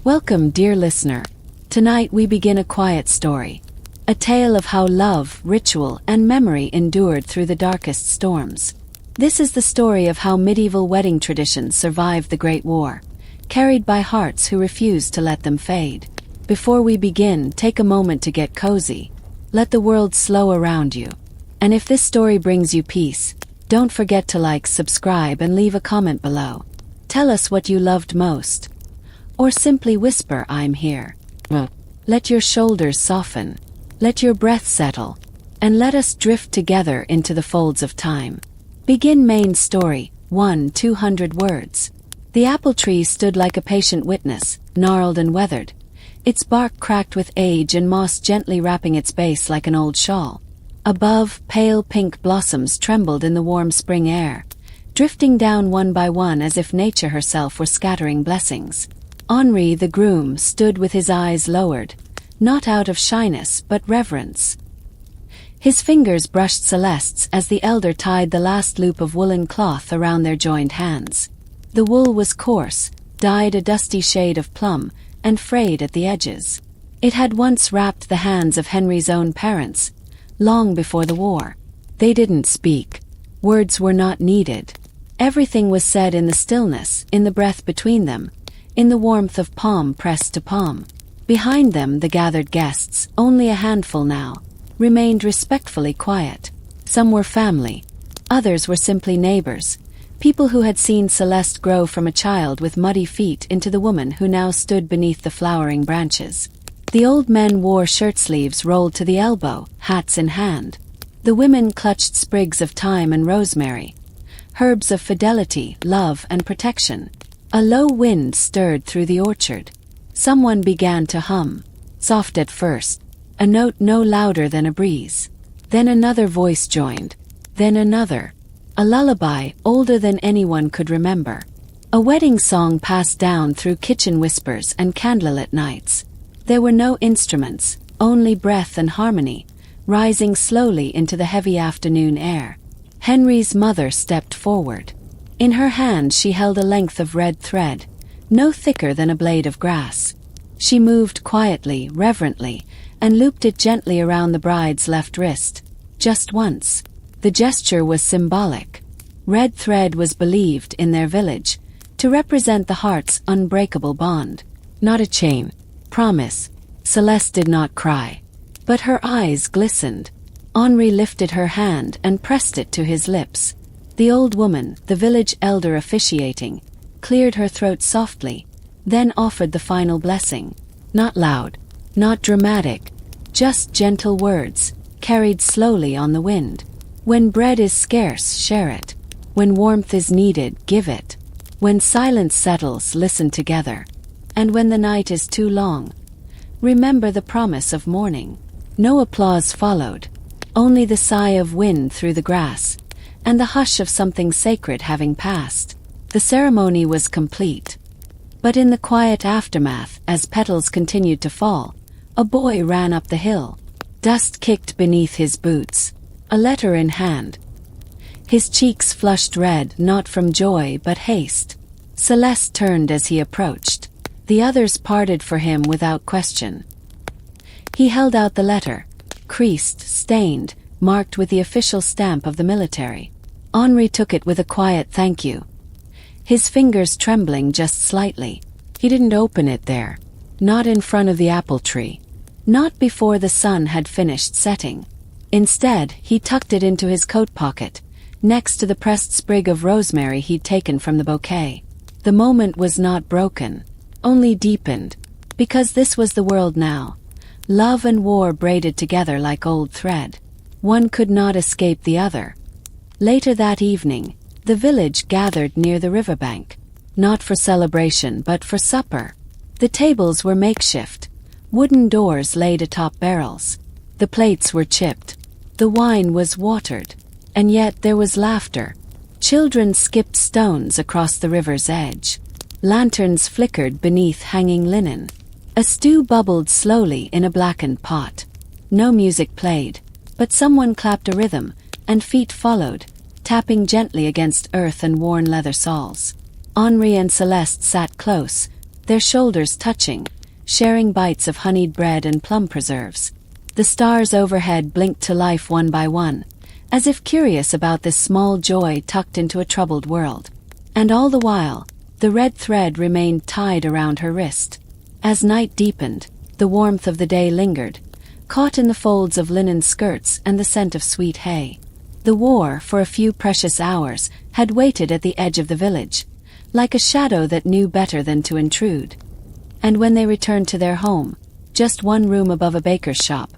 Welcome, dear listener. Tonight we begin a quiet story. A tale of how love, ritual, and memory endured through the darkest storms. This is the story of how medieval wedding traditions survived the Great War, carried by hearts who refused to let them fade. Before we begin, take a moment to get cozy. Let the world slow around you. And if this story brings you peace, don't forget to like, subscribe, and leave a comment below. Tell us what you loved most. Or simply whisper, "I'm here." Let your shoulders soften. Let your breath settle. And let us drift together into the folds of time. Begin main story. 200 words. The apple tree stood like a patient witness, gnarled and weathered. Its bark cracked with age and moss gently wrapping its base like an old shawl. Above, pale pink blossoms trembled in the warm spring air, drifting down one by one as if nature herself were scattering blessings. Henri, the groom, stood with his eyes lowered, not out of shyness but reverence. His fingers brushed Celeste's as the elder tied the last loop of woolen cloth around their joined hands. The wool was coarse, dyed a dusty shade of plum, and frayed at the edges. It had once wrapped the hands of Henry's own parents, long before the war. They didn't speak. Words were not needed. Everything was said in the stillness, in the breath between them, in the warmth of palm pressed to palm. Behind them, the gathered guests, only a handful now, remained respectfully quiet. Some were family. Others were simply neighbors, people who had seen Celeste grow from a child with muddy feet into the woman who now stood beneath the flowering branches. The old men wore shirt sleeves rolled to the elbow, hats in hand. The women clutched sprigs of thyme and rosemary, herbs of fidelity, love, and protection. A low wind stirred through the orchard. Someone began to hum, soft at first, a note no louder than a breeze. Then another voice joined, then another. A lullaby, older than anyone could remember. A wedding song passed down through kitchen whispers and candlelit nights. There were no instruments, only breath and harmony, rising slowly into the heavy afternoon air. Henry's mother stepped forward. In her hand she held a length of red thread, no thicker than a blade of grass. She moved quietly, reverently, and looped it gently around the bride's left wrist. Just once. The gesture was symbolic. Red thread was believed, in their village, to represent the heart's unbreakable bond. Not a chain. Promise. Celeste did not cry. But her eyes glistened. Henri lifted her hand and pressed it to his lips. The old woman, the village elder officiating, cleared her throat softly, then offered the final blessing. Not loud, not dramatic, just gentle words, carried slowly on the wind. When bread is scarce, share it. When warmth is needed, give it. When silence settles, listen together. And when the night is too long, remember the promise of morning. No applause followed, only the sigh of wind through the grass, and the hush of something sacred having passed. The ceremony was complete. But in the quiet aftermath, as petals continued to fall, a boy ran up the hill. Dust kicked beneath his boots, a letter in hand. His cheeks flushed red, not from joy but haste. Celeste turned as he approached. The others parted for him without question. He held out the letter, creased, stained, marked with the official stamp of the military. Henri took it with a quiet thank you, his fingers trembling just slightly. He didn't open it there, not in front of the apple tree, not before the sun had finished setting. Instead, he tucked it into his coat pocket, next to the pressed sprig of rosemary he'd taken from the bouquet. The moment was not broken, only deepened, because this was the world now. Love and war braided together like old thread. One could not escape the other. Later that evening, the village gathered near the riverbank, not for celebration but for supper. The tables were makeshift, wooden doors laid atop barrels. The plates were chipped, the wine was watered, and yet there was laughter. Children skipped stones across the river's edge. Lanterns flickered beneath hanging linen. A stew bubbled slowly in a blackened pot. No music played, but someone clapped a rhythm, and feet followed, tapping gently against earth and worn leather soles. Henri and Celeste sat close, their shoulders touching, sharing bites of honeyed bread and plum preserves. The stars overhead blinked to life one by one, as if curious about this small joy tucked into a troubled world. And all the while, the red thread remained tied around her wrist. As night deepened, the warmth of the day lingered, caught in the folds of linen skirts and the scent of sweet hay. The war, for a few precious hours, had waited at the edge of the village, like a shadow that knew better than to intrude. And when they returned to their home, just one room above a baker's shop,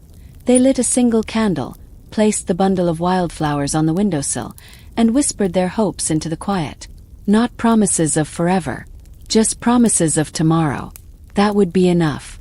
they lit a single candle, placed the bundle of wildflowers on the windowsill, and whispered their hopes into the quiet. Not promises of forever, just promises of tomorrow. That would be enough.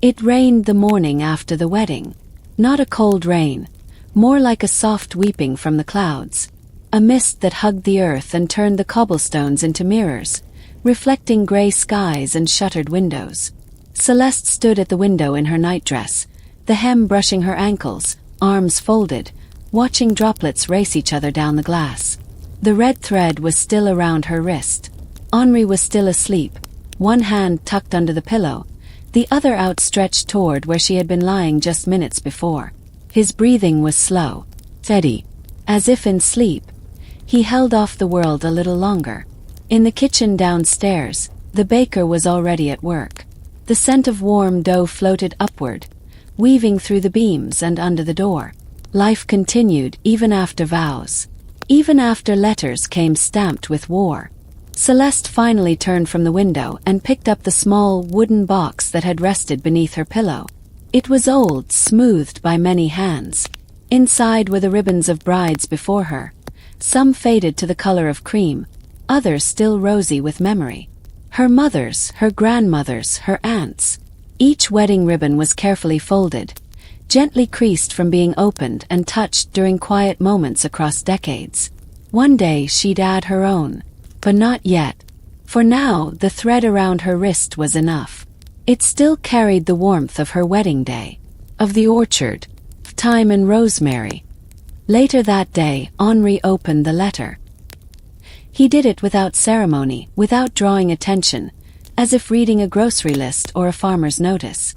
It rained the morning after the wedding. Not a cold rain, more like a soft weeping from the clouds. A mist that hugged the earth and turned the cobblestones into mirrors, reflecting gray skies and shuttered windows. Celeste stood at the window in her nightdress, the hem brushing her ankles, arms folded, watching droplets race each other down the glass. The red thread was still around her wrist. Henri was still asleep, one hand tucked under the pillow, the other outstretched toward where she had been lying just minutes before. His breathing was slow, steady, as if in sleep. He held off the world a little longer. In the kitchen downstairs, the baker was already at work. The scent of warm dough floated upward, weaving through the beams and under the door. Life continued even after vows. Even after letters came stamped with war. Celeste finally turned from the window and picked up the small wooden box that had rested beneath her pillow. It was old, smoothed by many hands. Inside were the ribbons of brides before her, some faded to the color of cream, others still rosy with memory. Her mother's, her grandmother's, her aunt's. Each wedding ribbon was carefully folded, gently creased from being opened and touched during quiet moments across decades. One day she'd add her own, but not yet. For now, the thread around her wrist was enough. It still carried the warmth of her wedding day, of the orchard, of thyme and rosemary. Later that day, Henri opened the letter. He did it without ceremony, without drawing attention, as if reading a grocery list or a farmer's notice.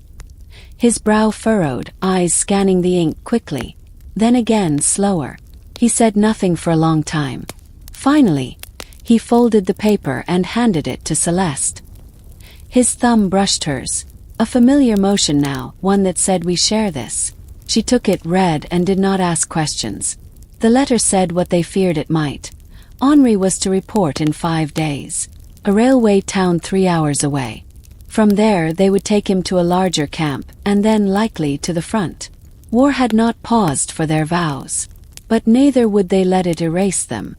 His brow furrowed, eyes scanning the ink quickly, then again slower. He said nothing for a long time. Finally, he folded the paper and handed it to Celeste. His thumb brushed hers, a familiar motion now, one that said, "We share this." She took it, read, and did not ask questions. The letter said what they feared it might. Henri was to report in 5 days. A railway town 3 hours away. From there they would take him to a larger camp, and then likely to the front. War had not paused for their vows, but neither would they let it erase them.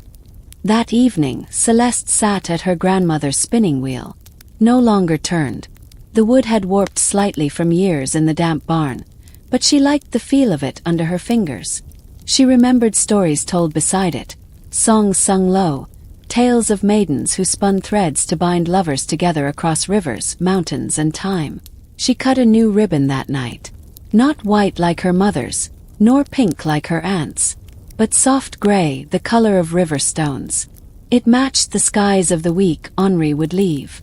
That evening, Celeste sat at her grandmother's spinning wheel. No longer turned. The wood had warped slightly from years in the damp barn, but she liked the feel of it under her fingers. She remembered stories told beside it, songs sung low, tales of maidens who spun threads to bind lovers together across rivers, mountains, and time. She cut a new ribbon that night. Not white like her mother's, nor pink like her aunt's, but soft gray, the color of river stones. It matched the skies of the week Henri would leave.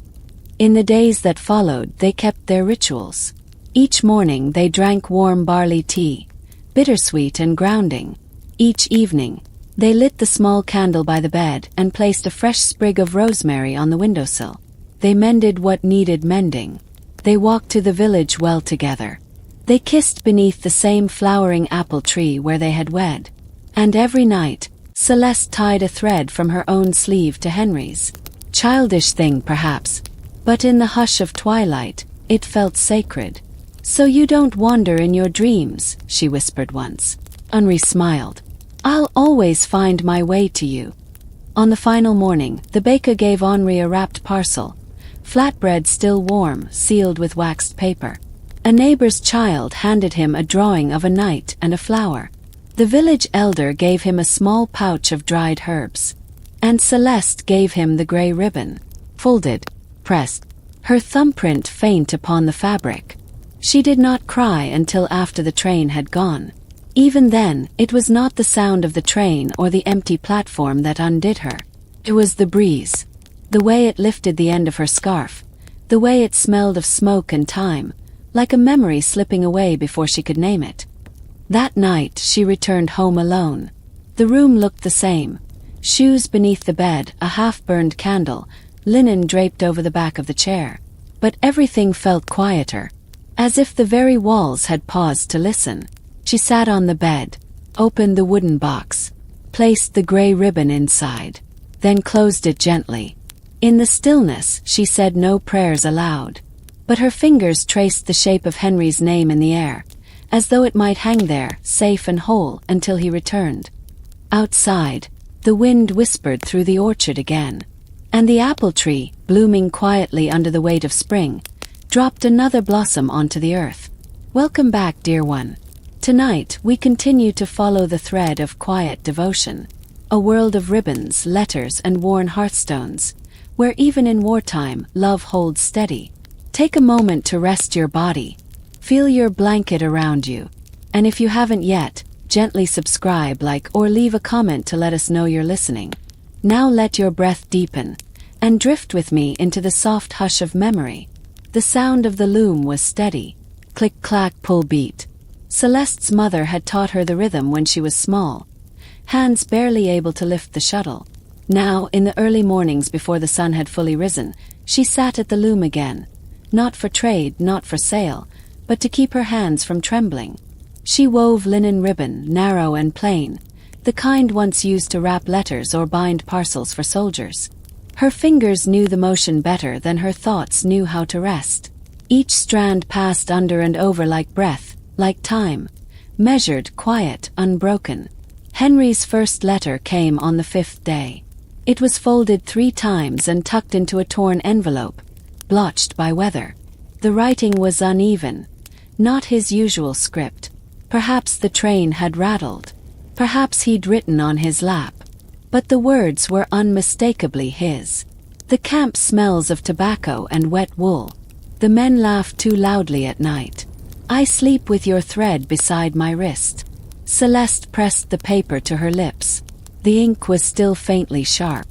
In the days that followed, they kept their rituals. Each morning they drank warm barley tea, bittersweet and grounding. Each evening, they lit the small candle by the bed and placed a fresh sprig of rosemary on the windowsill. They mended what needed mending. They walked to the village well together. They kissed beneath the same flowering apple tree where they had wed. And every night, Celeste tied a thread from her own sleeve to Henri's. Childish thing, perhaps, but in the hush of twilight, it felt sacred. "So you don't wander in your dreams," she whispered once. Henri smiled. "I'll always find my way to you." On the final morning, the baker gave Henri a wrapped parcel, flatbread still warm, sealed with waxed paper. A neighbor's child handed him a drawing of a knight and a flower. The village elder gave him a small pouch of dried herbs. And Celeste gave him the gray ribbon, folded, pressed, her thumbprint faint upon the fabric. She did not cry until after the train had gone. Even then, it was not the sound of the train or the empty platform that undid her. It was the breeze, the way it lifted the end of her scarf, The way it smelled of smoke and time, like a memory slipping away before she could name it. That night she returned home alone. The room looked the same. Shoes beneath the bed, a half-burned candle, linen draped over the back of the chair. But everything felt quieter, as if the very walls had paused to listen. She sat on the bed, opened the wooden box, placed the gray ribbon inside, then closed it gently. In the stillness, she said no prayers aloud, but her fingers traced the shape of Henry's name in the air, as though it might hang there, safe and whole, until he returned. Outside, the wind whispered through the orchard again, and the apple tree, blooming quietly under the weight of spring, dropped another blossom onto the earth. Welcome back, dear one. Tonight, we continue to follow the thread of quiet devotion, a world of ribbons, letters, and worn hearthstones, where even in wartime, love holds steady. Take a moment to rest your body. Feel your blanket around you. And if you haven't yet, gently subscribe, like, or leave a comment to let us know you're listening. Now let your breath deepen, and drift with me into the soft hush of memory. The sound of the loom was steady. Click, clack, pull, beat. Celeste's mother had taught her the rhythm when she was small, hands barely able to lift the shuttle. Now, in the early mornings before the sun had fully risen, she sat at the loom again, not for trade, not for sale, but to keep her hands from trembling. She wove linen ribbon, narrow and plain, the kind once used to wrap letters or bind parcels for soldiers. Her fingers knew the motion better than her thoughts knew how to rest. Each strand passed under and over like breath, like time, measured, quiet, unbroken. Henry's first letter came on the 5th day. It was folded 3 times and tucked into a torn envelope, blotched by weather. The writing was uneven, not his usual script. Perhaps the train had rattled. Perhaps he'd written on his lap. But the words were unmistakably his. The camp smells of tobacco and wet wool. The men laugh too loudly at night. I sleep with your thread beside my wrist. Celeste pressed the paper to her lips. The ink was still faintly sharp.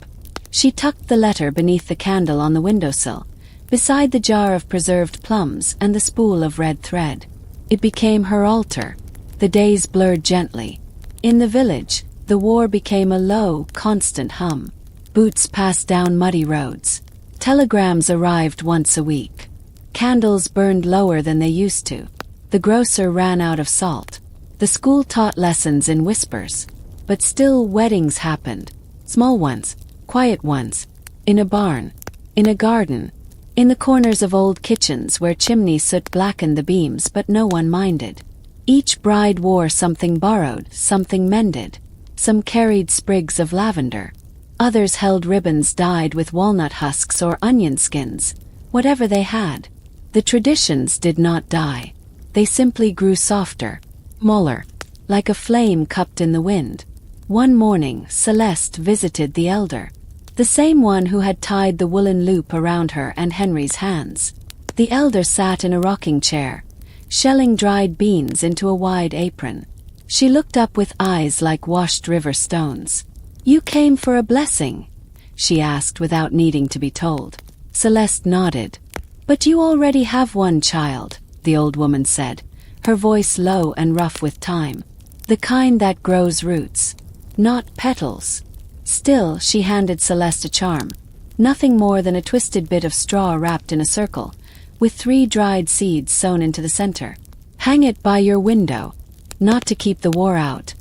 She tucked the letter beneath the candle on the windowsill, beside the jar of preserved plums and the spool of red thread. It became her altar. The days blurred gently. In the village, the war became a low, constant hum. Boots passed down muddy roads. Telegrams arrived once a week. Candles burned lower than they used to. The grocer ran out of salt. The school taught lessons in whispers. But still weddings happened. Small ones, quiet ones. In a barn. In a garden. In the corners of old kitchens where chimney soot blackened the beams, but no one minded. Each bride wore something borrowed, something mended. Some carried sprigs of lavender. Others held ribbons dyed with walnut husks or onion skins. Whatever they had. The traditions did not die. They simply grew softer, smaller, like a flame cupped in the wind. One morning, Celeste visited the elder, the same one who had tied the woolen loop around her and Henry's hands. The elder sat in a rocking chair, shelling dried beans into a wide apron. She looked up with eyes like washed river stones. "You came for a blessing?" she asked without needing to be told. Celeste nodded. "But you already have one child," the old woman said, her voice low and rough with time. "The kind that grows roots, not petals." Still, she handed Celeste a charm. Nothing more than a twisted bit of straw wrapped in a circle, with 3 dried seeds sewn into the center. "Hang it by your window, not to keep the war out,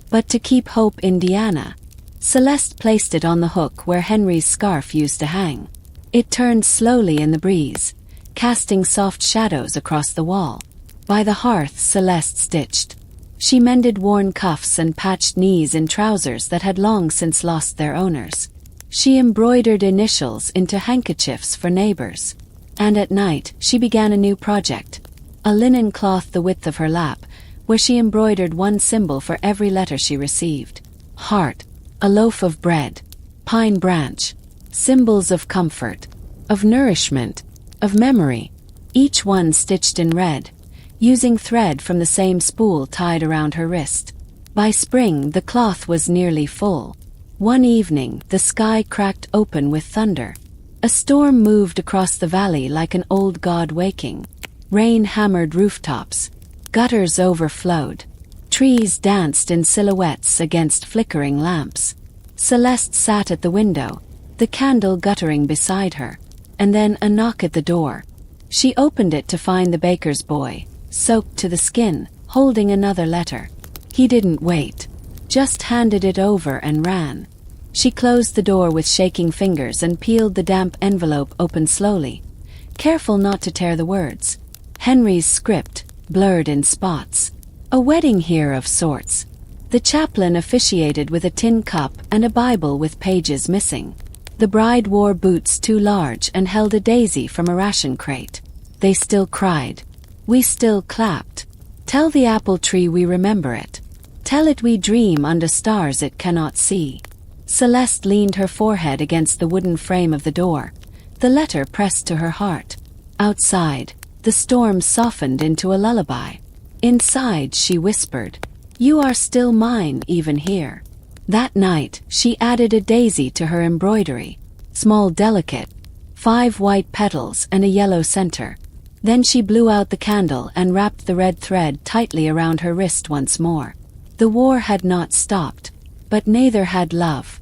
but to keep hope in Diana." Celeste placed it on the hook where Henry's scarf used to hang. It turned slowly in the breeze, casting soft shadows across the wall. By the hearth, Celeste stitched. She mended worn cuffs and patched knees in trousers that had long since lost their owners. She embroidered initials into handkerchiefs for neighbors. And at night, she began a new project. A linen cloth the width of her lap, where she embroidered one symbol for every letter she received. Heart, a loaf of bread, pine branch, symbols of comfort, of nourishment, of memory, each one stitched in red, using thread from the same spool tied around her wrist. By spring, the cloth was nearly full. One evening, the sky cracked open with thunder. A storm moved across the valley like an old god waking. Rain hammered rooftops. Gutters overflowed. Trees danced in silhouettes against flickering lamps. Celeste sat at the window, the candle guttering beside her, and then a knock at the door. She opened it to find the baker's boy, soaked to the skin, holding another letter. He didn't wait, just handed it over and ran. She closed the door with shaking fingers and peeled the damp envelope open slowly, careful not to tear the words. Henry's script, blurred in spots. A wedding here of sorts. The chaplain officiated with a tin cup and a Bible with pages missing. The bride wore boots too large and held a daisy from a ration crate. They still cried. We still clapped. Tell the apple tree we remember it. Tell it we dream under stars it cannot see. Celeste leaned her forehead against the wooden frame of the door, the letter pressed to her heart. Outside, the storm softened into a lullaby. Inside, she whispered, "You are still mine even here." That night, she added a daisy to her embroidery. Small, delicate, 5 white petals and a yellow center. Then she blew out the candle and wrapped the red thread tightly around her wrist once more. The war had not stopped, but neither had love.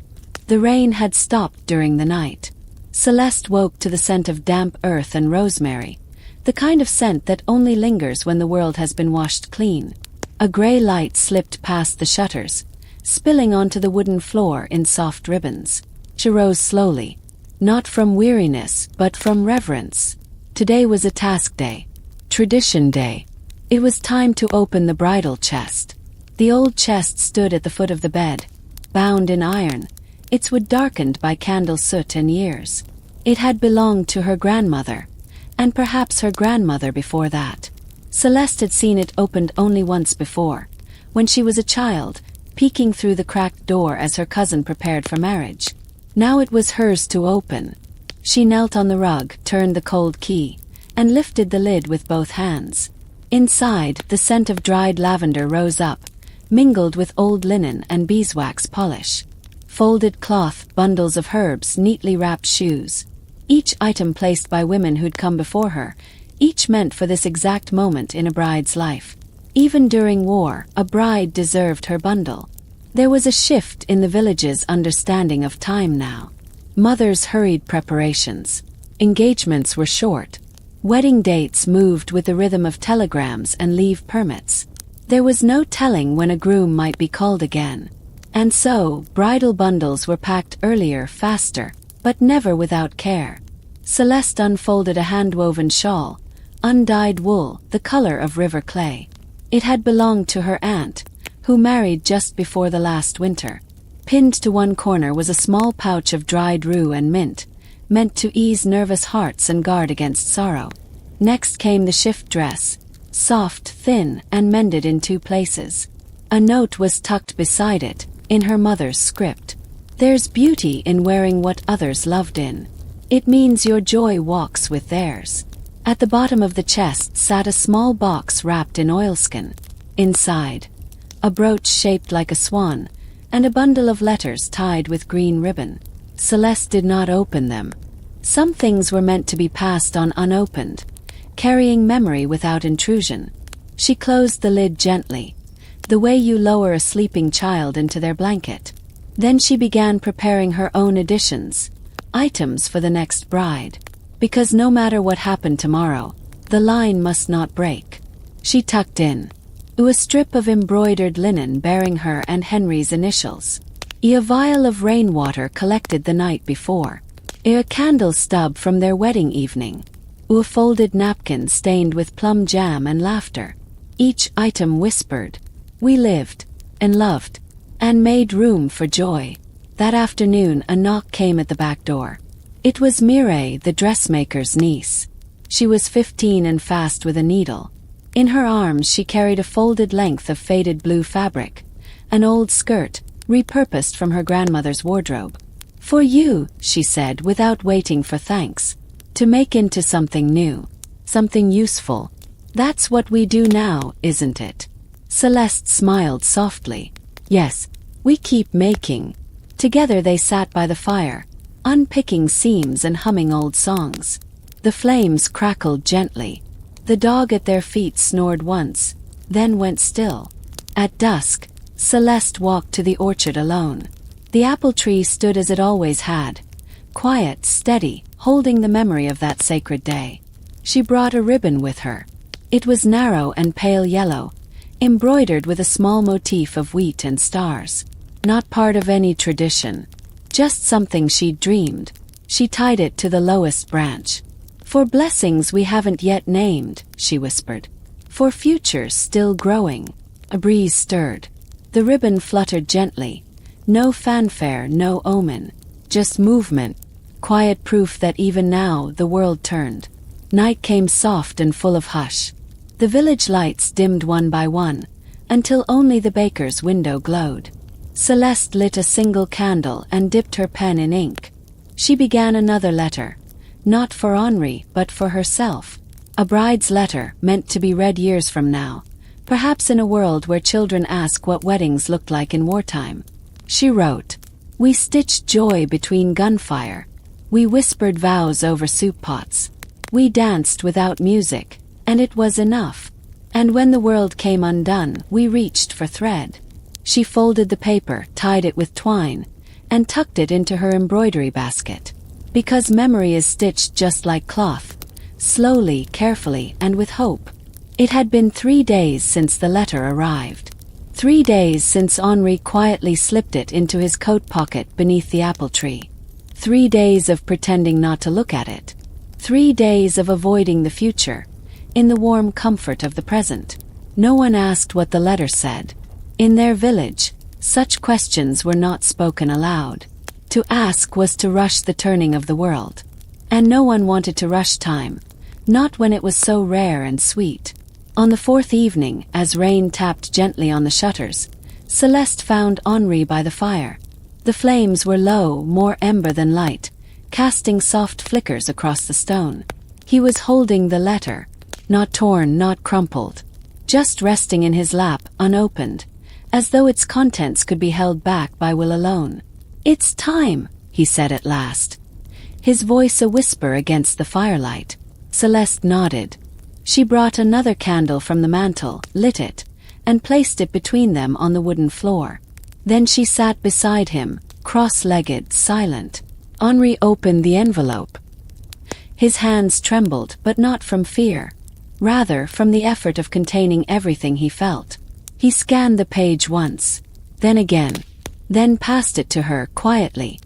The rain had stopped during the night. Celeste woke to the scent of damp earth and rosemary, the kind of scent that only lingers when the world has been washed clean. A gray light slipped past the shutters, spilling onto the wooden floor in soft ribbons. She rose slowly, not from weariness, but from reverence. Today was a task day, tradition day. It was time to open the bridal chest. The old chest stood at the foot of the bed, bound in iron, its wood darkened by candle soot and years. It had belonged to her grandmother, and perhaps her grandmother before that. Celeste had seen it opened only once before, when she was a child, peeking through the cracked door as her cousin prepared for marriage. Now it was hers to open. She knelt on the rug, turned the cold key, and lifted the lid with both hands. Inside, the scent of dried lavender rose up, mingled with old linen and beeswax polish. Folded cloth, bundles of herbs, neatly wrapped shoes. Each item placed by women who'd come before her, each meant for this exact moment in a bride's life. Even during war, a bride deserved her bundle. There was a shift in the village's understanding of time now. Mothers hurried preparations. Engagements were short. Wedding dates moved with the rhythm of telegrams and leave permits. There was no telling when a groom might be called again. And so, bridal bundles were packed earlier, faster, but never without care. Celeste unfolded a hand-woven shawl, undyed wool, the color of river clay. It had belonged to her aunt, who married just before the last winter. Pinned to one corner was a small pouch of dried rue and mint, meant to ease nervous hearts and guard against sorrow. Next came the shift dress, soft, thin, and mended in 2 places. A note was tucked beside it, in her mother's script. There's beauty in wearing what others loved in. It means your joy walks with theirs. At the bottom of the chest sat a small box wrapped in oilskin. Inside, a brooch shaped like a swan, and a bundle of letters tied with green ribbon. Celeste did not open them. Some things were meant to be passed on unopened, carrying memory without intrusion. She closed the lid gently, the way you lower a sleeping child into their blanket. Then she began preparing her own additions, items for the next bride. Because no matter what happened tomorrow, the line must not break. She tucked in a strip of embroidered linen bearing her and Henry's initials, a vial of rainwater collected the night before, a candle stub from their wedding evening, a folded napkin stained with plum jam and laughter. Each item whispered, "We lived, and loved, and made room for joy." That afternoon a knock came at the back door. It was Mireille, the dressmaker's niece. She was 15 and fast with a needle. In her arms she carried a folded length of faded blue fabric, an old skirt, repurposed from her grandmother's wardrobe. "For you," she said without waiting for thanks, "to make into something new, something useful. That's what we do now, isn't it?" Celeste smiled softly. "Yes, we keep making." Together they sat by the fire, unpicking seams and humming old songs. The flames crackled gently. The dog at their feet snored once, then went still. At dusk, Celeste walked to the orchard alone. The apple tree stood as it always had, quiet, steady, holding the memory of that sacred day. She brought a ribbon with her. It was narrow and pale yellow, embroidered with a small motif of wheat and stars. Not part of any tradition, just something she'd dreamed. She tied it to the lowest branch. "For blessings we haven't yet named," she whispered. "For futures still growing." A breeze stirred. The ribbon fluttered gently. No fanfare, no omen. Just movement, quiet proof that even now the world turned. Night came soft and full of hush. The village lights dimmed one by one, until only the baker's window glowed. Celeste lit a single candle and dipped her pen in ink. She began another letter, not for Henri, but for herself. A bride's letter, meant to be read years from now, perhaps in a world where children ask what weddings looked like in wartime. She wrote, "We stitched joy between gunfire. We whispered vows over soup pots. We danced without music, and it was enough. And when the world came undone, we reached for thread." She folded the paper, tied it with twine, and tucked it into her embroidery basket. Because memory is stitched just like cloth, slowly, carefully, and with hope. It had been 3 days since the letter arrived. 3 days since Henri quietly slipped it into his coat pocket beneath the apple tree. 3 days of pretending not to look at it. 3 days of avoiding the future, in the warm comfort of the present. No one asked what the letter said. In their village, such questions were not spoken aloud. To ask was to rush the turning of the world. And no one wanted to rush time, not when it was so rare and sweet. On the 4th evening, as rain tapped gently on the shutters, Celeste found Henri by the fire. The flames were low, more ember than light, casting soft flickers across the stone. He was holding the letter, not torn, not crumpled, just resting in his lap, unopened, as though its contents could be held back by will alone. "It's time," he said at last, his voice a whisper against the firelight. Celeste nodded. She brought another candle from the mantel, lit it, and placed it between them on the wooden floor. Then she sat beside him, cross-legged, silent. Henri opened the envelope. His hands trembled, but not from fear, rather from the effort of containing everything he felt. He scanned the page once, then again, then passed it to her quietly,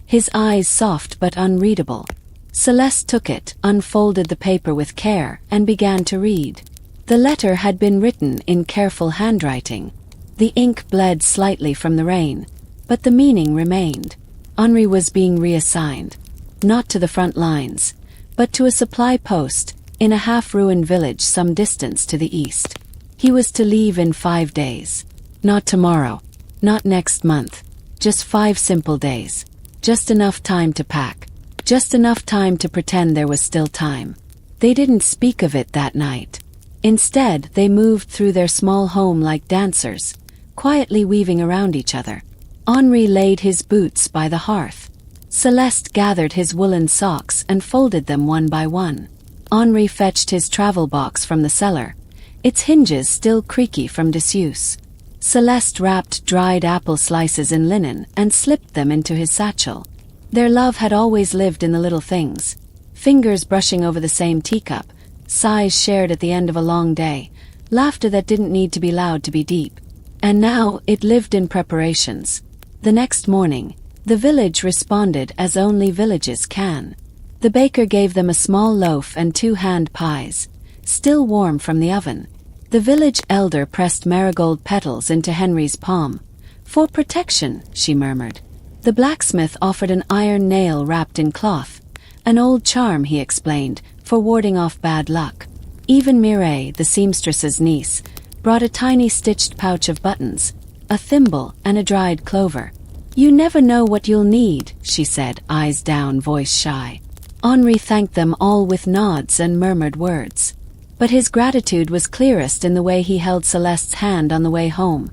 his eyes soft but unreadable. Celeste took it, unfolded the paper with care, and began to read. The letter had been written in careful handwriting. The ink bled slightly from the rain, but the meaning remained. Henri was being reassigned, not to the front lines, but to a supply post in a half-ruined village some distance to the east. He was to leave in 5 days. Not tomorrow, not next month, just 5 simple days. Just enough time to pack. Just enough time to pretend there was still time. They didn't speak of it that night. Instead, they moved through their small home like dancers, quietly weaving around each other. Henri laid his boots by the hearth. Celeste gathered his woolen socks and folded them one by one. Henri fetched his travel box from the cellar, its hinges still creaky from disuse. Celeste wrapped dried apple slices in linen and slipped them into his satchel. Their love had always lived in the little things. Fingers brushing over the same teacup, sighs shared at the end of a long day, laughter that didn't need to be loud to be deep. And now it lived in preparations. The next morning, the village responded as only villages can. The baker gave them a small loaf and 2 hand pies, still warm from the oven. The village elder pressed marigold petals into Henry's palm. "For protection," she murmured. The blacksmith offered an iron nail wrapped in cloth. An old charm, he explained, for warding off bad luck. Even Mireille, the seamstress's niece, brought a tiny stitched pouch of buttons, a thimble, and a dried clover. "You never know what you'll need," she said, eyes down, voice shy. Henri thanked them all with nods and murmured words. But his gratitude was clearest in the way he held Celeste's hand on the way home,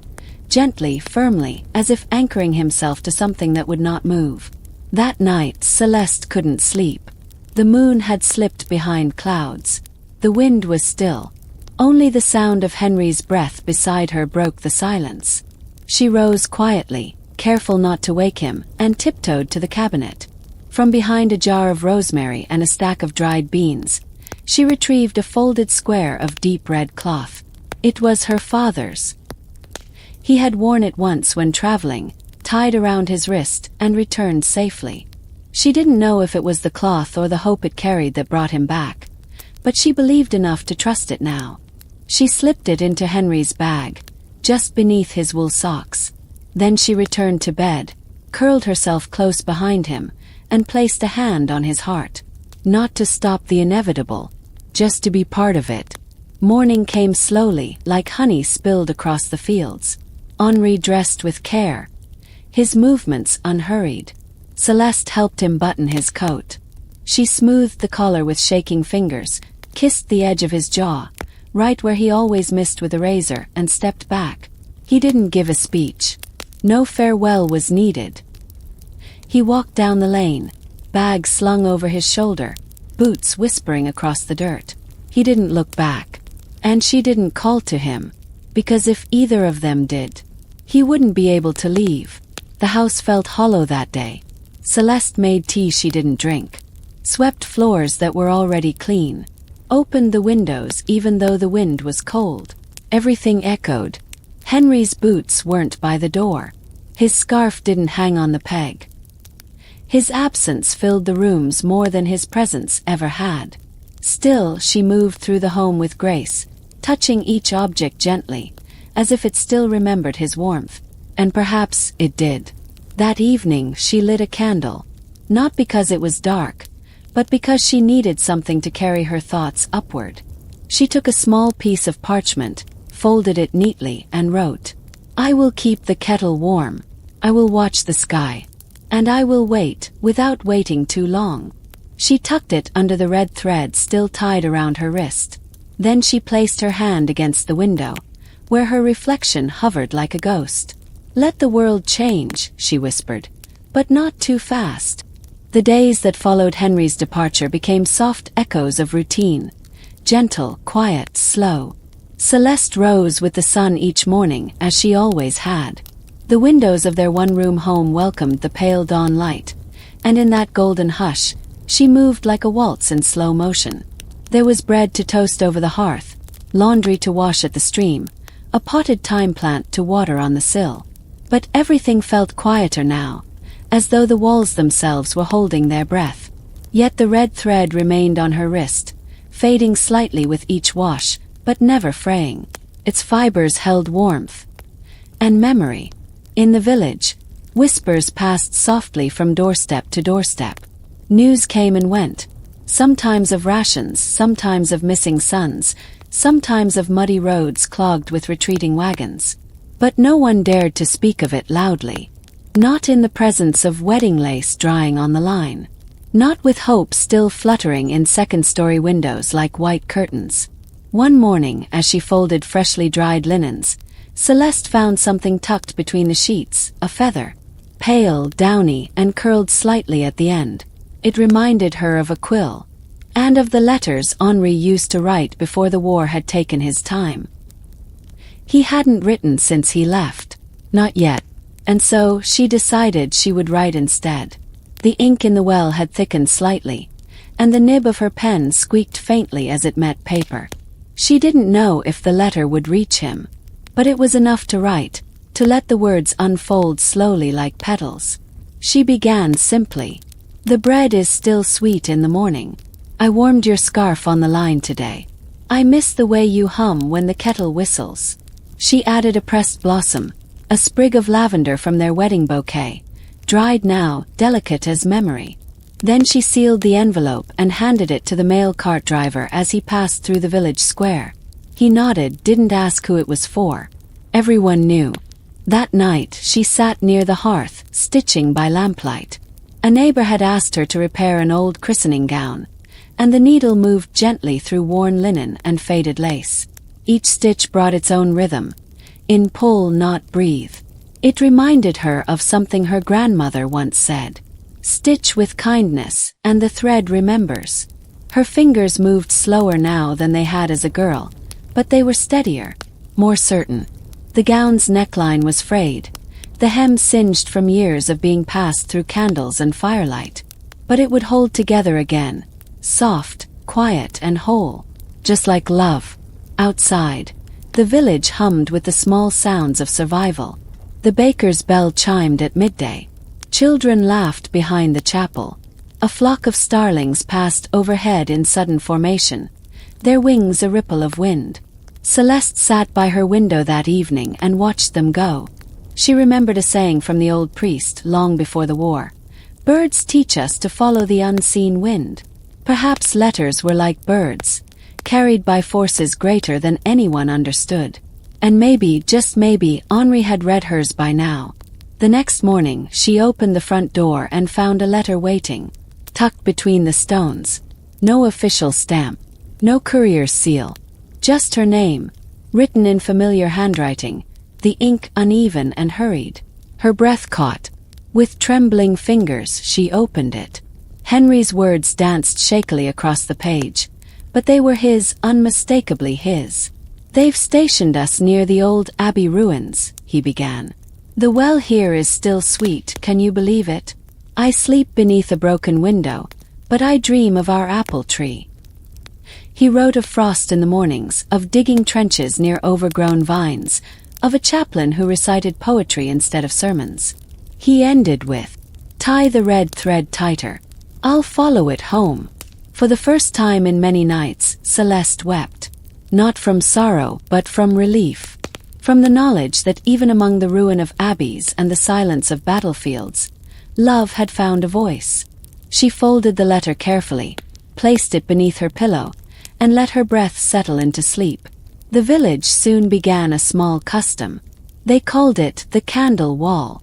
gently, firmly, as if anchoring himself to something that would not move. That night, Celeste couldn't sleep. The moon had slipped behind clouds. The wind was still. Only the sound of Henry's breath beside her broke the silence. She rose quietly, careful not to wake him, and tiptoed to the cabinet. From behind a jar of rosemary and a stack of dried beans, she retrieved a folded square of deep red cloth. It was her father's. He had worn it once when traveling, tied around his wrist, and returned safely. She didn't know if it was the cloth or the hope it carried that brought him back, but she believed enough to trust it now. She slipped it into Henry's bag, just beneath his wool socks. Then she returned to bed, curled herself close behind him, and placed a hand on his heart. Not to stop the inevitable, just to be part of it. Morning came slowly, like honey spilled across the fields. Henri dressed with care, his movements unhurried. Celeste helped him button his coat. She smoothed the collar with shaking fingers, kissed the edge of his jaw, right where he always missed with a razor, and stepped back. He didn't give a speech. No farewell was needed. He walked down the lane, bag slung over his shoulder, boots whispering across the dirt. He didn't look back. And she didn't call to him, because if either of them did, he wouldn't be able to leave. The house felt hollow that day. Celeste made tea she didn't drink, swept floors that were already clean, opened the windows even though the wind was cold. Everything echoed. Henry's boots weren't by the door. His scarf didn't hang on the peg. His absence filled the rooms more than his presence ever had. Still, she moved through the home with grace, touching each object gently, as if it still remembered his warmth. And perhaps it did. That evening she lit a candle, not because it was dark, but because she needed something to carry her thoughts upward. She took a small piece of parchment, folded it neatly, and wrote, "I will keep the kettle warm. I will watch the sky. And I will wait, without waiting too long." She tucked it under the red thread still tied around her wrist. Then she placed her hand against the window, where her reflection hovered like a ghost. "Let the world change," she whispered, "but not too fast." The days that followed Henry's departure became soft echoes of routine, gentle, quiet, slow. Celeste rose with the sun each morning, as she always had. The windows of their one-room home welcomed the pale dawn light, and in that golden hush, she moved like a waltz in slow motion. There was bread to toast over the hearth, laundry to wash at the stream, a potted thyme plant to water on the sill. But everything felt quieter now, as though the walls themselves were holding their breath. Yet the red thread remained on her wrist, fading slightly with each wash, but never fraying. Its fibers held warmth and memory. In the village, whispers passed softly from doorstep to doorstep. News came and went, sometimes of rations, sometimes of missing sons, sometimes of muddy roads clogged with retreating wagons. But no one dared to speak of it loudly. Not in the presence of wedding lace drying on the line. Not with hope still fluttering in second-story windows like white curtains. One morning, as she folded freshly dried linens, Celeste found something tucked between the sheets, a feather. Pale, downy, and curled slightly at the end. It reminded her of a quill, and of the letters Henri used to write before the war had taken his time. He hadn't written since he left. Not yet. And so, she decided she would write instead. The ink in the well had thickened slightly, and the nib of her pen squeaked faintly as it met paper. She didn't know if the letter would reach him, but it was enough to write, to let the words unfold slowly like petals. She began simply. "The bread is still sweet in the morning. I warmed your scarf on the line today. I miss the way you hum when the kettle whistles." She added a pressed blossom, a sprig of lavender from their wedding bouquet, dried now, delicate as memory. Then she sealed the envelope and handed it to the mail cart driver as he passed through the village square. He nodded, didn't ask who it was for. Everyone knew. That night, she sat near the hearth, stitching by lamplight. A neighbor had asked her to repair an old christening gown, and the needle moved gently through worn linen and faded lace. Each stitch brought its own rhythm. In pull, not breathe. It reminded her of something her grandmother once said. Stitch with kindness, and the thread remembers. Her fingers moved slower now than they had as a girl, but they were steadier, more certain. The gown's neckline was frayed, the hem singed from years of being passed through candles and firelight. But it would hold together again, soft, quiet, and whole, just like love. Outside, the village hummed with the small sounds of survival. The baker's bell chimed at midday. Children laughed behind the chapel. A flock of starlings passed overhead in sudden formation, their wings a ripple of wind. Celeste sat by her window that evening and watched them go. She remembered a saying from the old priest long before the war. Birds teach us to follow the unseen wind. Perhaps letters were like birds, carried by forces greater than anyone understood. And maybe, just maybe, Henri had read hers by now. The next morning, she opened the front door and found a letter waiting, tucked between the stones. No official stamp, no courier's seal, just her name, written in familiar handwriting, the ink uneven and hurried. Her breath caught. With trembling fingers, she opened it. Henry's words danced shakily across the page, but they were his, unmistakably his. "They've stationed us near the old abbey ruins," he began. "The well here is still sweet, can you believe it? I sleep beneath a broken window, but I dream of our apple tree." He wrote of frost in the mornings, of digging trenches near overgrown vines, of a chaplain who recited poetry instead of sermons. He ended with, "Tie the red thread tighter. I'll follow it home." For the first time in many nights, Celeste wept. Not from sorrow, but from relief. From the knowledge that even among the ruin of abbeys and the silence of battlefields, love had found a voice. She folded the letter carefully, placed it beneath her pillow, and let her breath settle into sleep. The village soon began a small custom. They called it the candle wall.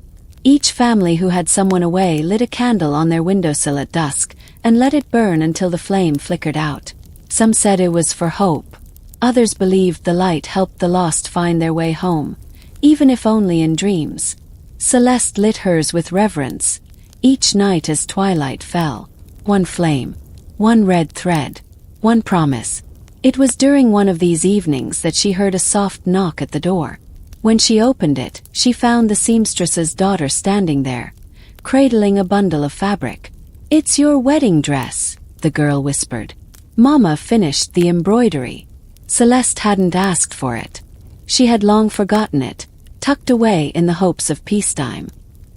Each family who had someone away lit a candle on their windowsill at dusk and let it burn until the flame flickered out. Some said it was for hope. Others believed the light helped the lost find their way home, even if only in dreams. Celeste lit hers with reverence, each night as twilight fell. One flame, one red thread, one promise. It was during one of these evenings that she heard a soft knock at the door. When she opened it, she found the seamstress's daughter standing there, cradling a bundle of fabric. "It's your wedding dress," the girl whispered. "Mama finished the embroidery." Celeste hadn't asked for it. She had long forgotten it, tucked away in the hopes of peacetime.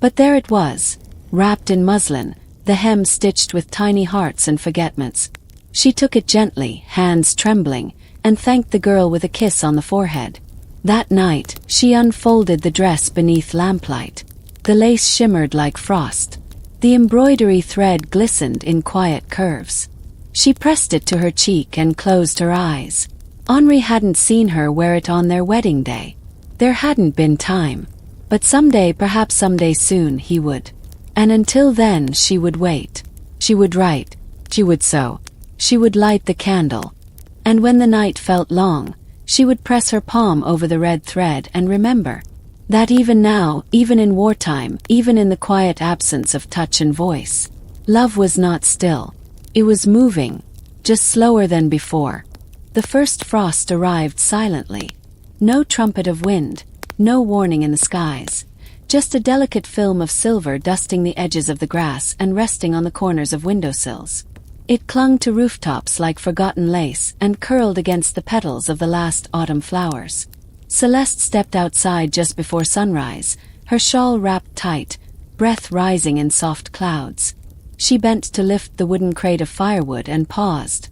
But there it was, wrapped in muslin, the hem stitched with tiny hearts and forgetments. She took it gently, hands trembling, and thanked the girl with a kiss on the forehead. That night, she unfolded the dress beneath lamplight. The lace shimmered like frost. The embroidery thread glistened in quiet curves. She pressed it to her cheek and closed her eyes. Henri hadn't seen her wear it on their wedding day. There hadn't been time. But someday, perhaps someday soon, he would. And until then, she would wait. She would write. She would sew. She would light the candle. And when the night felt long, she would press her palm over the red thread and remember that even now, even in wartime, even in the quiet absence of touch and voice, love was not still. It was moving, just slower than before. The first frost arrived silently. No trumpet of wind, no warning in the skies. Just a delicate film of silver dusting the edges of the grass and resting on the corners of windowsills. It clung to rooftops like forgotten lace and curled against the petals of the last autumn flowers. Celeste stepped outside just before sunrise, her shawl wrapped tight, breath rising in soft clouds. She bent to lift the wooden crate of firewood and paused.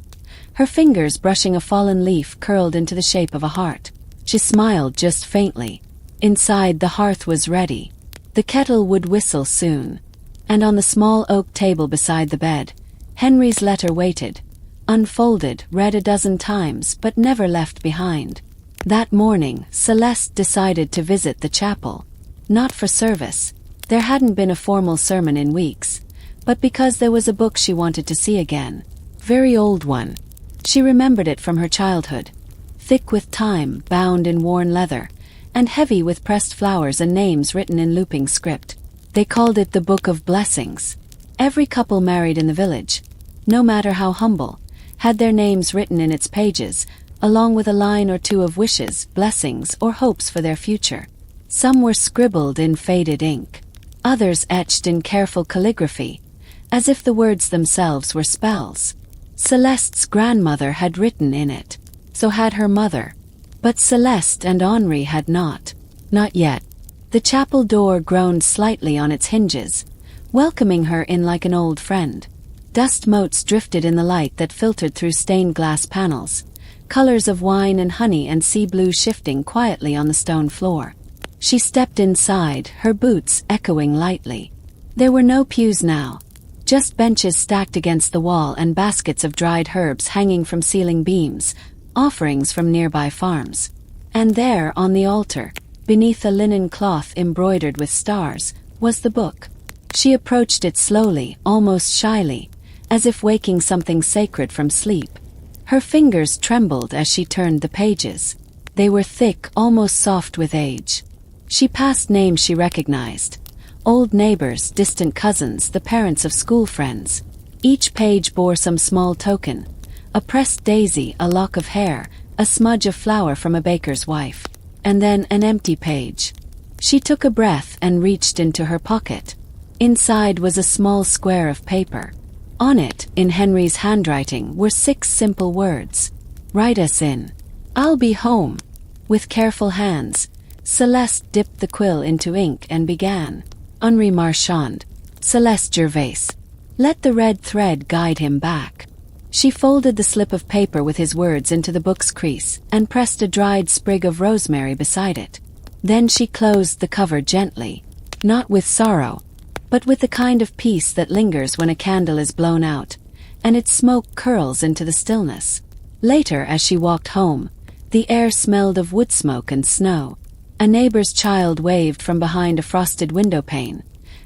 Her fingers brushing a fallen leaf curled into the shape of a heart. She smiled just faintly. Inside, the hearth was ready. The kettle would whistle soon. And on the small oak table beside the bed, Henry's letter waited, unfolded, read a dozen times, but never left behind. That morning, Celeste decided to visit the chapel. Not for service. There hadn't been a formal sermon in weeks, but because there was a book she wanted to see again. Very old one. She remembered it from her childhood. Thick with time, bound in worn leather, and heavy with pressed flowers and names written in looping script. They called it the Book of Blessings. Every couple married in the village, no matter how humble, had their names written in its pages, along with a line or two of wishes, blessings, or hopes for their future. Some were scribbled in faded ink, others etched in careful calligraphy, as if the words themselves were spells. Celeste's grandmother had written in it, so had her mother, but Celeste and Henri had not. Not yet. The chapel door groaned slightly on its hinges, welcoming her in like an old friend. Dust motes drifted in the light that filtered through stained glass panels, colors of wine and honey and sea blue shifting quietly on the stone floor. She stepped inside, her boots echoing lightly. There were no pews now, just benches stacked against the wall and baskets of dried herbs hanging from ceiling beams, offerings from nearby farms. And there, on the altar, beneath a linen cloth embroidered with stars, was the book. She approached it slowly, almost shyly, as if waking something sacred from sleep. Her fingers trembled as she turned the pages. They were thick, almost soft with age. She passed names she recognized. Old neighbors, distant cousins, the parents of school friends. Each page bore some small token. A pressed daisy, a lock of hair, a smudge of flour from a baker's wife. And then an empty page. She took a breath and reached into her pocket. Inside was a small square of paper. On it, in Henry's handwriting, were 6 simple words. "Write us in. I'll be home." With careful hands, Celeste dipped the quill into ink and began. Henri Marchand. Celeste Gervais. Let the red thread guide him back. She folded the slip of paper with his words into the book's crease and pressed a dried sprig of rosemary beside it. Then she closed the cover gently, not with sorrow, but with the kind of peace that lingers when a candle is blown out, and its smoke curls into the stillness. Later, as she walked home, the air smelled of wood smoke and snow. A neighbor's child waved from behind a frosted window pane,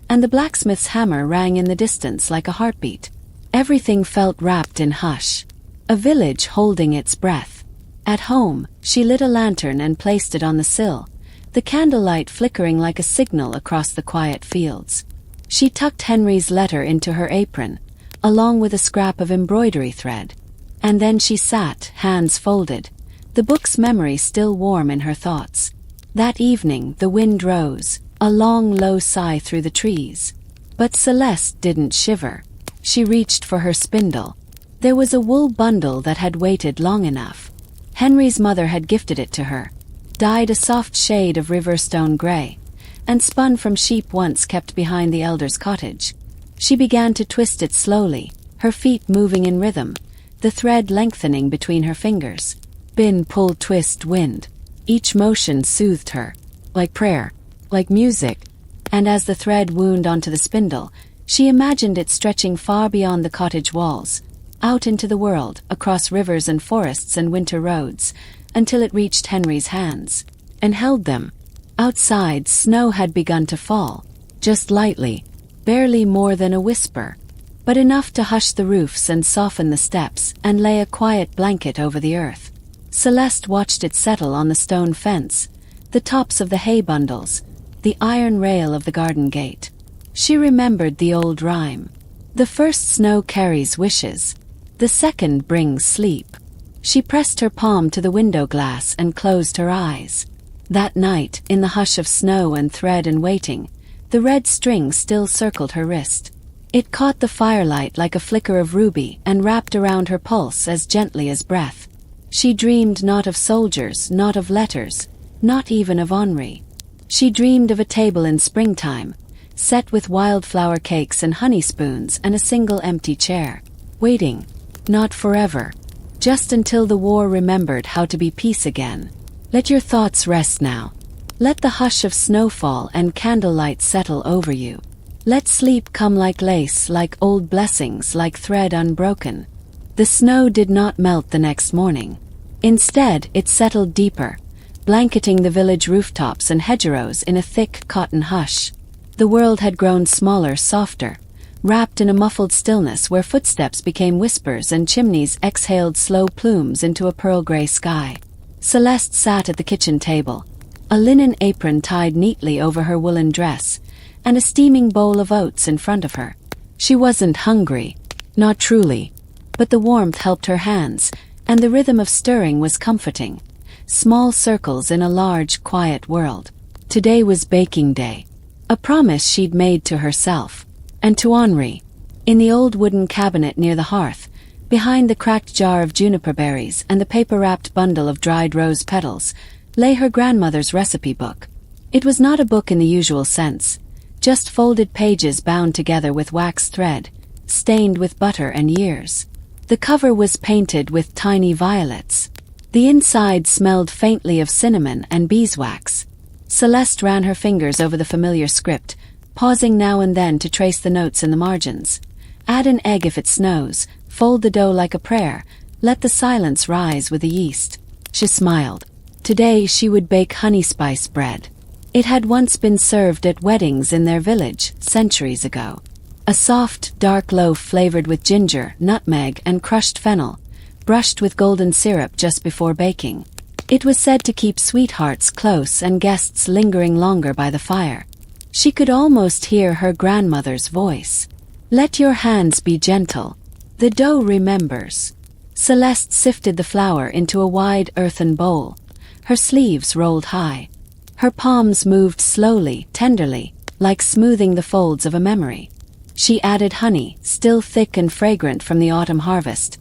and the blacksmith's hammer rang in the distance like a heartbeat. Everything felt wrapped in hush. A village holding its breath. At home, she lit a lantern and placed it on the sill, the candlelight flickering like a signal across the quiet fields. She tucked Henry's letter into her apron, along with a scrap of embroidery thread. And then she sat, hands folded, the book's memory still warm in her thoughts. That evening, the wind rose, a long, low sigh through the trees. But Celeste didn't shiver. She reached for her spindle. There was a wool bundle that had waited long enough. Henry's mother had gifted it to her, dyed a soft shade of riverstone gray, and spun from sheep once kept behind the elder's cottage. She began to twist it slowly, her feet moving in rhythm, the thread lengthening between her fingers. Spin, pull, twist, wind. Each motion soothed her, like prayer, like music, and as the thread wound onto the spindle, she imagined it stretching far beyond the cottage walls, out into the world, across rivers and forests and winter roads, until it reached Henry's hands, and held them. Outside, snow had begun to fall, just lightly, barely more than a whisper, but enough to hush the roofs and soften the steps and lay a quiet blanket over the earth. Celeste watched it settle on the stone fence, the tops of the hay bundles, the iron rail of the garden gate. She remembered the old rhyme. The first snow carries wishes, the second brings sleep. She pressed her palm to the window glass and closed her eyes. That night, in the hush of snow and thread and waiting, the red string still circled her wrist. It caught the firelight like a flicker of ruby and wrapped around her pulse as gently as breath. She dreamed not of soldiers, not of letters, not even of Henri. She dreamed of a table in springtime, set with wildflower cakes and honey spoons and a single empty chair, waiting, not forever, just until the war remembered how to be peace again. Let your thoughts rest now. Let the hush of snowfall and candlelight settle over you. Let sleep come like lace, like old blessings, like thread unbroken. The snow did not melt the next morning. Instead, it settled deeper, blanketing the village rooftops and hedgerows in a thick cotton hush. The world had grown smaller, softer, wrapped in a muffled stillness where footsteps became whispers and chimneys exhaled slow plumes into a pearl-gray sky. Celeste sat at the kitchen table, a linen apron tied neatly over her woolen dress, and a steaming bowl of oats in front of her. She wasn't hungry, not truly, but the warmth helped her hands, and the rhythm of stirring was comforting. Small circles in a large, quiet world. Today was baking day. A promise she'd made to herself. And to Henri. In the old wooden cabinet near the hearth, behind the cracked jar of juniper berries and the paper-wrapped bundle of dried rose petals, lay her grandmother's recipe book. It was not a book in the usual sense, just folded pages bound together with wax thread, stained with butter and years. The cover was painted with tiny violets. The inside smelled faintly of cinnamon and beeswax. Celeste ran her fingers over the familiar script, pausing now and then to trace the notes in the margins. Add an egg if it snows, fold the dough like a prayer, let the silence rise with the yeast. She smiled. Today she would bake honey spice bread. It had once been served at weddings in their village, centuries ago. A soft, dark loaf flavored with ginger, nutmeg, and crushed fennel, brushed with golden syrup just before baking. It was said to keep sweethearts close and guests lingering longer by the fire. She could almost hear her grandmother's voice. Let your hands be gentle. The dough remembers. Celeste sifted the flour into a wide earthen bowl. Her sleeves rolled high. Her palms moved slowly, tenderly, like smoothing the folds of a memory. She added honey, still thick and fragrant from the autumn harvest,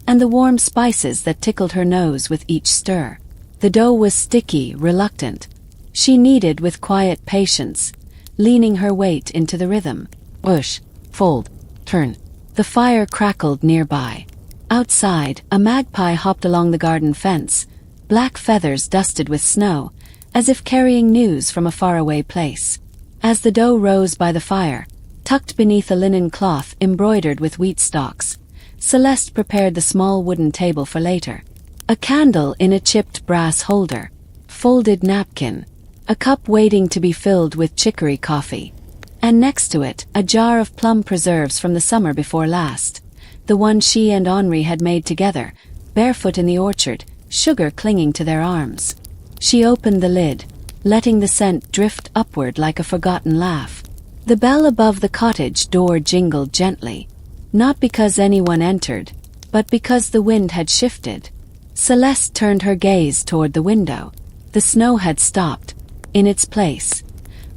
and the warm spices that tickled her nose with each stir. The dough was sticky, reluctant. She kneaded with quiet patience, leaning her weight into the rhythm. Push, fold, turn. The fire crackled nearby. Outside, a magpie hopped along the garden fence, black feathers dusted with snow, as if carrying news from a faraway place. As the dough rose by the fire, tucked beneath a linen cloth embroidered with wheat stalks, Celeste prepared the small wooden table for later. A candle in a chipped brass holder, folded napkin, a cup waiting to be filled with chicory coffee, and next to it, a jar of plum preserves from the summer before last, the one she and Henri had made together, barefoot in the orchard, sugar clinging to their arms. She opened the lid, letting the scent drift upward like a forgotten laugh. The bell above the cottage door jingled gently, not because anyone entered, but because the wind had shifted. Celeste turned her gaze toward the window. The snow had stopped. In its place,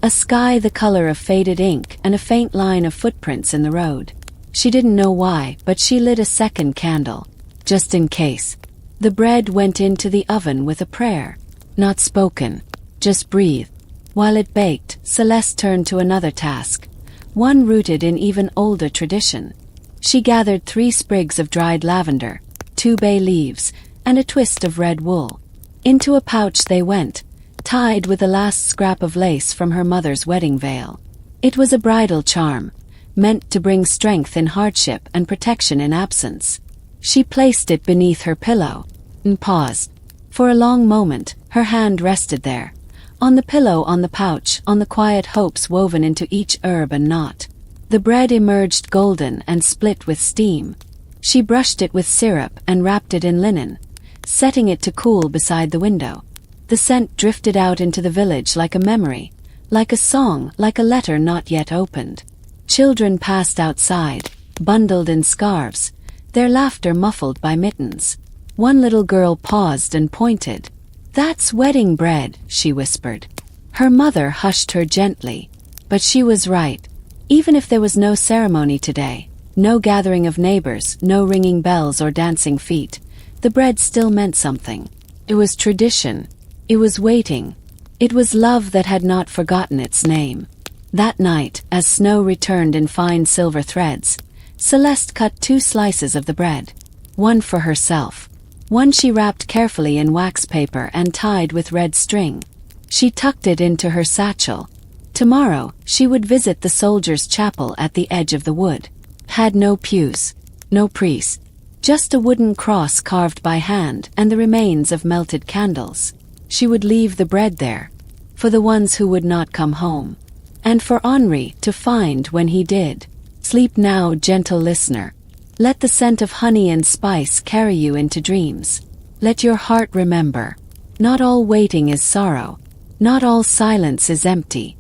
a sky the color of faded ink and a faint line of footprints in the road. She didn't know why, but she lit a second candle, just in case. The bread went into the oven with a prayer. Not spoken, just breathed. While it baked, Celeste turned to another task, one rooted in even older tradition. She gathered 3 sprigs of dried lavender, 2 bay leaves, and a twist of red wool. Into a pouch they went, tied with the last scrap of lace from her mother's wedding veil. It was a bridal charm, meant to bring strength in hardship and protection in absence. She placed it beneath her pillow, and paused. For a long moment, her hand rested there, on the pillow, on the pouch, on the quiet hopes woven into each herb and knot. The bread emerged golden and split with steam. She brushed it with syrup and wrapped it in linen, setting it to cool beside the window. The scent drifted out into the village like a memory, like a song, like a letter not yet opened. Children passed outside, bundled in scarves, their laughter muffled by mittens. One little girl paused and pointed. "That's wedding bread," she whispered. Her mother hushed her gently. But she was right. Even if there was no ceremony today, no gathering of neighbors, no ringing bells or dancing feet, the bread still meant something. It was tradition. It was waiting. It was love that had not forgotten its name. That night, as snow returned in fine silver threads, Celeste cut 2 slices of the bread. One for herself. One she wrapped carefully in wax paper and tied with red string. She tucked it into her satchel. Tomorrow, she would visit the soldiers' chapel at the edge of the wood. Had no pews, no priest, just a wooden cross carved by hand and the remains of melted candles. She would leave the bread there, for the ones who would not come home, and for Henri to find when he did. Sleep now, gentle listener. Let the scent of honey and spice carry you into dreams. Let your heart remember. Not all waiting is sorrow. Not all silence is empty.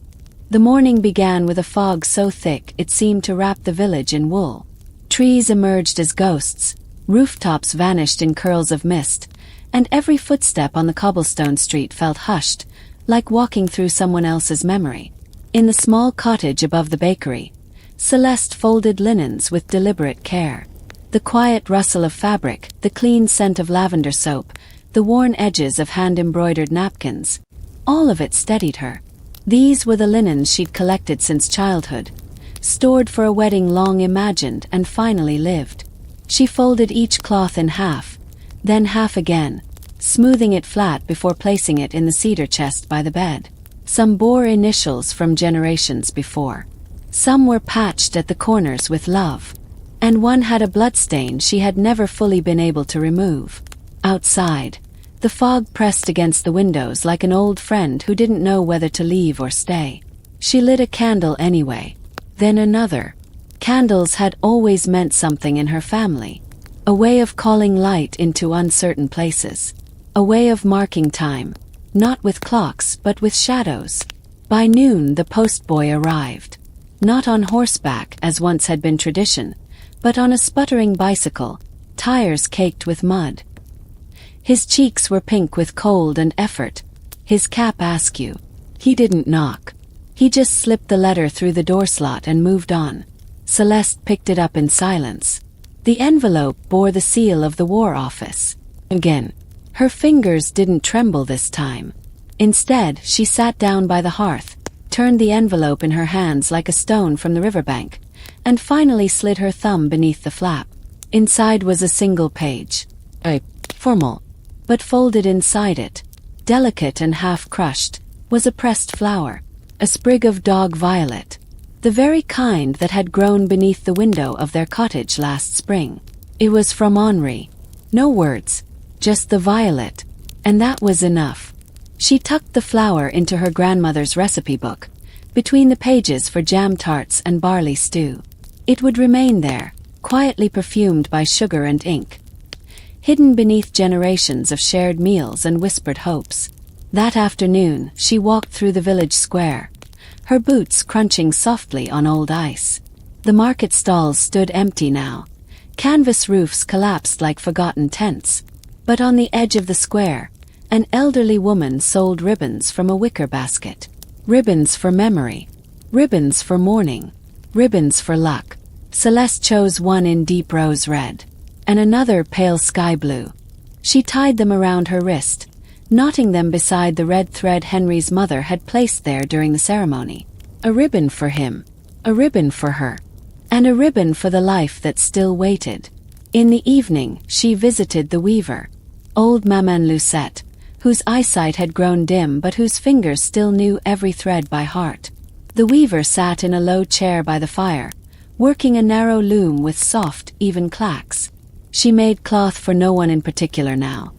The morning began with a fog so thick it seemed to wrap the village in wool. Trees emerged as ghosts, rooftops vanished in curls of mist, and every footstep on the cobblestone street felt hushed, like walking through someone else's memory. In the small cottage above the bakery, Celeste folded linens with deliberate care. The quiet rustle of fabric, the clean scent of lavender soap, the worn edges of hand-embroidered napkins, all of it steadied her. These were the linens she'd collected since childhood, stored for a wedding long imagined and finally lived. She folded each cloth in half, then half again, smoothing it flat before placing it in the cedar chest by the bed. Some bore initials from generations before. Some were patched at the corners with love, and one had a bloodstain she had never fully been able to remove. Outside, the fog pressed against the windows like an old friend who didn't know whether to leave or stay. She lit a candle anyway, then another. Candles had always meant something in her family. A way of calling light into uncertain places. A way of marking time, not with clocks but with shadows. By noon the postboy arrived. Not on horseback as once had been tradition, but on a sputtering bicycle, tires caked with mud. His cheeks were pink with cold and effort, his cap askew. He didn't knock. He just slipped the letter through the door slot and moved on. Celeste picked it up in silence. The envelope bore the seal of the War Office. Again, her fingers didn't tremble this time. Instead, she sat down by the hearth, turned the envelope in her hands like a stone from the riverbank, and finally slid her thumb beneath the flap. Inside was a single page. Formal. But folded inside it, delicate and half-crushed, was a pressed flower, a sprig of dog violet, the very kind that had grown beneath the window of their cottage last spring. It was from Henri. No words, just the violet, and that was enough. She tucked the flower into her grandmother's recipe book, between the pages for jam tarts and barley stew. It would remain there, quietly perfumed by sugar and ink, hidden beneath generations of shared meals and whispered hopes. That afternoon, she walked through the village square, her boots crunching softly on old ice. The market stalls stood empty now. Canvas roofs collapsed like forgotten tents. But on the edge of the square, an elderly woman sold ribbons from a wicker basket. Ribbons for memory. Ribbons for mourning. Ribbons for luck. Celeste chose one in deep rose red, and another pale sky blue. She tied them around her wrist, knotting them beside the red thread Henry's mother had placed there during the ceremony. A ribbon for him, a ribbon for her, and a ribbon for the life that still waited. In the evening, she visited the weaver, old Maman Lucette, whose eyesight had grown dim but whose fingers still knew every thread by heart. The weaver sat in a low chair by the fire, working a narrow loom with soft, even clacks. She made cloth for no one in particular now,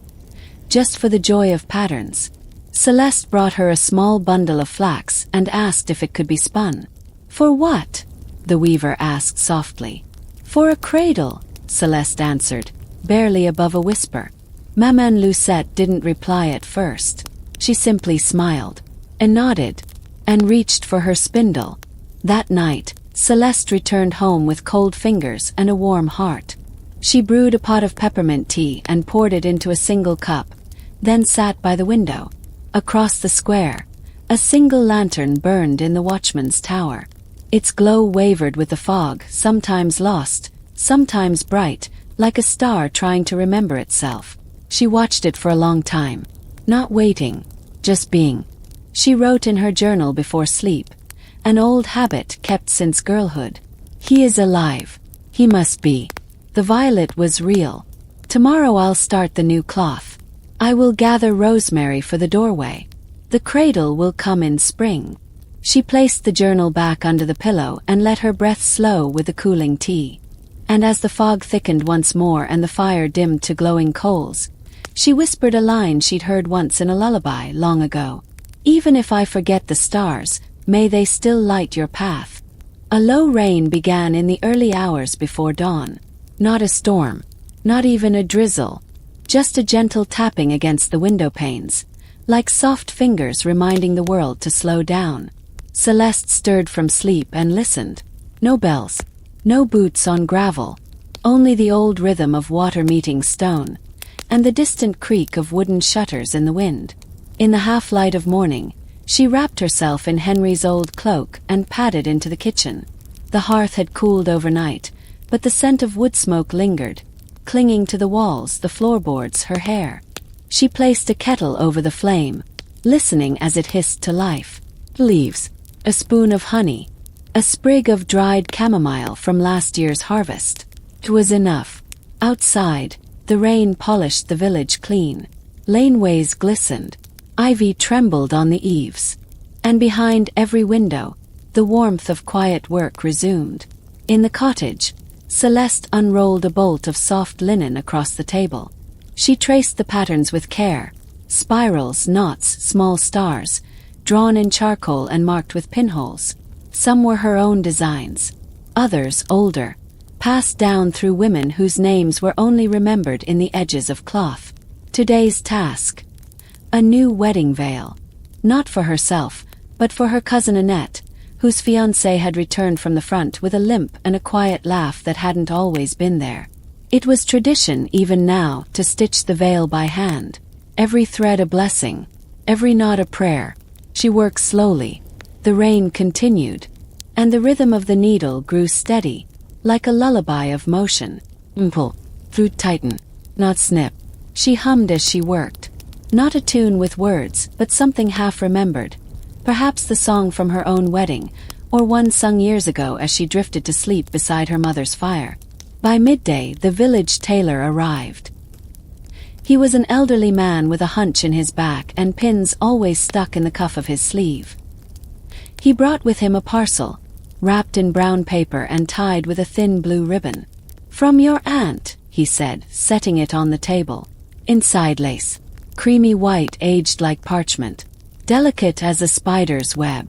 just for the joy of patterns. Celeste brought her a small bundle of flax and asked if it could be spun. "For what?" the weaver asked softly. "For a cradle," Celeste answered, barely above a whisper. Maman Lucette didn't reply at first. She simply smiled, and nodded, and reached for her spindle. That night, Celeste returned home with cold fingers and a warm heart. She brewed a pot of peppermint tea and poured it into a single cup, then sat by the window. Across the square, a single lantern burned in the watchman's tower. Its glow wavered with the fog, sometimes lost, sometimes bright, like a star trying to remember itself. She watched it for a long time, not waiting, just being. She wrote in her journal before sleep, an old habit kept since girlhood. "He is alive. He must be." The violet was real. "Tomorrow I'll start the new cloth. I will gather rosemary for the doorway. The cradle will come in spring." She placed the journal back under the pillow and let her breath slow with the cooling tea. And as the fog thickened once more and the fire dimmed to glowing coals, she whispered a line she'd heard once in a lullaby long ago. "Even if I forget the stars, may they still light your path." A low rain began in the early hours before dawn. Not a storm, not even a drizzle, just a gentle tapping against the window panes, like soft fingers reminding the world to slow down. Celeste stirred from sleep and listened. No bells, no boots on gravel, only the old rhythm of water meeting stone, and the distant creak of wooden shutters in the wind. In the half-light of morning, she wrapped herself in Henry's old cloak and padded into the kitchen. The hearth had cooled overnight, but the scent of wood smoke lingered, clinging to the walls, the floorboards, her hair. She placed a kettle over the flame, listening as it hissed to life. Leaves, a spoon of honey, a sprig of dried chamomile from last year's harvest. It was enough. Outside, the rain polished the village clean. Laneways glistened. Ivy trembled on the eaves. And behind every window, the warmth of quiet work resumed. In the cottage, Celeste unrolled a bolt of soft linen across the table. She traced the patterns with care. Spirals, knots, small stars, drawn in charcoal and marked with pinholes. Some were her own designs. Others, older, passed down through women whose names were only remembered in the edges of cloth. Today's task: a new wedding veil. Not for herself, but for her cousin Annette, whose fiancé had returned from the front with a limp and a quiet laugh that hadn't always been there. It was tradition, even now, to stitch the veil by hand. Every thread a blessing, every knot a prayer. She worked slowly. The rain continued, and the rhythm of the needle grew steady, like a lullaby of motion. Pull, flute tighten, not snip. She hummed as she worked. Not a tune with words, but something half-remembered. Perhaps the song from her own wedding, or one sung years ago as she drifted to sleep beside her mother's fire. By midday, the village tailor arrived. He was an elderly man with a hunch in his back and pins always stuck in the cuff of his sleeve. He brought with him a parcel, wrapped in brown paper and tied with a thin blue ribbon. "From your aunt," he said, setting it on the table. Inside lace, creamy white aged like parchment, delicate as a spider's web,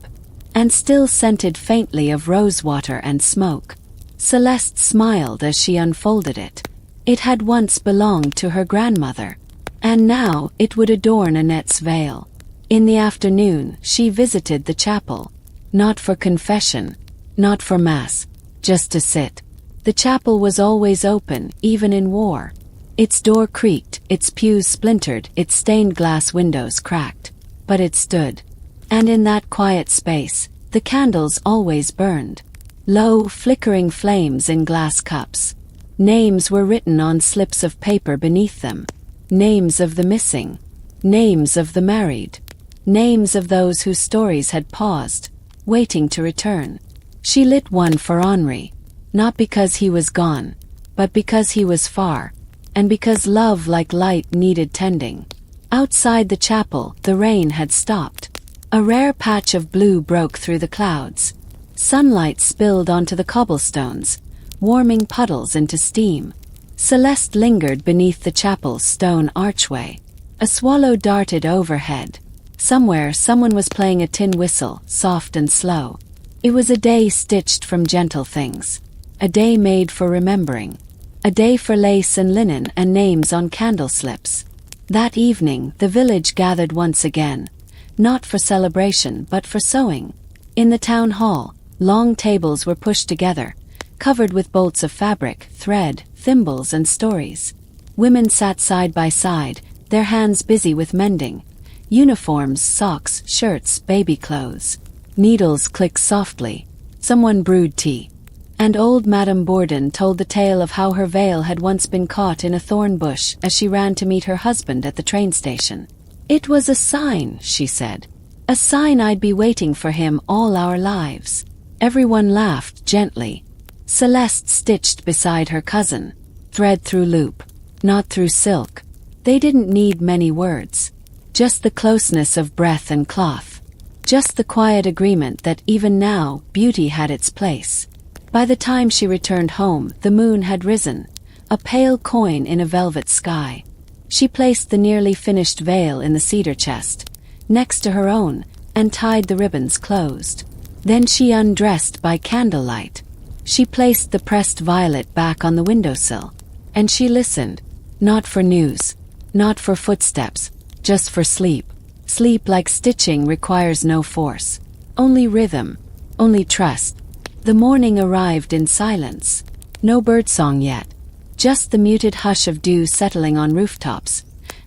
and still scented faintly of rosewater and smoke. Celeste smiled as she unfolded it. It had once belonged to her grandmother, and now it would adorn Annette's veil. In the afternoon, she visited the chapel, not for confession, not for mass, just to sit. The chapel was always open, even in war. Its door creaked, its pews splintered, its stained glass windows cracked. But it stood. And in that quiet space, the candles always burned. Low, flickering flames in glass cups. Names were written on slips of paper beneath them. Names of the missing. Names of the married. Names of those whose stories had paused, waiting to return. She lit one for Henri, not because he was gone, but because he was far, and because love like light needed tending. Outside the chapel, the rain had stopped. A rare patch of blue broke through the clouds. Sunlight spilled onto the cobblestones, warming puddles into steam. Celeste lingered beneath the chapel's stone archway. A swallow darted overhead. Somewhere, someone was playing a tin whistle, soft and slow. It was a day stitched from gentle things. A day made for remembering. A day for lace and linen and names on candle slips. That evening, the village gathered once again, not for celebration but for sewing. In the town hall, long tables were pushed together, covered with bolts of fabric, thread, thimbles, and stories. Women sat side by side, their hands busy with mending. Uniforms, socks, shirts, baby clothes. Needles clicked softly. Someone brewed tea. And old Madame Bourdon told the tale of how her veil had once been caught in a thorn bush as she ran to meet her husband at the train station. "It was a sign," she said. "A sign I'd be waiting for him all our lives." Everyone laughed gently. Celeste stitched beside her cousin, thread through loop, not through silk. They didn't need many words. Just the closeness of breath and cloth. Just the quiet agreement that even now, beauty had its place. By the time she returned home, the moon had risen, a pale coin in a velvet sky. She placed the nearly finished veil in the cedar chest, next to her own, and tied the ribbons closed. Then she undressed by candlelight. She placed the pressed violet back on the windowsill, and she listened, not for news, not for footsteps, just for sleep. Sleep, like stitching, requires no force. Only rhythm, only trust. The morning arrived in silence. No birdsong yet, just the muted hush of dew settling on rooftops,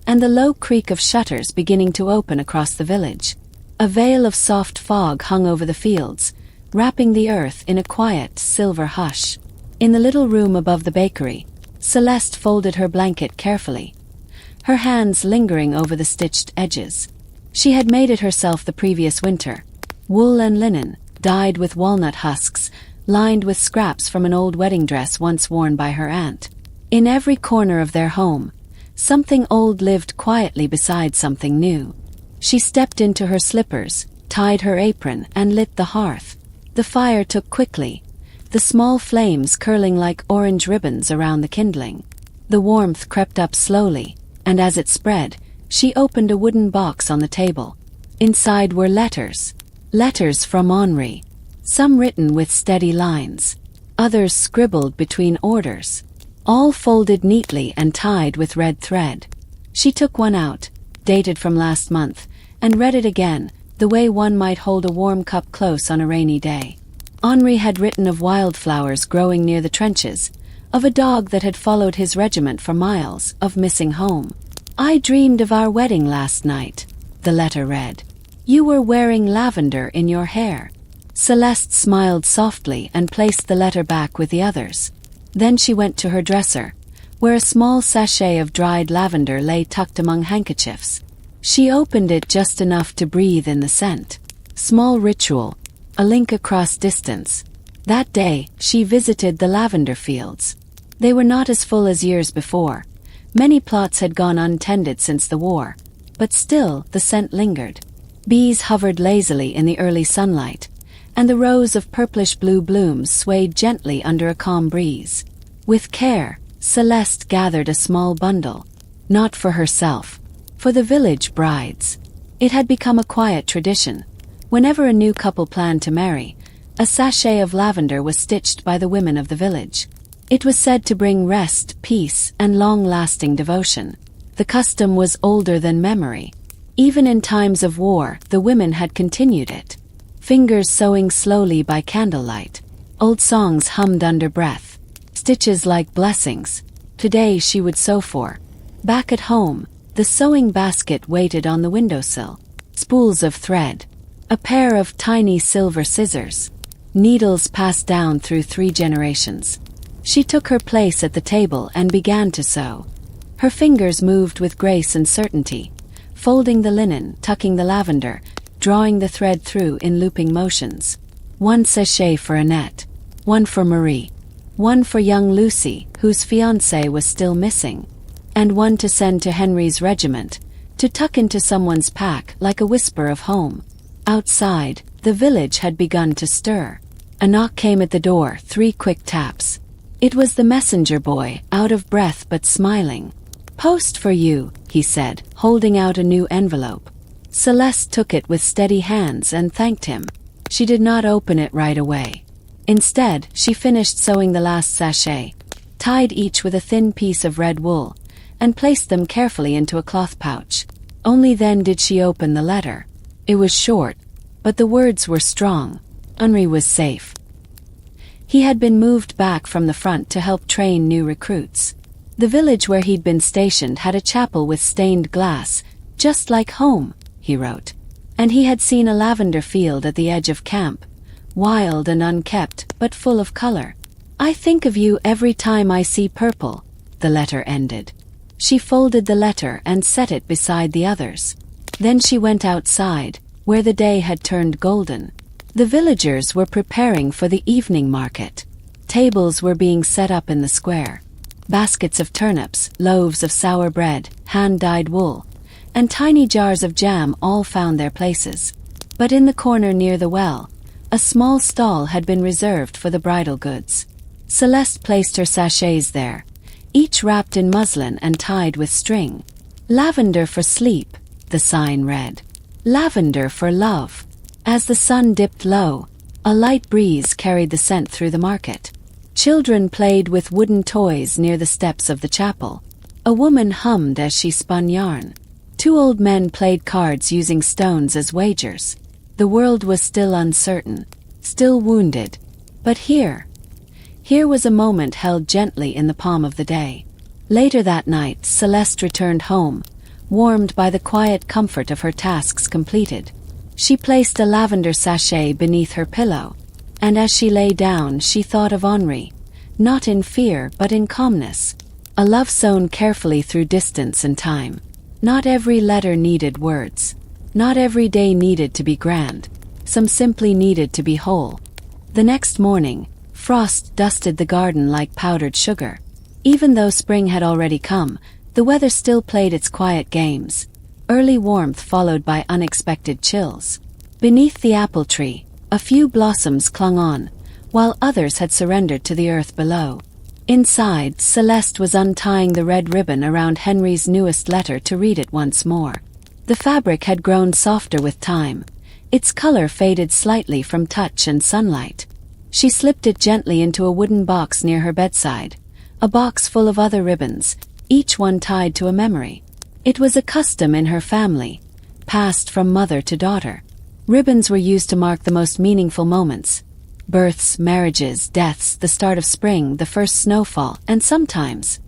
and the low creak of shutters beginning to open across the village. A veil of soft fog hung over the fields, wrapping the earth in a quiet, silver hush. In the little room above the bakery, Celeste folded her blanket carefully, her hands lingering over the stitched edges. She had made it herself the previous winter. Wool and linen, dyed with walnut husks, lined with scraps from an old wedding dress once worn by her aunt. In every corner of their home, something old lived quietly beside something new. She stepped into her slippers, tied her apron, and lit the hearth. The fire took quickly, the small flames curling like orange ribbons around the kindling. The warmth crept up slowly, and as it spread, she opened a wooden box on the table. Inside were letters. Letters from Henri. Some written with steady lines, others scribbled between orders, all folded neatly and tied with red thread. She took one out, dated from last month, and read it again, the way one might hold a warm cup close on a rainy day. Henri had written of wildflowers growing near the trenches, of a dog that had followed his regiment for miles, of missing home. "I dreamed of our wedding last night," the letter read. "You were wearing lavender in your hair." Celeste smiled softly and placed the letter back with the others. Then she went to her dresser, where a small sachet of dried lavender lay tucked among handkerchiefs. She opened it just enough to breathe in the scent. Small ritual, a link across distance. That day, she visited the lavender fields. They were not as full as years before. Many plots had gone untended since the war, but still the scent lingered. Bees hovered lazily in the early sunlight, and the rows of purplish-blue blooms swayed gently under a calm breeze. With care, Celeste gathered a small bundle, not for herself, for the village brides. It had become a quiet tradition. Whenever a new couple planned to marry, a sachet of lavender was stitched by the women of the village. It was said to bring rest, peace, and long-lasting devotion. The custom was older than memory. Even in times of war, the women had continued it. Fingers sewing slowly by candlelight. Old songs hummed under breath. Stitches like blessings. Today she would sew for. Back at home, the sewing basket waited on the windowsill. Spools of thread. A pair of tiny silver scissors. Needles passed down through 3 generations. She took her place at the table and began to sew. Her fingers moved with grace and certainty, folding the linen, tucking the lavender, drawing the thread through in looping motions. One sachet for Annette, one for Marie, one for young Lucy, whose fiancé was still missing, and one to send to Henry's regiment, to tuck into someone's pack like a whisper of home. Outside, the village had begun to stir. A knock came at the door, 3 quick taps. It was the messenger boy, out of breath but smiling. "Post for you," he said, holding out a new envelope. Celeste took it with steady hands and thanked him. She did not open it right away. Instead, she finished sewing the last sachet, tied each with a thin piece of red wool, and placed them carefully into a cloth pouch. Only then did she open the letter. It was short, but the words were strong. Henri was safe. He had been moved back from the front to help train new recruits. The village where he'd been stationed had a chapel with stained glass, just like home, he wrote. And he had seen a lavender field at the edge of camp, wild and unkept, but full of color. "I think of you every time I see purple," the letter ended. She folded the letter and set it beside the others. Then she went outside, where the day had turned golden. The villagers were preparing for the evening market. Tables were being set up in the square. Baskets of turnips, loaves of sour bread, hand-dyed wool, and tiny jars of jam all found their places. But in the corner near the well, a small stall had been reserved for the bridal goods. Celeste placed her sachets there, each wrapped in muslin and tied with string. "Lavender for sleep," the sign read. "Lavender for love." As the sun dipped low, a light breeze carried the scent through the market. Children played with wooden toys near the steps of the chapel. A woman hummed as she spun yarn. 2 old men played cards using stones as wagers. The world was still uncertain, still wounded. But here was a moment held gently in the palm of the day. Later that night, Celeste returned home, warmed by the quiet comfort of her tasks completed. She placed a lavender sachet beneath her pillow, and as she lay down she thought of Henri, not in fear but in calmness. A love sewn carefully through distance and time. Not every letter needed words. Not every day needed to be grand. Some simply needed to be whole. The next morning, frost dusted the garden like powdered sugar. Even though spring had already come, the weather still played its quiet games. Early warmth followed by unexpected chills. Beneath the apple tree, a few blossoms clung on, while others had surrendered to the earth below. Inside, Celeste was untying the red ribbon around Henry's newest letter to read it once more. The fabric had grown softer with time. Its color faded slightly from touch and sunlight. She slipped it gently into a wooden box near her bedside, a box full of other ribbons, each one tied to a memory. It was a custom in her family, passed from mother to daughter. Ribbons were used to mark the most meaningful moments. Births, marriages, deaths, the start of spring, the first snowfall, and sometimes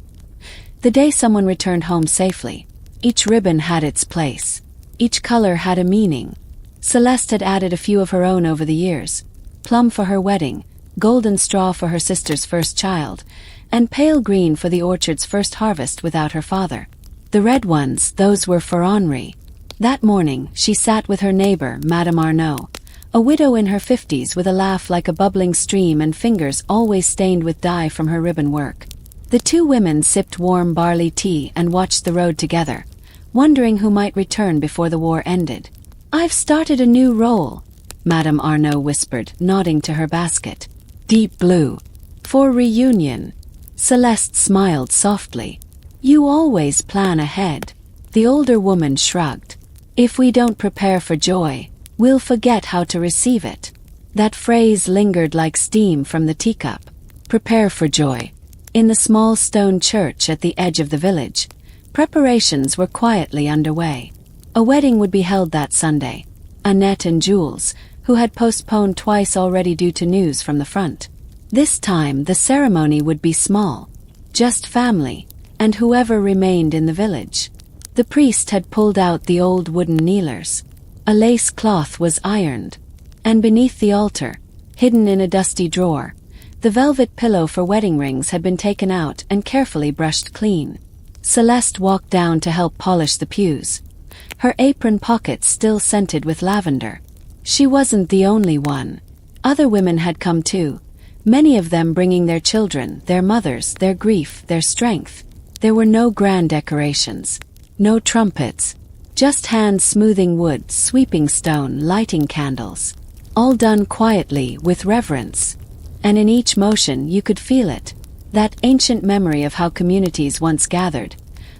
the day someone returned home safely. Each ribbon had its place. Each color had a meaning. Celeste had added a few of her own over the years. Plum for her wedding, golden straw for her sister's first child, and pale green for the orchard's first harvest without her father. The red ones, those were for Henri. That morning, she sat with her neighbor, Madame Arnaud, a widow in her 50s with a laugh like a bubbling stream and fingers always stained with dye from her ribbon work. The two women sipped warm barley tea and watched the road together, wondering who might return before the war ended. "I've started a new role," Madame Arnaud whispered, nodding to her basket. "Deep blue. For reunion." Celeste smiled softly. "You always plan ahead." The older woman shrugged. "If we don't prepare for joy, we'll forget how to receive it." That phrase lingered like steam from the teacup. Prepare for joy. In the small stone church at the edge of the village, preparations were quietly underway. A wedding would be held that Sunday. Annette and Jules, who had postponed twice already due to news from the front. This time the ceremony would be small, just family, and whoever remained in the village. The priest had pulled out the old wooden kneelers. A lace cloth was ironed, and beneath the altar, hidden in a dusty drawer, the velvet pillow for wedding rings had been taken out and carefully brushed clean. Celeste walked down to help polish the pews, her apron pockets still scented with lavender. She wasn't the only one. Other women had come too, many of them bringing their children, their mothers, their grief, their strength. There were no grand decorations, no trumpets, just hands smoothing wood, sweeping stone, lighting candles. All done quietly, with reverence. And in each motion you could feel it, that ancient memory of how communities once gathered,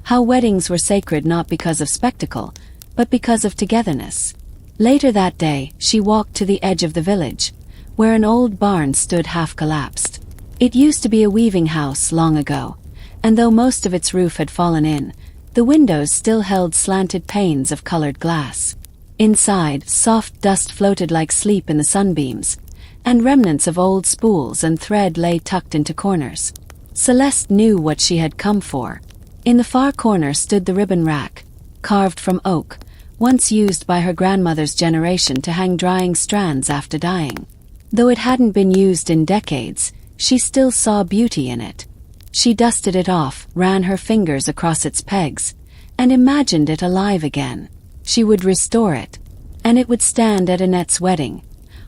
how weddings were sacred not because of spectacle, but because of togetherness. Later that day, she walked to the edge of the village, where an old barn stood half-collapsed. It used to be a weaving house long ago, and though most of its roof had fallen in, the windows still held slanted panes of colored glass. Inside, soft dust floated like sleep in the sunbeams, and remnants of old spools and thread lay tucked into corners. Celeste knew what she had come for. In the far corner stood the ribbon rack, carved from oak, once used by her grandmother's generation to hang drying strands after dying. Though it hadn't been used in decades, she still saw beauty in it. She dusted it off, ran her fingers across its pegs, and imagined it alive again. She would restore it, and it would stand at Annette's wedding,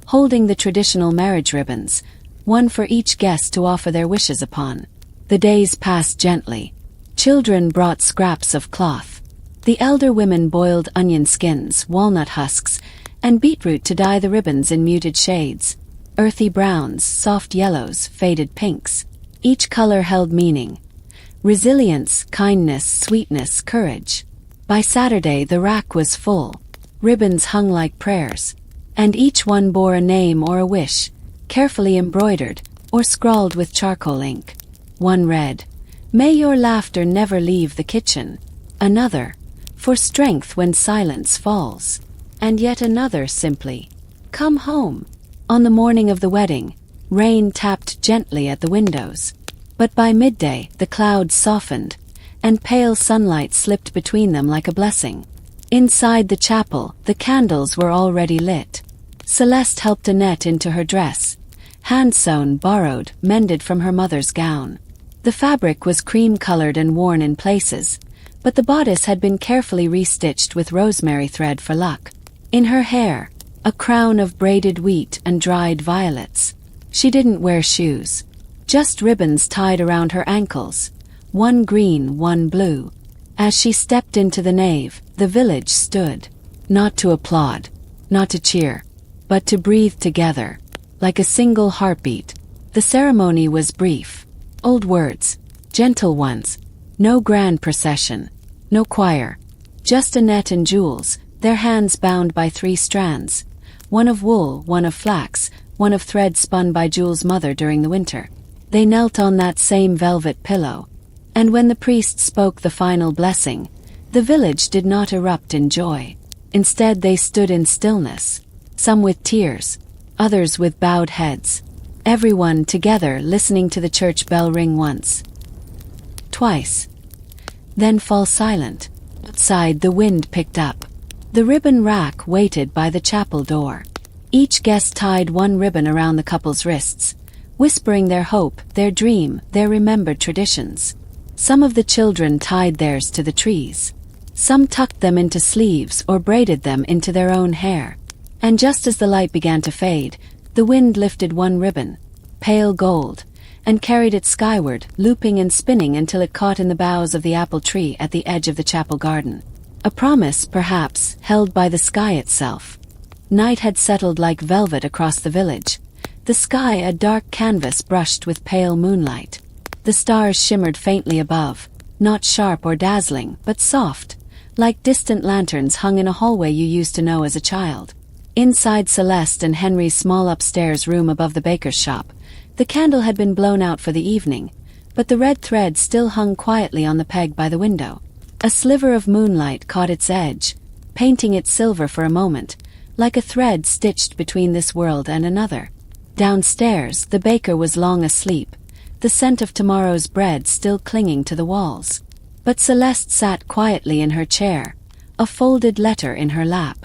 holding the traditional marriage ribbons, one for each guest to offer their wishes upon. The days passed gently. Children brought scraps of cloth. The elder women boiled onion skins, walnut husks, and beetroot to dye the ribbons in muted shades. Earthy browns, soft yellows, faded pinks. Each color held meaning. Resilience, kindness, sweetness, courage. By Saturday the rack was full. Ribbons hung like prayers, and each one bore a name or a wish, carefully embroidered, or scrawled with charcoal ink. One read, "May your laughter never leave the kitchen." Another, "For strength when silence falls." and yet another simply, "Come home." On the morning of the wedding, rain tapped gently at the windows. But by midday, the clouds softened, and pale sunlight slipped between them like a blessing. Inside the chapel, the candles were already lit. Celeste helped Annette into her dress, hand-sewn, borrowed, mended from her mother's gown. The fabric was cream-colored and worn in places, but the bodice had been carefully restitched with rosemary thread for luck. In her hair, a crown of braided wheat and dried violets. She didn't wear shoes, just ribbons tied around her ankles, one green, one blue. As she stepped into the nave, the village stood, not to applaud, not to cheer, but to breathe together, like a single heartbeat. The ceremony was brief. Old words, gentle ones, no grand procession, no choir, just Annette and Jules, their hands bound by 3 strands, one of wool, one of flax, one of thread spun by Jules' mother during the winter. They knelt on that same velvet pillow, and when the priest spoke the final blessing, the village did not erupt in joy. Instead, they stood in stillness, some with tears, others with bowed heads, everyone together listening to the church bell ring once, twice, then fall silent. Outside, the wind picked up. The ribbon rack waited by the chapel door. Each guest tied one ribbon around the couple's wrists, whispering their hope, their dream, their remembered traditions. Some of the children tied theirs to the trees. Some tucked them into sleeves or braided them into their own hair. And just as the light began to fade, the wind lifted one ribbon, pale gold, and carried it skyward, looping and spinning until it caught in the boughs of the apple tree at the edge of the chapel garden. A promise, perhaps, held by the sky itself. Night had settled like velvet across the village, the sky a dark canvas brushed with pale moonlight. The stars shimmered faintly above, not sharp or dazzling, but soft, like distant lanterns hung in a hallway you used to know as a child. Inside Celeste and Henry's small upstairs room above the baker's shop, the candle had been blown out for the evening, but the red thread still hung quietly on the peg by the window. A sliver of moonlight caught its edge, painting it silver for a moment, like a thread stitched between this world and another. Downstairs, the baker was long asleep, the scent of tomorrow's bread still clinging to the walls. But Celeste sat quietly in her chair, a folded letter in her lap.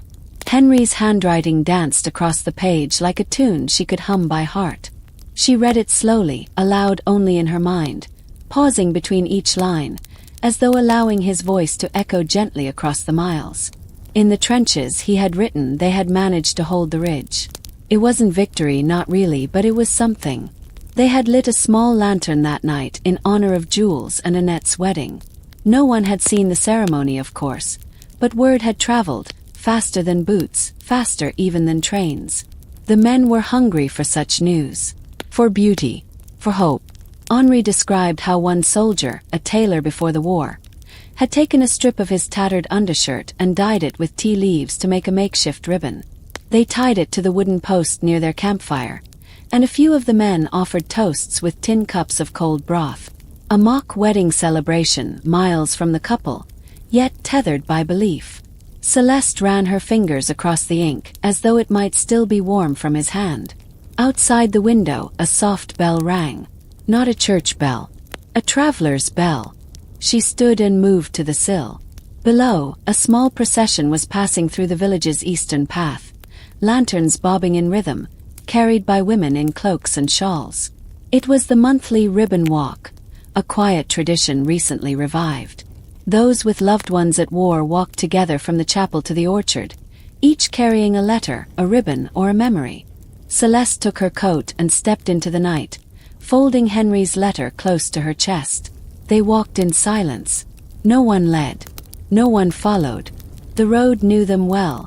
Henry's handwriting danced across the page like a tune she could hum by heart. She read it slowly, aloud only in her mind, pausing between each line, as though allowing his voice to echo gently across the miles. In the trenches, he had written, they had managed to hold the ridge. It wasn't victory, not really, but it was something. They had lit a small lantern that night in honor of Jules and Annette's wedding. No one had seen the ceremony, of course, but word had traveled, faster than boots, faster even than trains. The men were hungry for such news. For beauty, for hope. Henri described how one soldier, a tailor before the war, had taken a strip of his tattered undershirt and dyed it with tea leaves to make a makeshift ribbon. They tied it to the wooden post near their campfire, and a few of the men offered toasts with tin cups of cold broth. A mock wedding celebration, miles from the couple, yet tethered by belief. Celeste ran her fingers across the ink, as though it might still be warm from his hand. Outside the window, a soft bell rang. Not a church bell, a traveler's bell. She stood and moved to the sill. Below, a small procession was passing through the village's eastern path, lanterns bobbing in rhythm, carried by women in cloaks and shawls. It was the monthly ribbon walk, a quiet tradition recently revived. Those with loved ones at war walked together from the chapel to the orchard, each carrying a letter, a ribbon, or a memory. Celeste took her coat and stepped into the night, folding Henry's letter close to her chest. They walked in silence. No one led. No one followed. The road knew them well,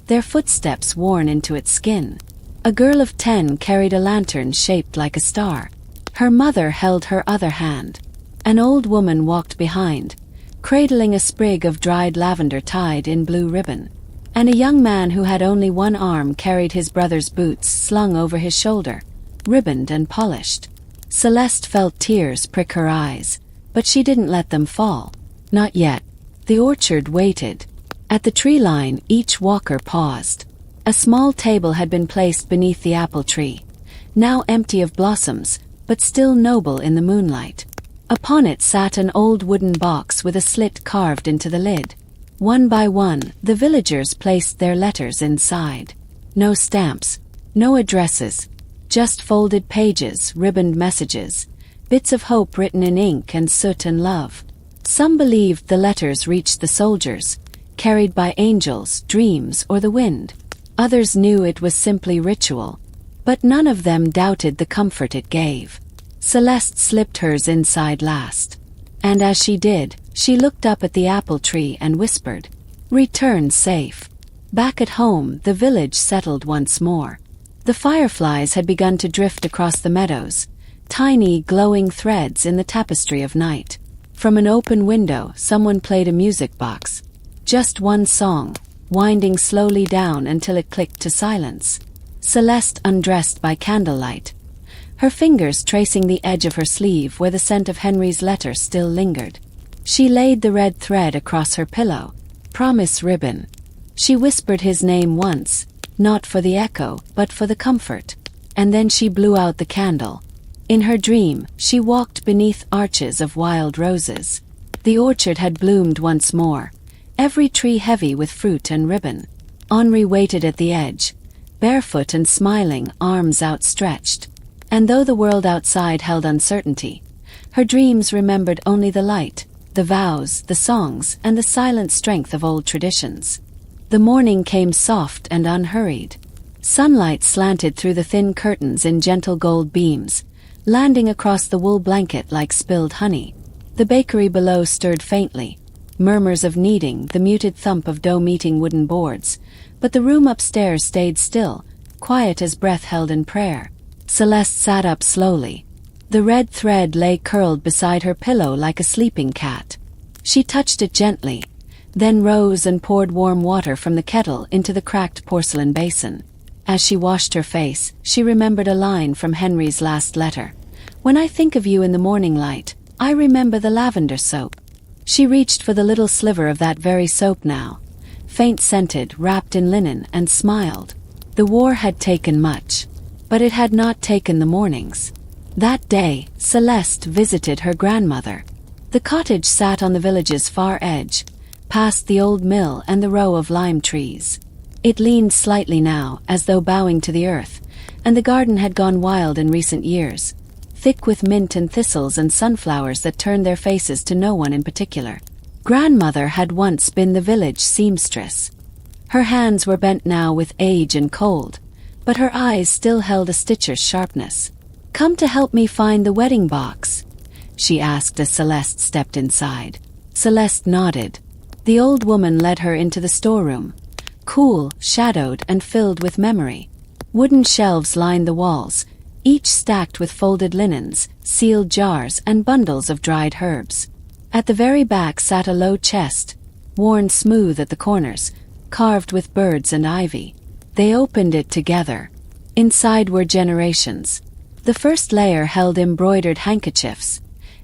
their footsteps worn into its skin. A girl of 10 carried a lantern shaped like a star. Her mother held her other hand. An old woman walked behind, cradling a sprig of dried lavender tied in blue ribbon. And a young man who had only one arm carried his brother's boots slung over his shoulder, ribboned and polished. Celeste felt tears prick her eyes, but she didn't let them fall. Not yet. The orchard waited. At the tree line, each walker paused. A small table had been placed beneath the apple tree, now empty of blossoms, but still noble in the moonlight. Upon it sat an old wooden box with a slit carved into the lid. One by one, the villagers placed their letters inside. No stamps, no addresses, just folded pages, ribboned messages, bits of hope written in ink and soot and love. Some believed the letters reached the soldiers, carried by angels, dreams, or the wind. Others knew it was simply ritual, but none of them doubted the comfort it gave. Celeste slipped hers inside last. And as she did, she looked up at the apple tree and whispered, "Return safe." Back at home, the village settled once more. The fireflies had begun to drift across the meadows, tiny glowing threads in the tapestry of night. From an open window, someone played a music box. Just one song, winding slowly down until it clicked to silence. Celeste undressed by candlelight, her fingers tracing the edge of her sleeve where the scent of Henry's letter still lingered. She laid the red thread across her pillow. "Promise ribbon." She whispered his name once, not for the echo, but for the comfort. And then she blew out the candle. In her dream, she walked beneath arches of wild roses. The orchard had bloomed once more, every tree heavy with fruit and ribbon. Henri waited at the edge, barefoot and smiling, arms outstretched. And though the world outside held uncertainty, her dreams remembered only the light, the vows, the songs, and the silent strength of old traditions. The morning came soft and unhurried. Sunlight slanted through the thin curtains in gentle gold beams, landing across the wool blanket like spilled honey. The bakery below stirred faintly, murmurs of kneading, the muted thump of dough meeting wooden boards, but the room upstairs stayed still, quiet as breath held in prayer. Celeste sat up slowly. The red thread lay curled beside her pillow like a sleeping cat. She touched it gently, then rose and poured warm water from the kettle into the cracked porcelain basin. As she washed her face, she remembered a line from Henry's last letter. "When I think of you in the morning light, I remember the lavender soap." She reached for the little sliver of that very soap now, faint scented, wrapped in linen, and smiled. The war had taken much, but it had not taken the mornings. That day, Celeste visited her grandmother. The cottage sat on the village's far edge, past the old mill and the row of lime trees. It leaned slightly now, as though bowing to the earth, and the garden had gone wild in recent years, thick with mint and thistles and sunflowers that turned their faces to no one in particular. Grandmother had once been the village seamstress. Her hands were bent now with age and cold, but her eyes still held a stitcher's sharpness. "Come to help me find the wedding box?" she asked as Celeste stepped inside. Celeste nodded. The old woman led her into the storeroom, cool, shadowed, and filled with memory. Wooden shelves lined the walls, each stacked with folded linens, sealed jars, and bundles of dried herbs. At the very back sat a low chest, worn smooth at the corners, carved with birds and ivy. They opened it together. Inside were generations. The first layer held embroidered handkerchiefs,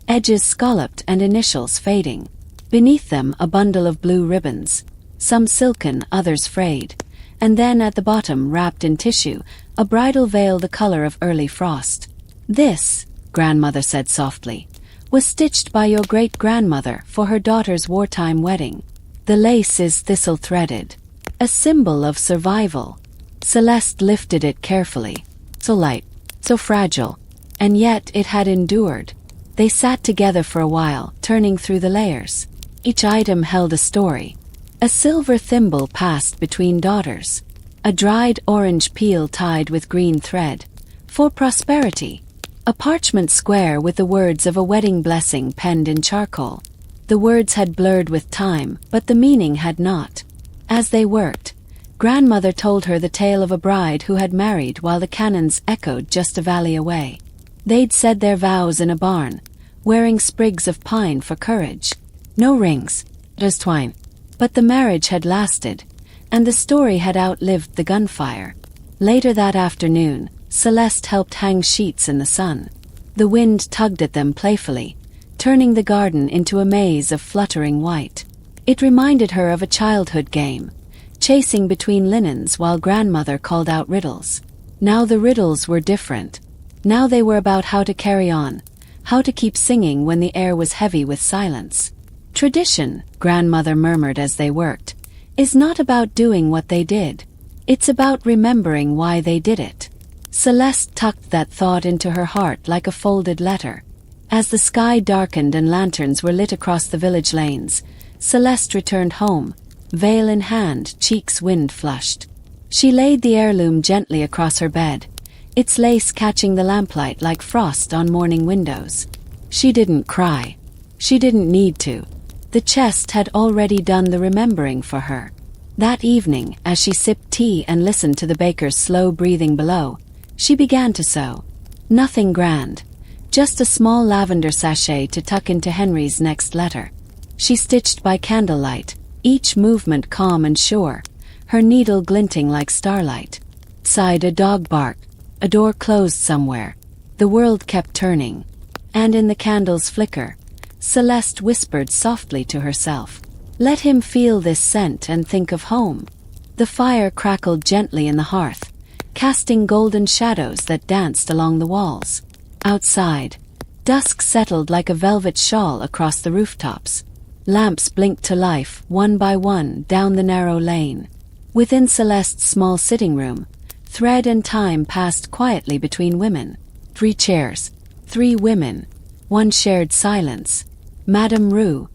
edges scalloped and initials fading. Beneath them a bundle of blue ribbons, some silken, others frayed, and then at the bottom, wrapped in tissue, a bridal veil the color of early frost. "This," grandmother said softly, "was stitched by your great-grandmother for her daughter's wartime wedding. The lace is thistle-threaded, a symbol of survival." Celeste lifted it carefully. So light, so fragile, and yet it had endured. They sat together for a while, turning through the layers. Each item held a story. A silver thimble passed between daughters, a dried orange peel tied with green thread, for prosperity. A parchment square with the words of a wedding blessing penned in charcoal. The words had blurred with time, but the meaning had not. As they worked, grandmother told her the tale of a bride who had married while the cannons echoed just a valley away. They'd said their vows in a barn, wearing sprigs of pine for courage. No rings, just twine. But the marriage had lasted, and the story had outlived the gunfire. Later that afternoon, Celeste helped hang sheets in the sun. The wind tugged at them playfully, turning the garden into a maze of fluttering white. It reminded her of a childhood game, chasing between linens while grandmother called out riddles. Now the riddles were different. Now they were about how to carry on, how to keep singing when the air was heavy with silence. Tradition, grandmother murmured as they worked, is not about doing what they did. It's about remembering why they did it. Celeste tucked that thought into her heart like a folded letter. As the sky darkened and lanterns were lit across the village lanes, Celeste returned home, veil in hand, cheeks wind-flushed. She laid the heirloom gently across her bed, its lace catching the lamplight like frost on morning windows. She didn't cry. She didn't need to. The chest had already done the remembering for her. That evening, as she sipped tea and listened to the baker's slow breathing below, she began to sew. Nothing grand. Just a small lavender sachet to tuck into Henry's next letter. She stitched by candlelight, each movement calm and sure, her needle glinting like starlight. Outside a dog barked, a door closed somewhere. The world kept turning. And in the candle's flicker, Celeste whispered softly to herself, "Let him feel this scent and think of home." The fire crackled gently in the hearth, casting golden shadows that danced along the walls. Outside, dusk settled like a velvet shawl across the rooftops. Lamps blinked to life, one by one, down the narrow lane. Within Celeste's small sitting room, thread and time passed quietly between women. 3 chairs, 3 women, one shared silence. Madame Rue,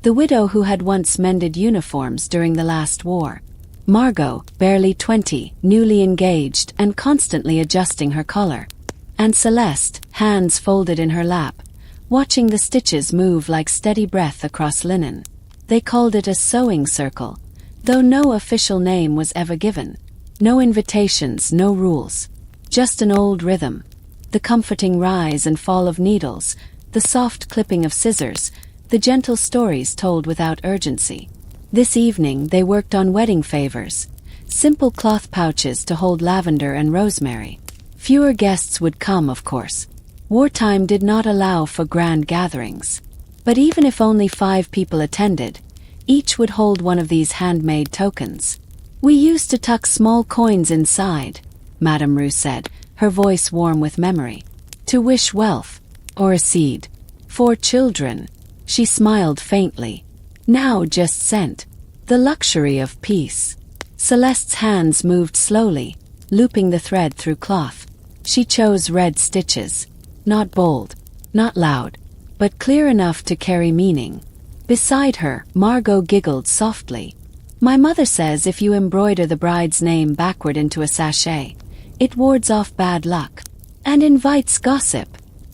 the widow who had once mended uniforms during the last war. Margot, barely 20, newly engaged and constantly adjusting her collar. And Celeste, hands folded in her lap, watching the stitches move like steady breath across linen. They called it a sewing circle, though no official name was ever given. No invitations, no rules. Just an old rhythm. The comforting rise and fall of needles, the soft clipping of scissors, the gentle stories told without urgency. This evening they worked on wedding favors, simple cloth pouches to hold lavender and rosemary. Fewer guests would come, of course. Wartime did not allow for grand gatherings. But even if only 5 people attended, each would hold one of these handmade tokens. "We used to tuck small coins inside," Madame Rue said, her voice warm with memory. "To wish wealth, or a seed. For children." She smiled faintly. Now just scent. The luxury of peace. Celeste's hands moved slowly, looping the thread through cloth. She chose red stitches. Not bold, not loud, but clear enough to carry meaning. Beside her, Margot giggled softly. "My mother says if you embroider the bride's name backward into a sachet, it wards off bad luck. And invites gossip,"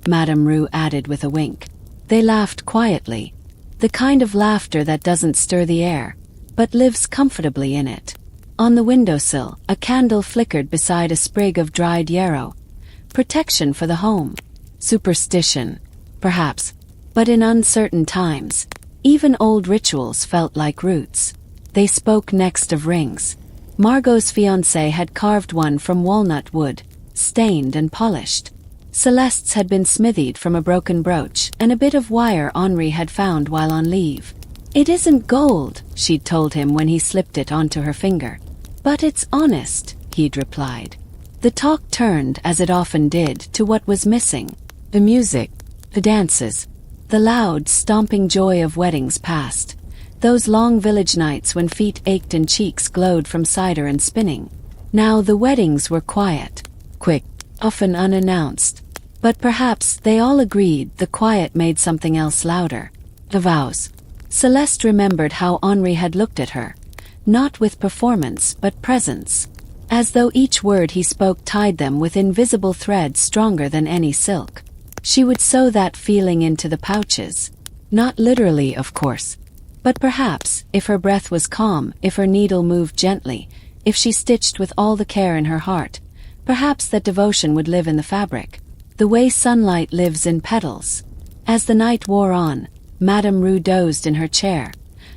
Madame Rue added with a wink. They laughed quietly. The kind of laughter that doesn't stir the air, but lives comfortably in it. On the windowsill, a candle flickered beside a sprig of dried yarrow. Protection for the home. Superstition, perhaps. But in uncertain times, even old rituals felt like roots. They spoke next of rings. Margot's fiancé had carved one from walnut wood, stained and polished. Celeste's had been smithied from a broken brooch and a bit of wire Henri had found while on leave. "It isn't gold," she'd told him when he slipped it onto her finger. "But it's honest," he'd replied. The talk turned, as it often did, to what was missing. The music, the dances, the loud, stomping joy of weddings past. Those long village nights when feet ached and cheeks glowed from cider and spinning. Now the weddings were quiet, quick, often unannounced. But perhaps they all agreed the quiet made something else louder. The vows. Celeste remembered how Henri had looked at her, not with performance but presence, as though each word he spoke tied them with invisible threads stronger than any silk. She would sew that feeling into the pouches. Not literally, of course, but perhaps, if her breath was calm, if her needle moved gently, if she stitched with all the care in her heart, perhaps that devotion would live in the fabric. The way sunlight lives in petals. As the night wore on, Madame Rue dozed in her chair,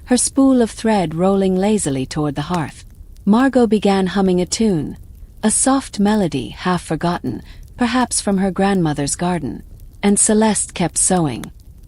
her spool of thread rolling lazily toward the hearth. Margot began humming a tune, a soft melody half forgotten, perhaps from her grandmother's garden. And Celeste kept sewing.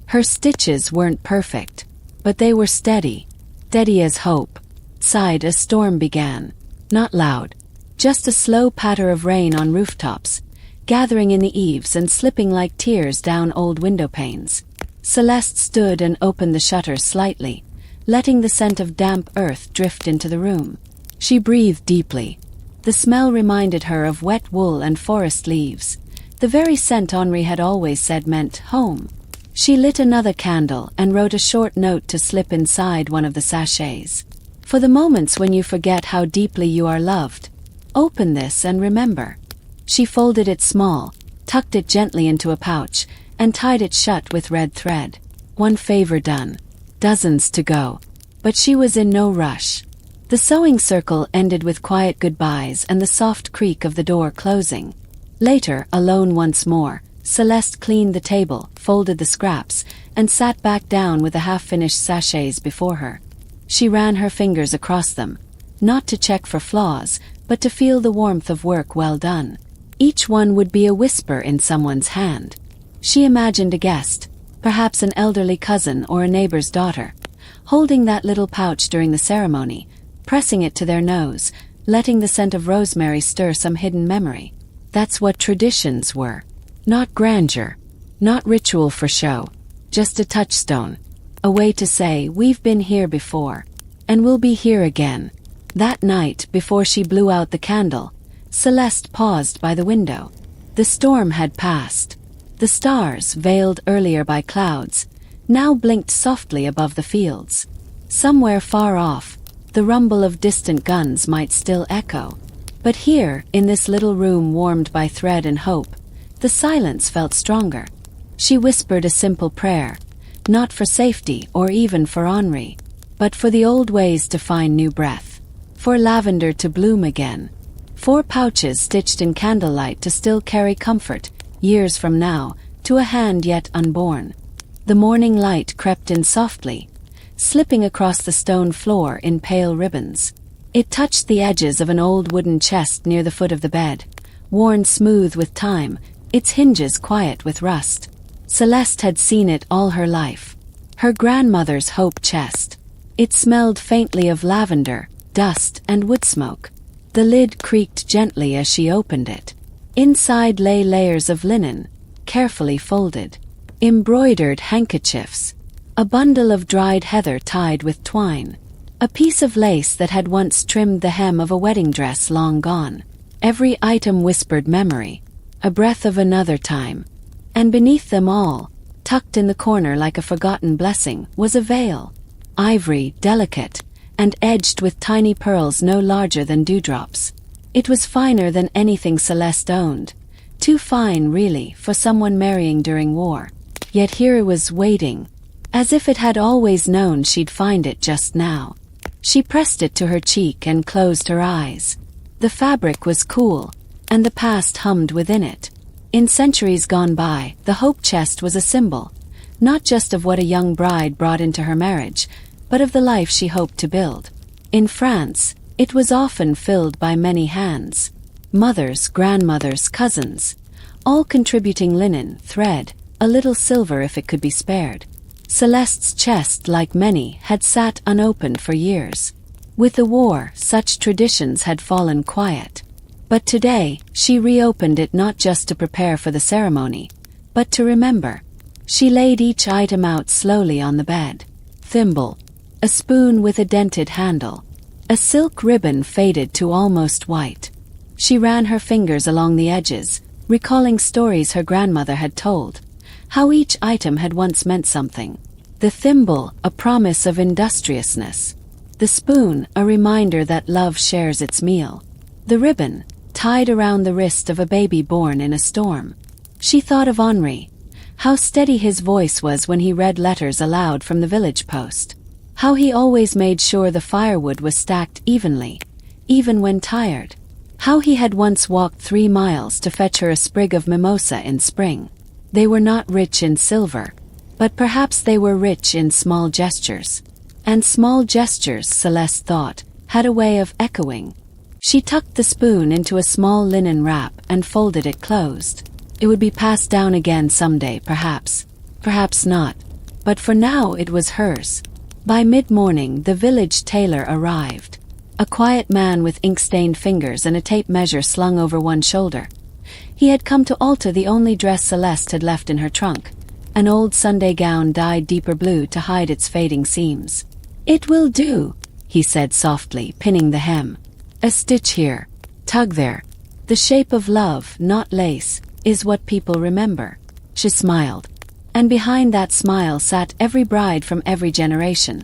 Her stitches weren't perfect, but they were steady. Steady as hope. Outside, a storm began. Not loud. Just a slow patter of rain on rooftops, gathering in the eaves and slipping like tears down old window panes. Celeste stood and opened the shutters slightly, letting the scent of damp earth drift into the room. She breathed deeply. The smell reminded her of wet wool and forest leaves, the very scent Henri had always said meant home. She lit another candle and wrote a short note to slip inside one of the sachets. For the moments when you forget how deeply you are loved, open this and remember. She folded it small, tucked it gently into a pouch, and tied it shut with red thread. One favor done. Dozens to go. But she was in no rush. The sewing circle ended with quiet goodbyes and the soft creak of the door closing. Later, alone once more, Celeste cleaned the table, folded the scraps, and sat back down with the half-finished sachets before her. She ran her fingers across them, not to check for flaws, but to feel the warmth of work well done. Each one would be a whisper in someone's hand. She imagined a guest, perhaps an elderly cousin or a neighbor's daughter, holding that little pouch during the ceremony, pressing it to their nose, letting the scent of rosemary stir some hidden memory. That's what traditions were. Not grandeur, not ritual for show, just a touchstone, a way to say, we've been here before, and we'll be here again. That night, before she blew out the candle, Celeste paused by the window. The storm had passed. The stars, veiled earlier by clouds, now blinked softly above the fields. Somewhere far off, the rumble of distant guns might still echo. But here, in this little room warmed by thread and hope, the silence felt stronger. She whispered a simple prayer, not for safety or even for Henri, but for the old ways to find new breath, for lavender to bloom again, 4 pouches stitched in candlelight to still carry comfort, years from now, to a hand yet unborn. The morning light crept in softly, slipping across the stone floor in pale ribbons. It touched the edges of an old wooden chest near the foot of the bed, worn smooth with time, its hinges quiet with rust. Celeste had seen it all her life. Her grandmother's hope chest. It smelled faintly of lavender, dust, and wood smoke. The lid creaked gently as she opened it. Inside lay layers of linen, carefully folded. Embroidered handkerchiefs. A bundle of dried heather tied with twine. A piece of lace that had once trimmed the hem of a wedding dress long gone. Every item whispered memory, a breath of another time. And beneath them all, tucked in the corner like a forgotten blessing, was a veil. Ivory, delicate, and edged with tiny pearls no larger than dewdrops. It was finer than anything Celeste owned. Too fine, really, for someone marrying during war. Yet here it was waiting, as if it had always known she'd find it just now. She pressed it to her cheek and closed her eyes. The fabric was cool, and the past hummed within it. In centuries gone by, the hope chest was a symbol, not just of what a young bride brought into her marriage, but of the life she hoped to build. In France, it was often filled by many hands. Mothers, grandmothers, cousins, all contributing linen, thread, a little silver if it could be spared. Celeste's chest, like many, had sat unopened for years. With the war, such traditions had fallen quiet. But today, she reopened it not just to prepare for the ceremony, but to remember. She laid each item out slowly on the bed. Thimble. A spoon with a dented handle. A silk ribbon faded to almost white. She ran her fingers along the edges, recalling stories her grandmother had told. How each item had once meant something. The thimble, a promise of industriousness. The spoon, a reminder that love shares its meal. The ribbon, tied around the wrist of a baby born in a storm. She thought of Henri. How steady his voice was when he read letters aloud from the village post. How he always made sure the firewood was stacked evenly, even when tired. How he had once walked 3 miles to fetch her a sprig of mimosa in spring. They were not rich in silver, but perhaps they were rich in small gestures. And small gestures, Celeste thought, had a way of echoing. She tucked the spoon into a small linen wrap and folded it closed. It would be passed down again someday, perhaps. Perhaps not. But for now it was hers. By mid-morning, the village tailor arrived. A quiet man with ink-stained fingers and a tape measure slung over one shoulder. He had come to alter the only dress Celeste had left in her trunk, an old Sunday gown dyed deeper blue to hide its fading seams. "It will do," he said softly, pinning the hem. "A stitch here, tug there. The shape of love, not lace, is what people remember." She smiled. And behind that smile sat every bride from every generation,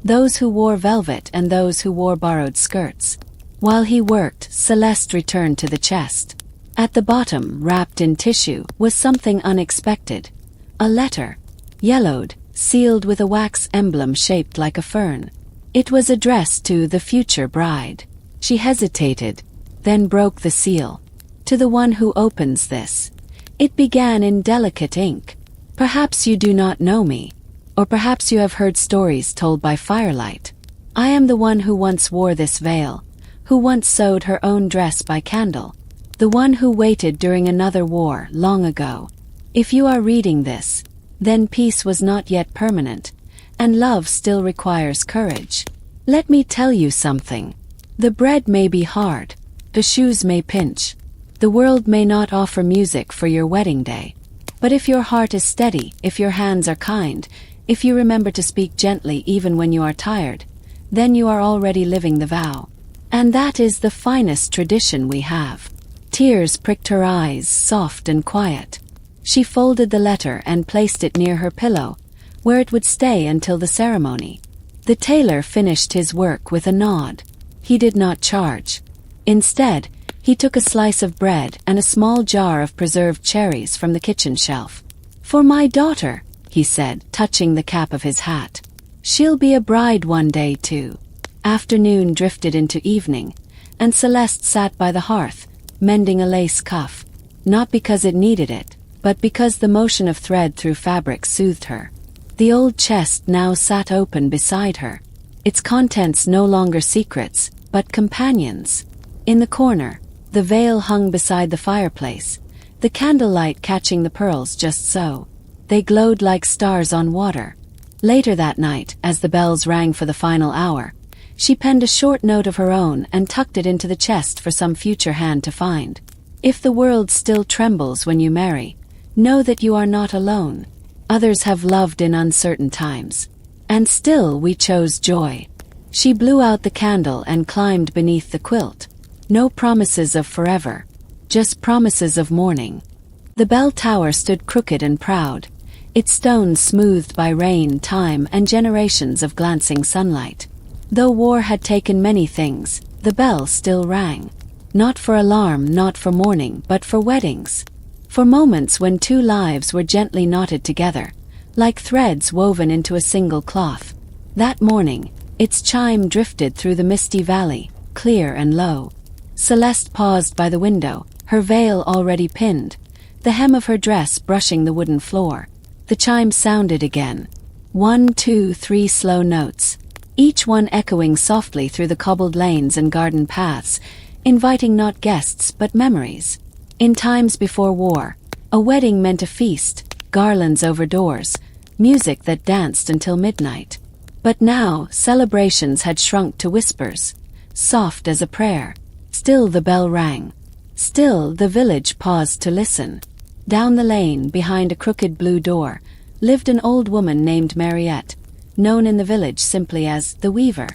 those who wore velvet and those who wore borrowed skirts. While he worked, Celeste returned to the chest. At the bottom, wrapped in tissue, was something unexpected. A letter, yellowed, sealed with a wax emblem shaped like a fern. It was addressed to the future bride. She hesitated, then broke the seal. "To the one who opens this." It began in delicate ink. "Perhaps you do not know me, or perhaps you have heard stories told by firelight. I am the one who once wore this veil, who once sewed her own dress by candle, the one who waited during another war long ago. If you are reading this, then peace was not yet permanent, and love still requires courage. Let me tell you something. The bread may be hard, the shoes may pinch, the world may not offer music for your wedding day. But if your heart is steady, if your hands are kind, if you remember to speak gently even when you are tired, then you are already living the vow. And that is the finest tradition we have." Tears pricked her eyes, soft and quiet. She folded the letter and placed it near her pillow, where it would stay until the ceremony. The tailor finished his work with a nod. He did not charge. Instead, he took a slice of bread and a small jar of preserved cherries from the kitchen shelf. "For my daughter," he said, touching the cap of his hat. "She'll be a bride one day too." Afternoon drifted into evening, and Celeste sat by the hearth, mending a lace cuff. Not because it needed it, but because the motion of thread through fabric soothed her. The old chest now sat open beside her, its contents no longer secrets, but companions. In the corner, the veil hung beside the fireplace, the candlelight catching the pearls just so. They glowed like stars on water. Later that night, as the bells rang for the final hour, she penned a short note of her own and tucked it into the chest for some future hand to find. "If the world still trembles when you marry, know that you are not alone. Others have loved in uncertain times. And still we chose joy." She blew out the candle and climbed beneath the quilt. No promises of forever, just promises of morning. The bell tower stood crooked and proud, its stones smoothed by rain, time, and generations of glancing sunlight. Though war had taken many things, the bell still rang. Not for alarm, not for mourning, but for weddings. For moments when two lives were gently knotted together, like threads woven into a single cloth. That morning, its chime drifted through the misty valley, clear and low. Celeste paused by the window, her veil already pinned, the hem of her dress brushing the wooden floor. The chime sounded again. 1, 2, 3 slow notes, each one echoing softly through the cobbled lanes and garden paths, inviting not guests but memories. In times before war, a wedding meant a feast, garlands over doors, music that danced until midnight. But now, celebrations had shrunk to whispers, soft as a prayer. Still the bell rang. Still the village paused to listen. Down the lane, behind a crooked blue door, lived an old woman named Mariette, known in the village simply as the Weaver.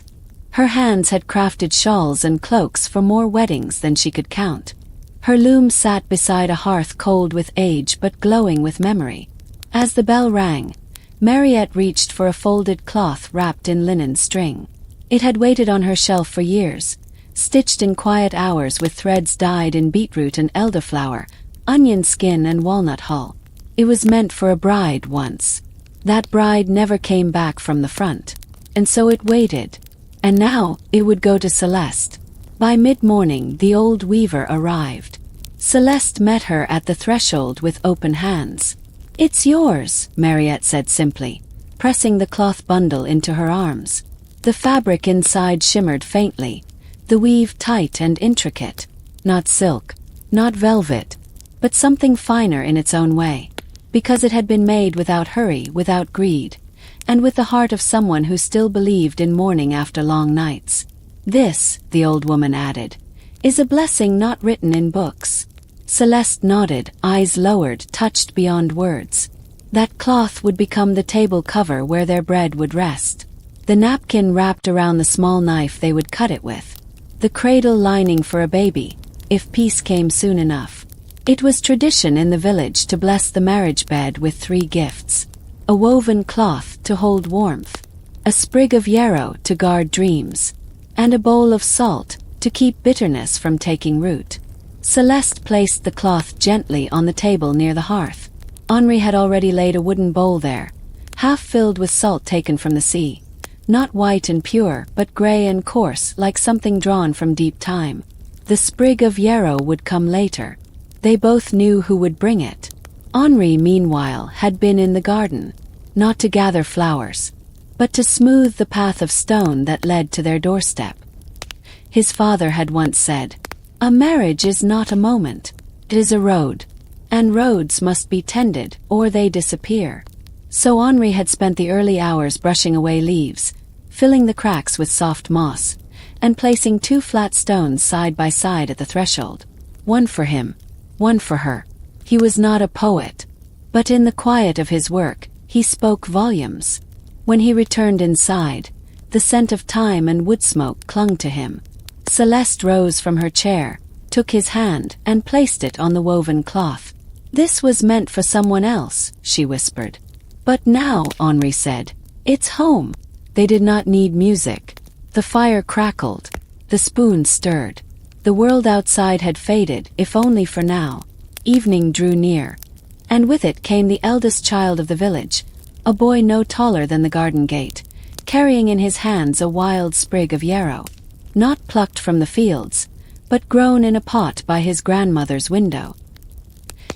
Her hands had crafted shawls and cloaks for more weddings than she could count. Her loom sat beside a hearth cold with age but glowing with memory. As the bell rang, Mariette reached for a folded cloth wrapped in linen string. It had waited on her shelf for years, stitched in quiet hours with threads dyed in beetroot and elderflower, onion skin and walnut hull. It was meant for a bride once. That bride never came back from the front, and so it waited. And now, it would go to Celeste. By mid-morning, the old weaver arrived. Celeste met her at the threshold with open hands. "It's yours," Mariette said simply, pressing the cloth bundle into her arms. The fabric inside shimmered faintly, the weave tight and intricate. Not silk, not velvet, but something finer in its own way, because it had been made without hurry, without greed, and with the heart of someone who still believed in morning after long nights. "This," the old woman added, "is a blessing not written in books." Celeste nodded, eyes lowered, touched beyond words. That cloth would become the table cover where their bread would rest. The napkin wrapped around the small knife they would cut it with. The cradle lining for a baby, if peace came soon enough. It was tradition in the village to bless the marriage bed with 3 gifts. A woven cloth to hold warmth, a sprig of yarrow to guard dreams, and a bowl of salt to keep bitterness from taking root. Celeste placed the cloth gently on the table near the hearth. Henri had already laid a wooden bowl there, half filled with salt taken from the sea. Not white and pure, but gray and coarse, like something drawn from deep time. The sprig of yarrow would come later. They both knew who would bring it. Henri, meanwhile, had been in the garden, not to gather flowers, but to smooth the path of stone that led to their doorstep. His father had once said, "A marriage is not a moment, it is a road, and roads must be tended or they disappear." So Henri had spent the early hours brushing away leaves, filling the cracks with soft moss, and placing 2 flat stones side by side at the threshold. One for him, one for her. He was not a poet, but in the quiet of his work, he spoke volumes. When he returned inside, the scent of thyme and wood smoke clung to him. Celeste rose from her chair, took his hand, and placed it on the woven cloth. "This was meant for someone else," she whispered. "But now," Henri said, "it's home." They did not need music. The fire crackled. The spoon stirred. The world outside had faded, if only for now. Evening drew near, and with it came the eldest child of the village, a boy no taller than the garden gate, carrying in his hands a wild sprig of yarrow, not plucked from the fields, but grown in a pot by his grandmother's window.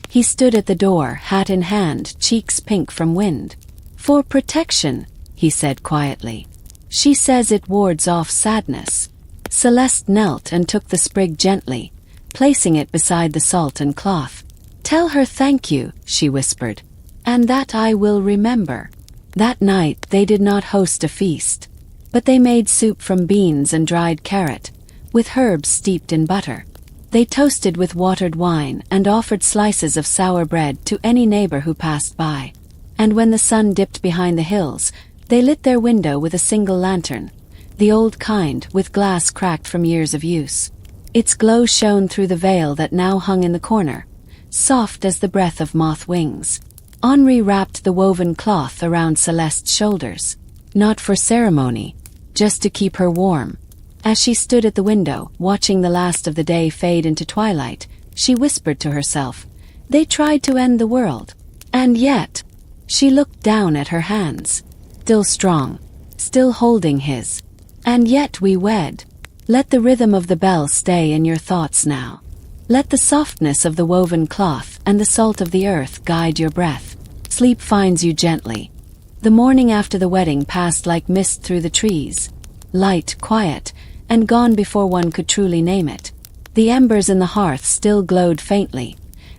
He stood at the door, hat in hand, cheeks pink from wind. "For protection," he said quietly. "She says it wards off sadness." Celeste knelt and took the sprig gently, placing it beside the salt and cloth. "Tell her thank you," she whispered, "and that I will remember." That night they did not host a feast, but they made soup from beans and dried carrot, with herbs steeped in butter. They toasted with watered wine and offered slices of sour bread to any neighbor who passed by. And when the sun dipped behind the hills, they lit their window with a single lantern, the old kind with glass cracked from years of use. Its glow shone through the veil that now hung in the corner, soft as the breath of moth wings. Henri wrapped the woven cloth around Celeste's shoulders, not for ceremony, just to keep her warm. As she stood at the window, watching the last of the day fade into twilight, she whispered to herself, "They tried to end the world. And yet—" She looked down at her hands, still strong, still holding his. "And yet we wed." Let the rhythm of the bell stay in your thoughts now. Let the softness of the woven cloth and the salt of the earth guide your breath. Sleep finds you gently. The morning after the wedding passed like mist through the trees, light, quiet, and gone before one could truly name it. The embers in the hearth still glowed faintly,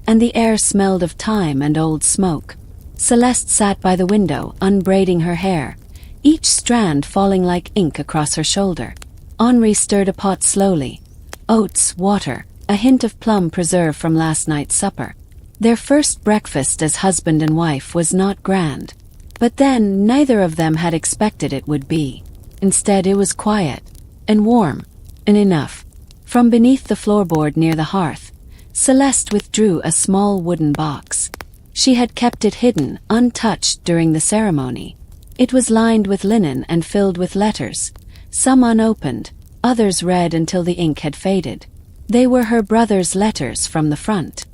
and the air smelled of thyme and old smoke. Celeste sat by the window, unbraiding her hair, each strand falling like ink across her shoulder. Henri stirred a pot slowly. Oats, water, a hint of plum preserve from last night's supper. Their first breakfast as husband and wife was not grand, but then neither of them had expected it would be. Instead, it was quiet, and warm, and enough. From beneath the floorboard near the hearth, Celeste withdrew a small wooden box. She had kept it hidden, untouched during the ceremony. It was lined with linen and filled with letters, some unopened, others read until the ink had faded. They were her brother's letters from the front.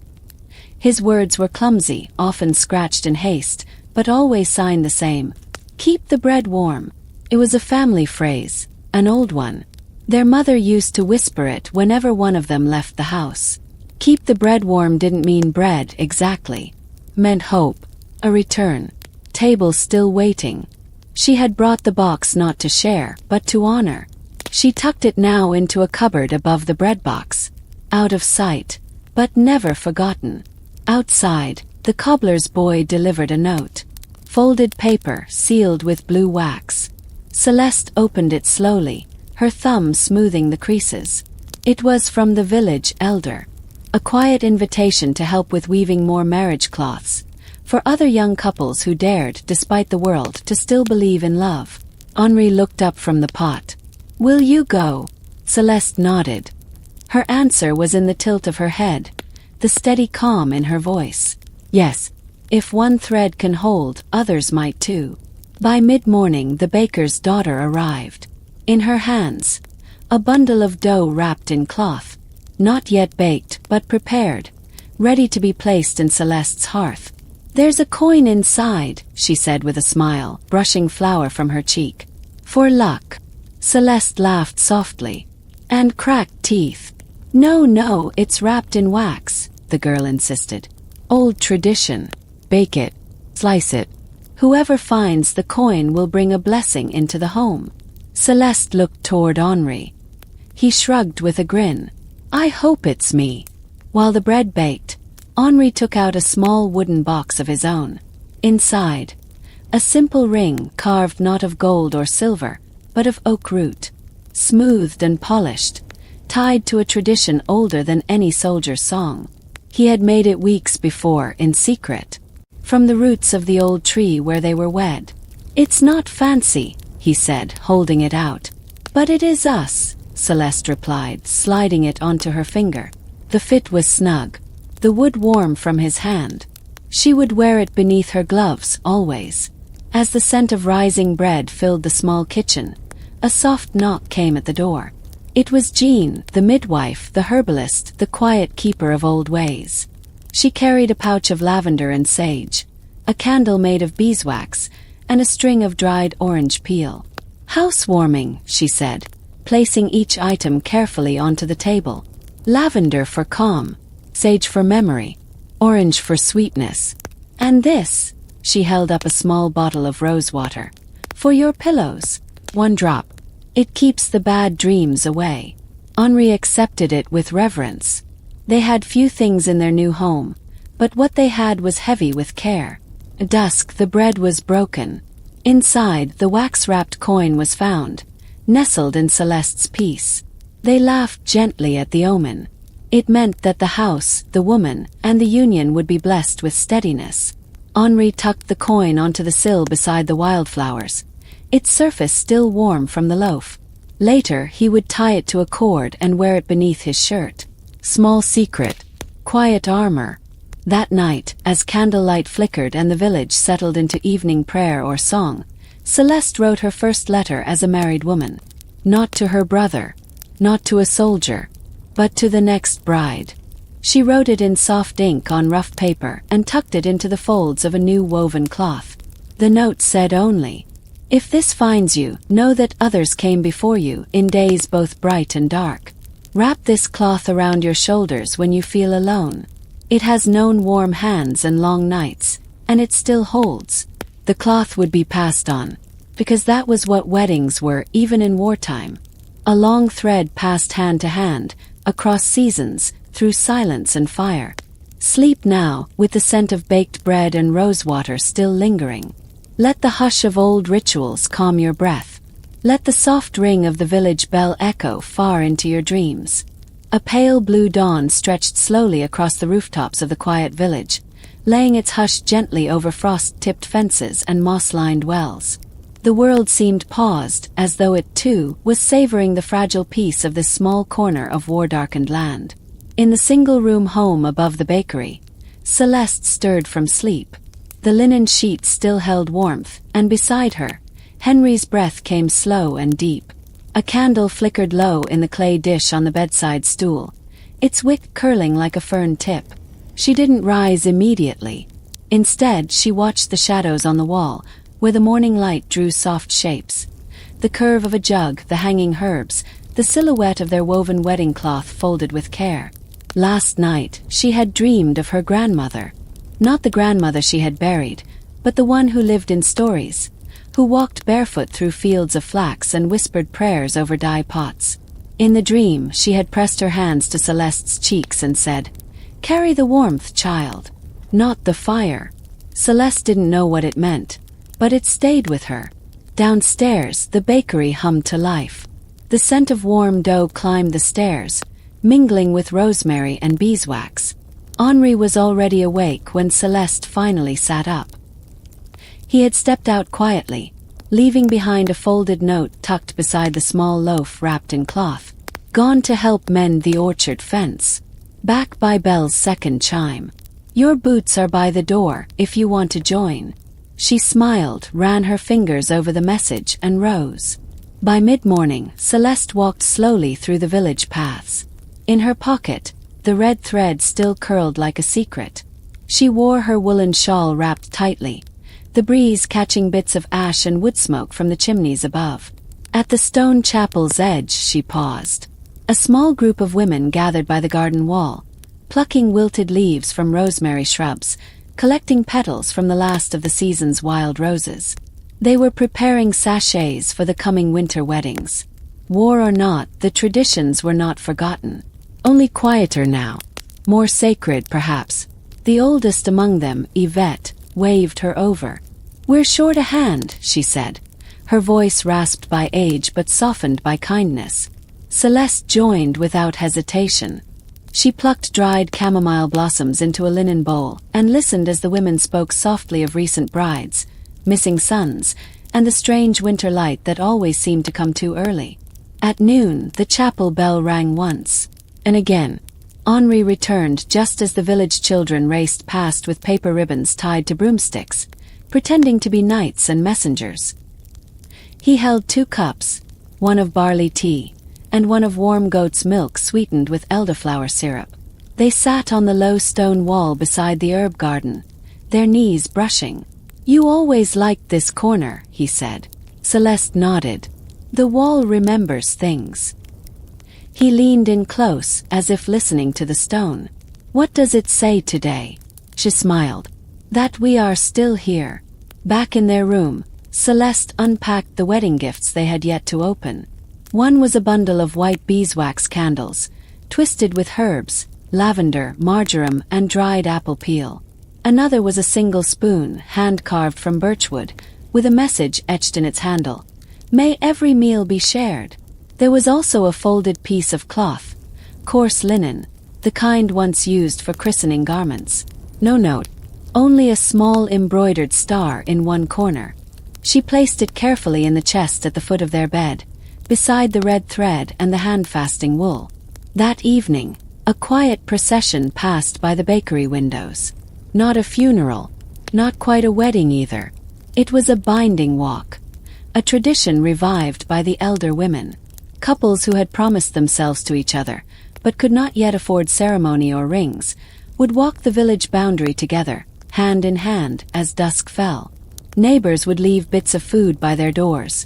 His words were clumsy, often scratched in haste, but always signed the same. "Keep the bread warm." It was a family phrase, an old one. Their mother used to whisper it whenever one of them left the house. Keep the bread warm didn't mean bread exactly. Meant hope, a return, table still waiting. She had brought the box not to share, but to honor. She tucked it now into a cupboard above the bread box, out of sight, but never forgotten. Outside, the cobbler's boy delivered a note. folded paper sealed with blue wax. Celeste opened it slowly, her thumb smoothing the creases. It was from the village elder. A quiet invitation to help with weaving more marriage cloths, for other young couples who dared, despite the world, to still believe in love. Henri looked up from the pot. "Will you go?" Celeste nodded. Her answer was in the tilt of her head, the steady calm in her voice. "Yes. If one thread can hold, others might too." By mid-morning the baker's daughter arrived. In her hands, a bundle of dough wrapped in cloth, not yet baked but prepared, ready to be placed in Celeste's hearth. "There's a coin inside," she said with a smile, brushing flour from her cheek. "For luck." Celeste laughed softly. "And cracked teeth." No, it's wrapped in wax," the girl insisted. "Old tradition. Bake it. Slice it. Whoever finds the coin will bring a blessing into the home." Celeste looked toward Henri. He shrugged with a grin. "I hope it's me." While the bread baked, Henri took out a small wooden box of his own. Inside, a simple ring carved not of gold or silver, but of oak root, smoothed and polished, tied to a tradition older than any soldier's song. He had made it weeks before, in secret, from the roots of the old tree where they were wed. "It's not fancy," he said, holding it out. "But it is us," Celeste replied, sliding it onto her finger. The fit was snug, the wood warm from his hand. She would wear it beneath her gloves, always. As the scent of rising bread filled the small kitchen, a soft knock came at the door. It was Jean, the midwife, the herbalist, the quiet keeper of old ways. She carried a pouch of lavender and sage, a candle made of beeswax, and a string of dried orange peel. "Housewarming," she said, placing each item carefully onto the table. "Lavender for calm, sage for memory, orange for sweetness. And this," she held up a small bottle of rose water, "for your pillows. 1 drop. It keeps the bad dreams away." Henri accepted it with reverence. They had few things in their new home, but what they had was heavy with care. At dusk the bread was broken. Inside, the wax-wrapped coin was found, nestled in Celeste's piece. They laughed gently at the omen. It meant that the house, the woman, and the union would be blessed with steadiness. Henri tucked the coin onto the sill beside the wildflowers, its surface still warm from the loaf. Later, he would tie it to a cord and wear it beneath his shirt. Small secret, quiet armor. That night, as candlelight flickered and the village settled into evening prayer or song, Celeste wrote her first letter as a married woman. Not to her brother, not to a soldier, but to the next bride. She wrote it in soft ink on rough paper and tucked it into the folds of a new woven cloth. The note said only, "If this finds you, know that others came before you in days both bright and dark. Wrap this cloth around your shoulders when you feel alone. It has known warm hands and long nights, and it still holds." The cloth would be passed on, because that was what weddings were even in wartime. A long thread passed hand to hand, across seasons, through silence and fire. Sleep now, with the scent of baked bread and rosewater still lingering. Let the hush of old rituals calm your breath. Let the soft ring of the village bell echo far into your dreams. A pale blue dawn stretched slowly across the rooftops of the quiet village, laying its hush gently over frost-tipped fences and moss-lined wells. The world seemed paused, as though it, too, was savoring the fragile peace of this small corner of war-darkened land. In the single-room home above the bakery, Celeste stirred from sleep. The linen sheets still held warmth, and beside her, Henri's breath came slow and deep. A candle flickered low in the clay dish on the bedside stool, its wick curling like a fern tip. She didn't rise immediately. Instead, she watched the shadows on the wall, where the morning light drew soft shapes. The curve of a jug, the hanging herbs, the silhouette of their woven wedding cloth folded with care. Last night, she had dreamed of her grandmother. Not the grandmother she had buried, but the one who lived in stories, who walked barefoot through fields of flax and whispered prayers over dye pots. In the dream, she had pressed her hands to Celeste's cheeks and said, "Carry the warmth, child, not the fire." Celeste didn't know what it meant, but it stayed with her. Downstairs, the bakery hummed to life. The scent of warm dough climbed the stairs, mingling with rosemary and beeswax. Henri was already awake when Celeste finally sat up. He had stepped out quietly, leaving behind a folded note tucked beside the small loaf wrapped in cloth. Gone to help mend the orchard fence. Back by Belle's second chime. Your boots are by the door, if you want to join. She smiled, ran her fingers over the message, and rose. By mid-morning, Celeste walked slowly through the village paths. In her pocket, the red thread still curled like a secret. She wore her woolen shawl wrapped tightly, the breeze catching bits of ash and wood smoke from the chimneys above. At the stone chapel's edge, she paused. A small group of women gathered by the garden wall, plucking wilted leaves from rosemary shrubs, collecting petals from the last of the season's wild roses. They were preparing sachets for the coming winter weddings. War or not, the traditions were not forgotten. Only quieter now. More sacred, perhaps. The oldest among them, Yvette, waved her over. "We're short a hand," she said, her voice rasped by age but softened by kindness. Celeste joined without hesitation. She plucked dried chamomile blossoms into a linen bowl and listened as the women spoke softly of recent brides, missing sons, and the strange winter light that always seemed to come too early. At noon, the chapel bell rang once. And again. Henri returned just as the village children raced past with paper ribbons tied to broomsticks, pretending to be knights and messengers. He held 2 cups, one of barley tea, and one of warm goat's milk sweetened with elderflower syrup. They sat on the low stone wall beside the herb garden, their knees brushing. "You always liked this corner," he said. Celeste nodded. "The wall remembers things." He leaned in close, as if listening to the stone. "What does it say today?" She smiled. "That we are still here." Back in their room, Celeste unpacked the wedding gifts they had yet to open. One was a bundle of white beeswax candles, twisted with herbs, lavender, marjoram, and dried apple peel. Another was a single spoon, hand-carved from birchwood, with a message etched in its handle. "May every meal be shared." There was also a folded piece of cloth, coarse linen, the kind once used for christening garments. No note, only a small embroidered star in one corner. She placed it carefully in the chest at the foot of their bed, beside the red thread and the hand-fasting wool. That evening, a quiet procession passed by the bakery windows. Not a funeral, not quite a wedding either. It was a binding walk, a tradition revived by the elder women. Couples who had promised themselves to each other, but could not yet afford ceremony or rings, would walk the village boundary together, hand in hand, as dusk fell. Neighbors would leave bits of food by their doors.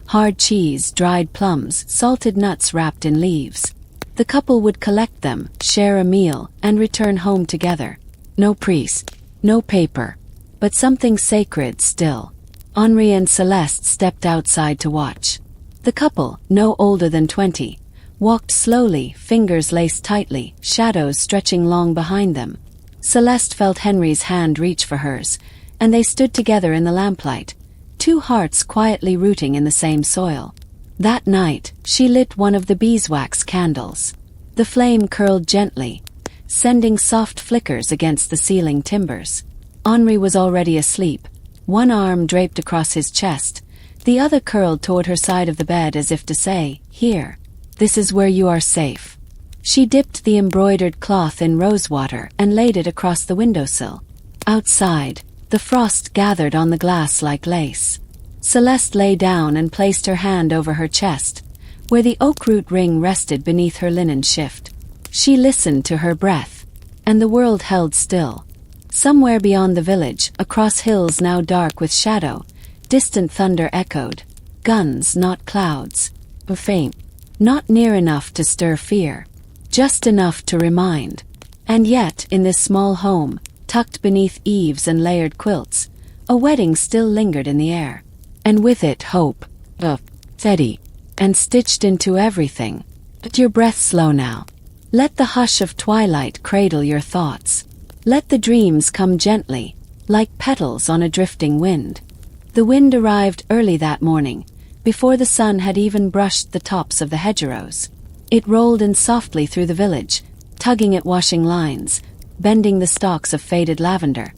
Hard cheese, dried plums, salted nuts wrapped in leaves. The couple would collect them, share a meal, and return home together. No priest, no paper, but something sacred still. Henri and Celeste stepped outside to watch. The couple, no older than 20, walked slowly, fingers laced tightly, shadows stretching long behind them. Celeste felt Henri's hand reach for hers, and they stood together in the lamplight, 2 hearts quietly rooting in the same soil. That night, she lit one of the beeswax candles. The flame curled gently, sending soft flickers against the ceiling timbers. Henri was already asleep, one arm draped across his chest, the other curled toward her side of the bed as if to say, "Here, this is where you are safe." She dipped the embroidered cloth in rosewater and laid it across the windowsill. Outside, the frost gathered on the glass like lace. Celeste lay down and placed her hand over her chest, where the oak root ring rested beneath her linen shift. She listened to her breath, and the world held still. Somewhere beyond the village, across hills now dark with shadow, distant thunder echoed. Guns, not clouds. Faint. Not near enough to stir fear. Just enough to remind. And yet, in this small home, tucked beneath eaves and layered quilts, a wedding still lingered in the air. And with it, hope. Steady. And stitched into everything. Let your breath slow now. Let the hush of twilight cradle your thoughts. Let the dreams come gently, like petals on a drifting wind. The wind arrived early that morning, before the sun had even brushed the tops of the hedgerows. It rolled in softly through the village, tugging at washing lines, bending the stalks of faded lavender,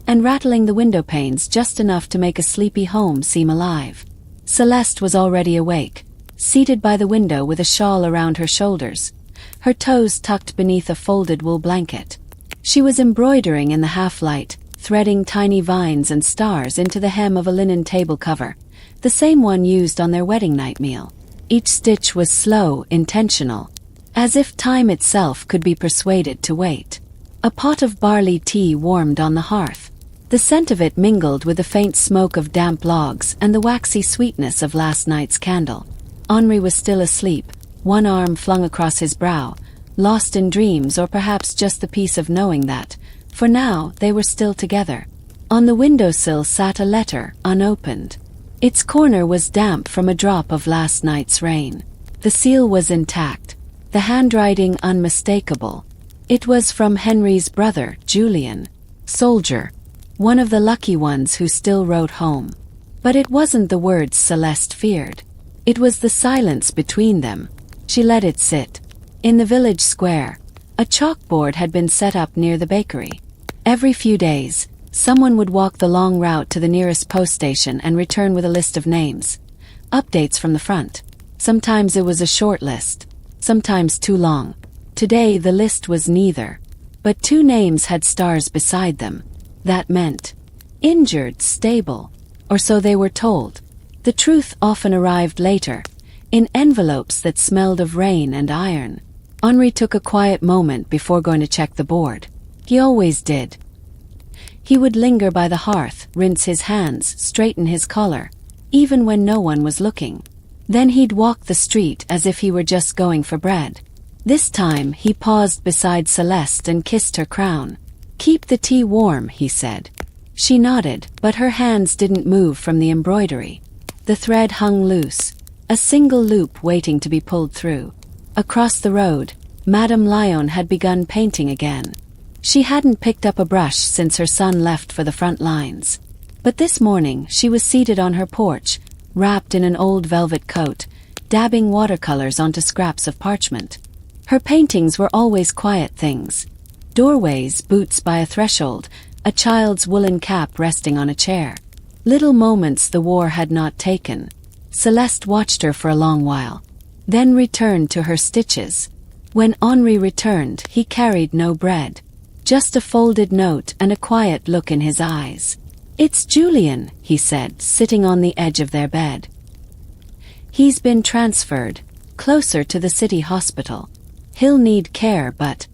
and rattling the window panes just enough to make a sleepy home seem alive. Celeste was already awake, seated by the window with a shawl around her shoulders, her toes tucked beneath a folded wool blanket. She was embroidering in the half-light, threading tiny vines and stars into the hem of a linen table cover, the same one used on their wedding night meal. Each stitch was slow, intentional, as if time itself could be persuaded to wait. A pot of barley tea warmed on the hearth. The scent of it mingled with the faint smoke of damp logs and the waxy sweetness of last night's candle. Henri was still asleep, one arm flung across his brow, lost in dreams or perhaps just the peace of knowing that, for now, they were still together. On the windowsill sat a letter, unopened. Its corner was damp from a drop of last night's rain. The seal was intact, the handwriting unmistakable. It was from Henry's brother, Julian, soldier, one of the lucky ones who still wrote home. But it wasn't the words Celeste feared. It was the silence between them. She let it sit. In the village square, a chalkboard had been set up near the bakery. Every few days, someone would walk the long route to the nearest post station and return with a list of names. Updates from the front. Sometimes it was a short list, sometimes too long. Today the list was neither. But two names had stars beside them. That meant injured, stable, or so they were told. The truth often arrived later, in envelopes that smelled of rain and iron. Henri took a quiet moment before going to check the board. He always did. He would linger by the hearth, rinse his hands, straighten his collar, even when no one was looking. Then he'd walk the street as if he were just going for bread. This time he paused beside Celeste and kissed her crown. "Keep the tea warm," he said. She nodded, but her hands didn't move from the embroidery. The thread hung loose, a single loop waiting to be pulled through. Across the road, Madame Lyon had begun painting again. She hadn't picked up a brush since her son left for the front lines. But this morning she was seated on her porch, wrapped in an old velvet coat, dabbing watercolors onto scraps of parchment. Her paintings were always quiet things. Doorways, boots by a threshold, a child's woolen cap resting on a chair. Little moments the war had not taken. Celeste watched her for a long while, then returned to her stitches. When Henri returned, he carried no bread. Just a folded note and a quiet look in his eyes. "It's Julian," he said, sitting on the edge of their bed. "He's been transferred, closer to the city hospital. He'll need care, but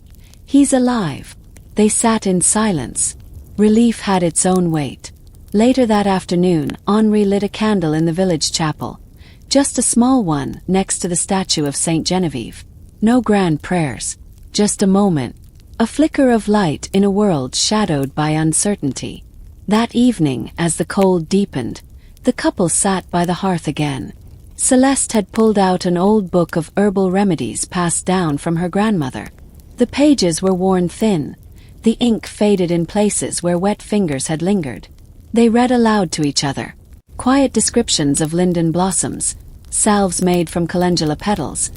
he's alive." They sat in silence. Relief had its own weight. Later that afternoon, Henri lit a candle in the village chapel. Just a small one, next to the statue of Saint Genevieve. No grand prayers. Just a moment. A flicker of light in a world shadowed by uncertainty. That evening, as the cold deepened, the couple sat by the hearth again. Celeste had pulled out an old book of herbal remedies passed down from her grandmother. The pages were worn thin. The ink faded in places where wet fingers had lingered. They read aloud to each other. Quiet descriptions of linden blossoms, salves made from calendula petals,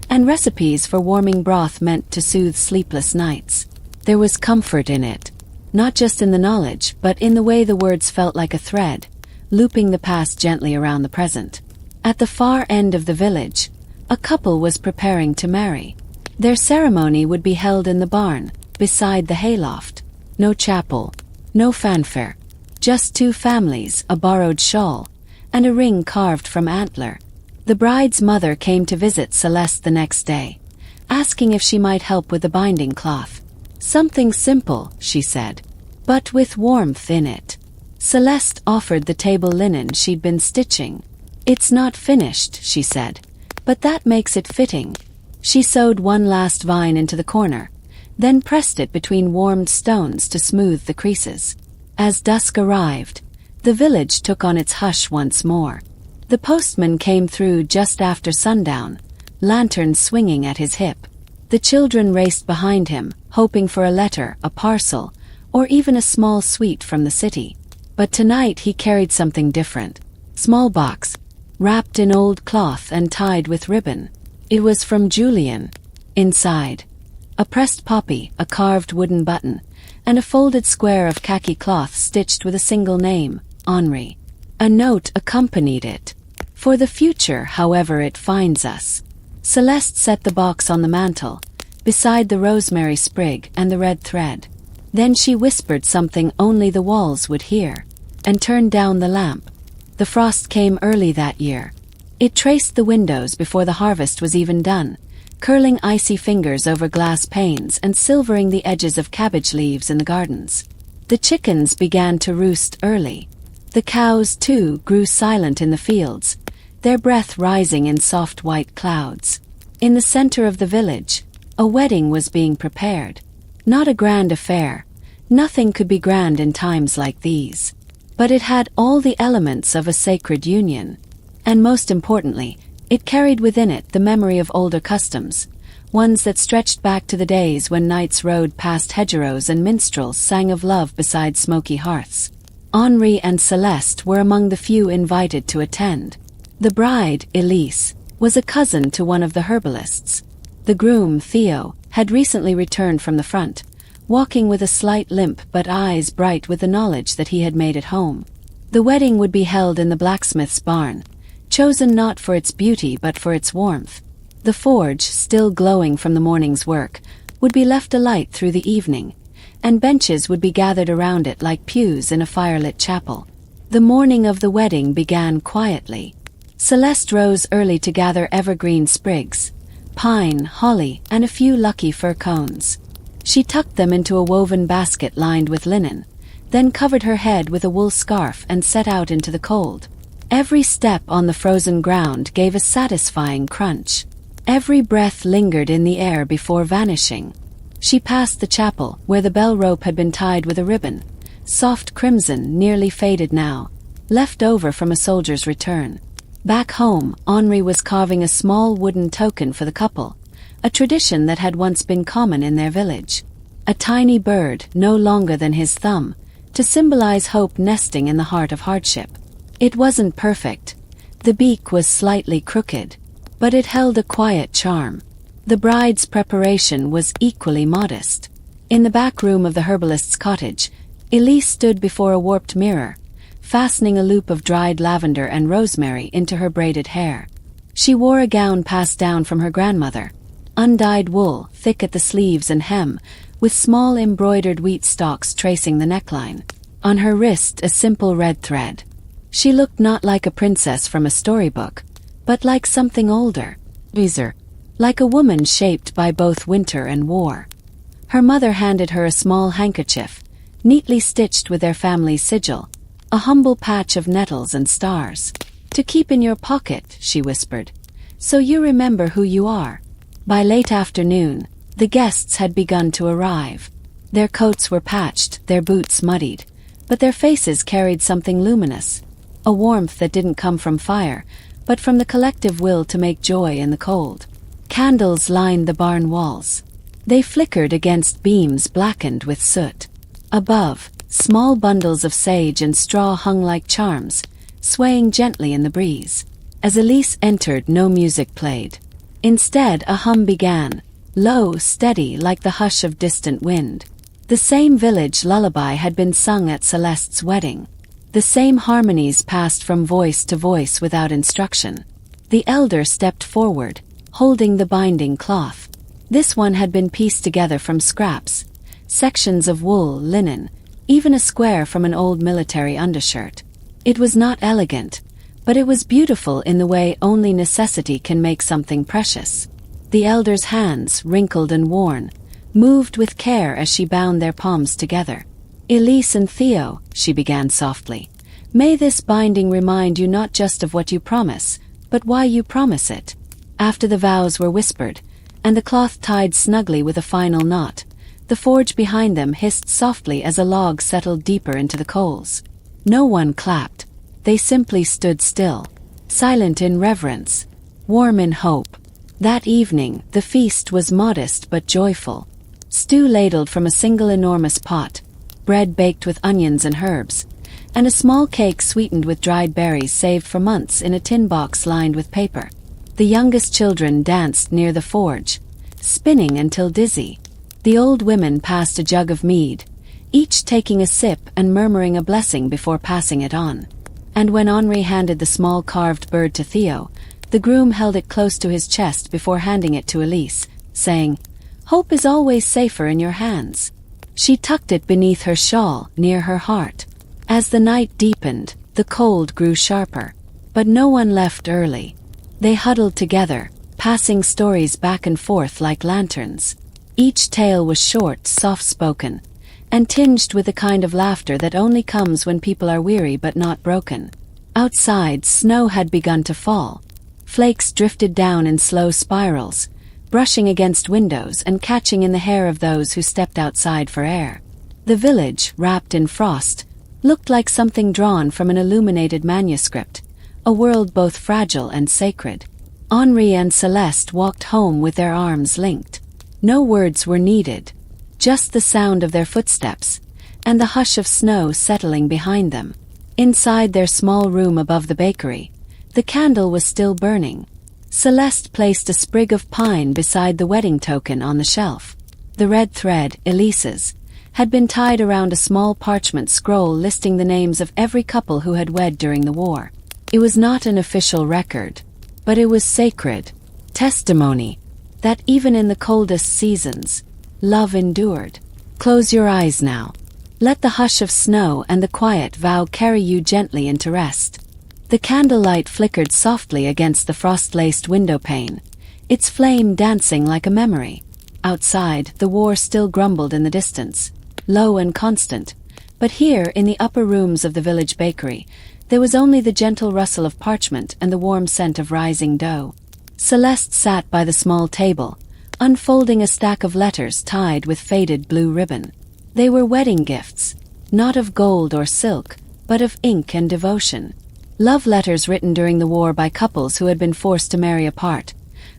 and recipes for warming broth meant to soothe sleepless nights. There was comfort in it, not just in the knowledge, but in the way the words felt like a thread, looping the past gently around the present. At the far end of the village, a couple was preparing to marry. Their ceremony would be held in the barn, beside the hayloft. No chapel, no fanfare, just two families, a borrowed shawl, and a ring carved from antler. The bride's mother came to visit Celeste the next day, asking if she might help with the binding cloth. "Something simple," she said, "but with warmth in it." Celeste offered the table linen she'd been stitching. "It's not finished," she said, "but that makes it fitting." She sewed one last vine into the corner, then pressed it between warmed stones to smooth the creases. As dusk arrived, the village took on its hush once more. The postman came through just after sundown, lantern swinging at his hip. The children raced behind him, hoping for a letter, a parcel, or even a small sweet from the city. But tonight he carried something different. Small box, wrapped in old cloth and tied with ribbon. It was from Julian. Inside, a pressed poppy, a carved wooden button, and a folded square of khaki cloth stitched with a single name, Henri. A note accompanied it. For the future, however it finds us. Celeste set the box on the mantel, beside the rosemary sprig and the red thread. Then she whispered something only the walls would hear, and turned down the lamp. The frost came early that year. It traced the windows before the harvest was even done, curling icy fingers over glass panes and silvering the edges of cabbage leaves in the gardens. The chickens began to roost early. The cows, too, grew silent in the fields, their breath rising in soft white clouds. In the center of the village, a wedding was being prepared. Not a grand affair. Nothing could be grand in times like these. But it had all the elements of a sacred union. And most importantly, it carried within it the memory of older customs, ones that stretched back to the days when knights rode past hedgerows and minstrels sang of love beside smoky hearths. Henri and Celeste were among the few invited to attend. The bride, Elise, was a cousin to one of the herbalists. The groom, Theo, had recently returned from the front, walking with a slight limp but eyes bright with the knowledge that he had made it home. The wedding would be held in the blacksmith's barn, chosen not for its beauty but for its warmth. The forge, still glowing from the morning's work, would be left alight through the evening, and benches would be gathered around it like pews in a firelit chapel. The morning of the wedding began quietly. Celeste rose early to gather evergreen sprigs, pine, holly, and a few lucky fir cones. She tucked them into a woven basket lined with linen, then covered her head with a wool scarf and set out into the cold. Every step on the frozen ground gave a satisfying crunch. Every breath lingered in the air before vanishing. She passed the chapel, where the bell rope had been tied with a ribbon, soft crimson, nearly faded now, left over from a soldier's return. Back home, Henri was carving a small wooden token for the couple, a tradition that had once been common in their village. A tiny bird, no longer than his thumb, to symbolize hope nesting in the heart of hardship. It wasn't perfect. The beak was slightly crooked, but it held a quiet charm. The bride's preparation was equally modest. In the back room of the herbalist's cottage, Elise stood before a warped mirror, fastening a loop of dried lavender and rosemary into her braided hair. She wore a gown passed down from her grandmother, undyed wool, thick at the sleeves and hem, with small embroidered wheat stalks tracing the neckline. On her wrist, a simple red thread. She looked not like a princess from a storybook, but like something older, wiser, like a woman shaped by both winter and war. Her mother handed her a small handkerchief, neatly stitched with their family's sigil, a humble patch of nettles and stars. "To keep in your pocket," she whispered, "so you remember who you are." By late afternoon, the guests had begun to arrive. Their coats were patched, their boots muddied, but their faces carried something luminous, a warmth that didn't come from fire, but from the collective will to make joy in the cold. Candles lined the barn walls. They flickered against beams blackened with soot. Above, small bundles of sage and straw hung like charms, swaying gently in the breeze. As Elise entered, no music played. Instead, a hum began, low, steady, like the hush of distant wind. The same village lullaby had been sung at Celeste's wedding. The same harmonies passed from voice to voice without instruction. The elder stepped forward, holding the binding cloth. This one had been pieced together from scraps, sections of wool, linen, even a square from an old military undershirt. It was not elegant, but it was beautiful in the way only necessity can make something precious. The elder's hands, wrinkled and worn, moved with care as she bound their palms together. "Elise and Theo," she began softly, "may this binding remind you not just of what you promise, but why you promise it." After the vows were whispered, and the cloth tied snugly with a final knot, the forge behind them hissed softly as a log settled deeper into the coals. No one clapped. They simply stood still, silent in reverence, warm in hope. That evening, the feast was modest but joyful. Stew ladled from a single enormous pot, bread baked with onions and herbs, and a small cake sweetened with dried berries saved for months in a tin box lined with paper. The youngest children danced near the forge, spinning until dizzy. The old women passed a jug of mead, each taking a sip and murmuring a blessing before passing it on. And when Henri handed the small carved bird to Theo, the groom held it close to his chest before handing it to Elise, saying, "Hope is always safer in your hands." She tucked it beneath her shawl, near her heart. As the night deepened, the cold grew sharper. But no one left early. They huddled together, passing stories back and forth like lanterns. Each tale was short, soft-spoken, and tinged with the kind of laughter that only comes when people are weary but not broken. Outside, snow had begun to fall. Flakes drifted down in slow spirals, brushing against windows and catching in the hair of those who stepped outside for air. The village, wrapped in frost, looked like something drawn from an illuminated manuscript, a world both fragile and sacred. Henri and Celeste walked home with their arms linked. No words were needed, just the sound of their footsteps, and the hush of snow settling behind them. Inside their small room above the bakery, the candle was still burning. Celeste placed a sprig of pine beside the wedding token on the shelf. The red thread, Elise's, had been tied around a small parchment scroll listing the names of every couple who had wed during the war. It was not an official record, but it was sacred, testimony that even in the coldest seasons, love endured. Close your eyes now. Let the hush of snow and the quiet vow carry you gently into rest. The candlelight flickered softly against the frost-laced window pane, its flame dancing like a memory. Outside, the war still grumbled in the distance, low and constant, but here, in the upper rooms of the village bakery, there was only the gentle rustle of parchment and the warm scent of rising dough. Celeste sat by the small table, unfolding a stack of letters tied with faded blue ribbon. They were wedding gifts, not of gold or silk, but of ink and devotion. Love letters written during the war by couples who had been forced to marry apart,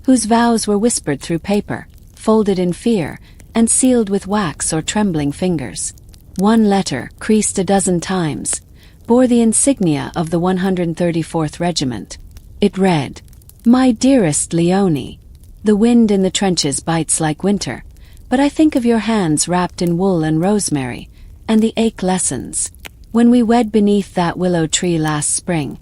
whose vows were whispered through paper, folded in fear, and sealed with wax or trembling fingers. One letter, creased a dozen times, bore the insignia of the 134th Regiment. It read, "My dearest Leonie, the wind in the trenches bites like winter, but I think of your hands wrapped in wool and rosemary, and the ache lessens. When we wed beneath that willow tree last spring,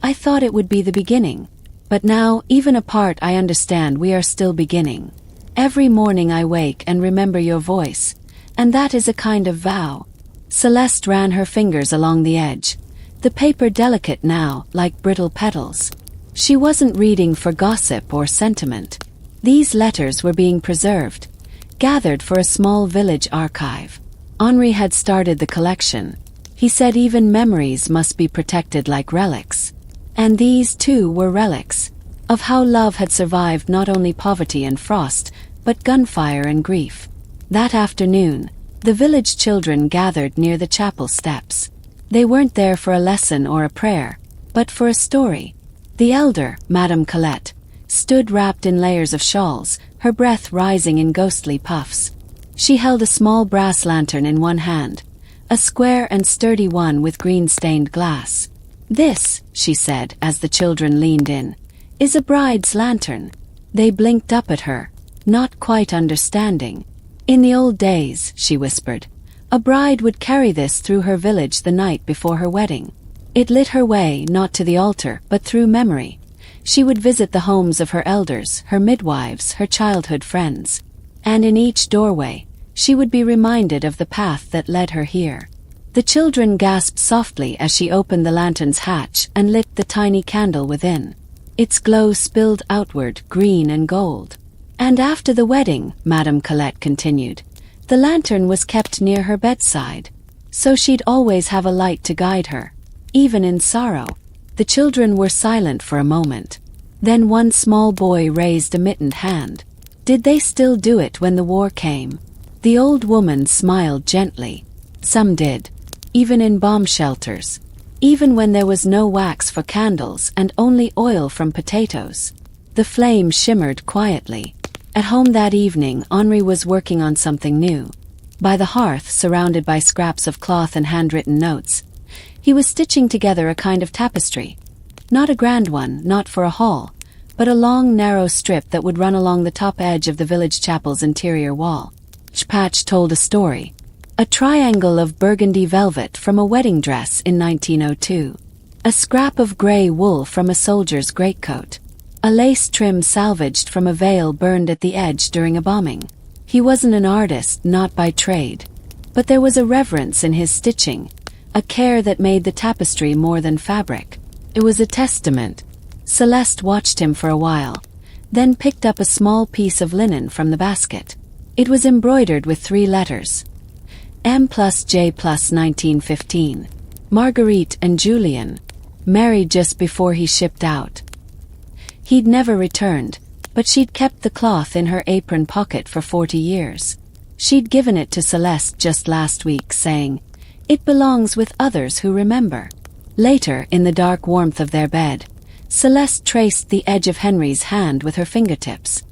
I thought it would be the beginning. But now, even apart, I understand we are still beginning. Every morning I wake and remember your voice, and that is a kind of vow." Celeste ran her fingers along the edge, the paper delicate now, like brittle petals. She wasn't reading for gossip or sentiment. These letters were being preserved, gathered for a small village archive. Henri had started the collection. He said even memories must be protected like relics. And these, too, were relics, of how love had survived not only poverty and frost, but gunfire and grief. That afternoon, the village children gathered near the chapel steps. They weren't there for a lesson or a prayer, but for a story. The elder, Madame Colette, stood wrapped in layers of shawls, her breath rising in ghostly puffs. She held a small brass lantern in one hand, a square and sturdy one with green-stained glass. "This," she said as the children leaned in, "is a bride's lantern." They blinked up at her, not quite understanding. "In the old days," she whispered, "a bride would carry this through her village the night before her wedding. It lit her way not to the altar but through memory. She would visit the homes of her elders, her midwives, her childhood friends. And in each doorway, she would be reminded of the path that led her here." The children gasped softly as she opened the lantern's hatch and lit the tiny candle within. Its glow spilled outward, green and gold. "And after the wedding," Madame Colette continued, "the lantern was kept near her bedside, so she'd always have a light to guide her, even in sorrow." The children were silent for a moment. Then one small boy raised a mittened hand. Did they still do it when the war came? The old woman smiled gently. Some did, even in bomb shelters, even when there was no wax for candles and only oil from potatoes. The flame shimmered quietly. At home that evening, Henri was working on something new. By the hearth, surrounded by scraps of cloth and handwritten notes, he was stitching together a kind of tapestry. Not a grand one, not for a hall, but a long, narrow strip that would run along the top edge of the village chapel's interior wall. Each patch told a story. A triangle of burgundy velvet from a wedding dress in 1902. A scrap of grey wool from a soldier's greatcoat. A lace trim salvaged from a veil burned at the edge during a bombing. He wasn't an artist, not by trade. But there was a reverence in his stitching, a care that made the tapestry more than fabric. It was a testament. Celeste watched him for a while, then picked up a small piece of linen from the basket. It was embroidered with 3 letters. M+J+ 1915. Marguerite and Julian, married just before he shipped out. He'd never returned, but she'd kept the cloth in her apron pocket for 40 years. She'd given it to Celeste just last week, saying, "It belongs with others who remember." Later, in the dark warmth of their bed, Celeste traced the edge of Henry's hand with her fingertips.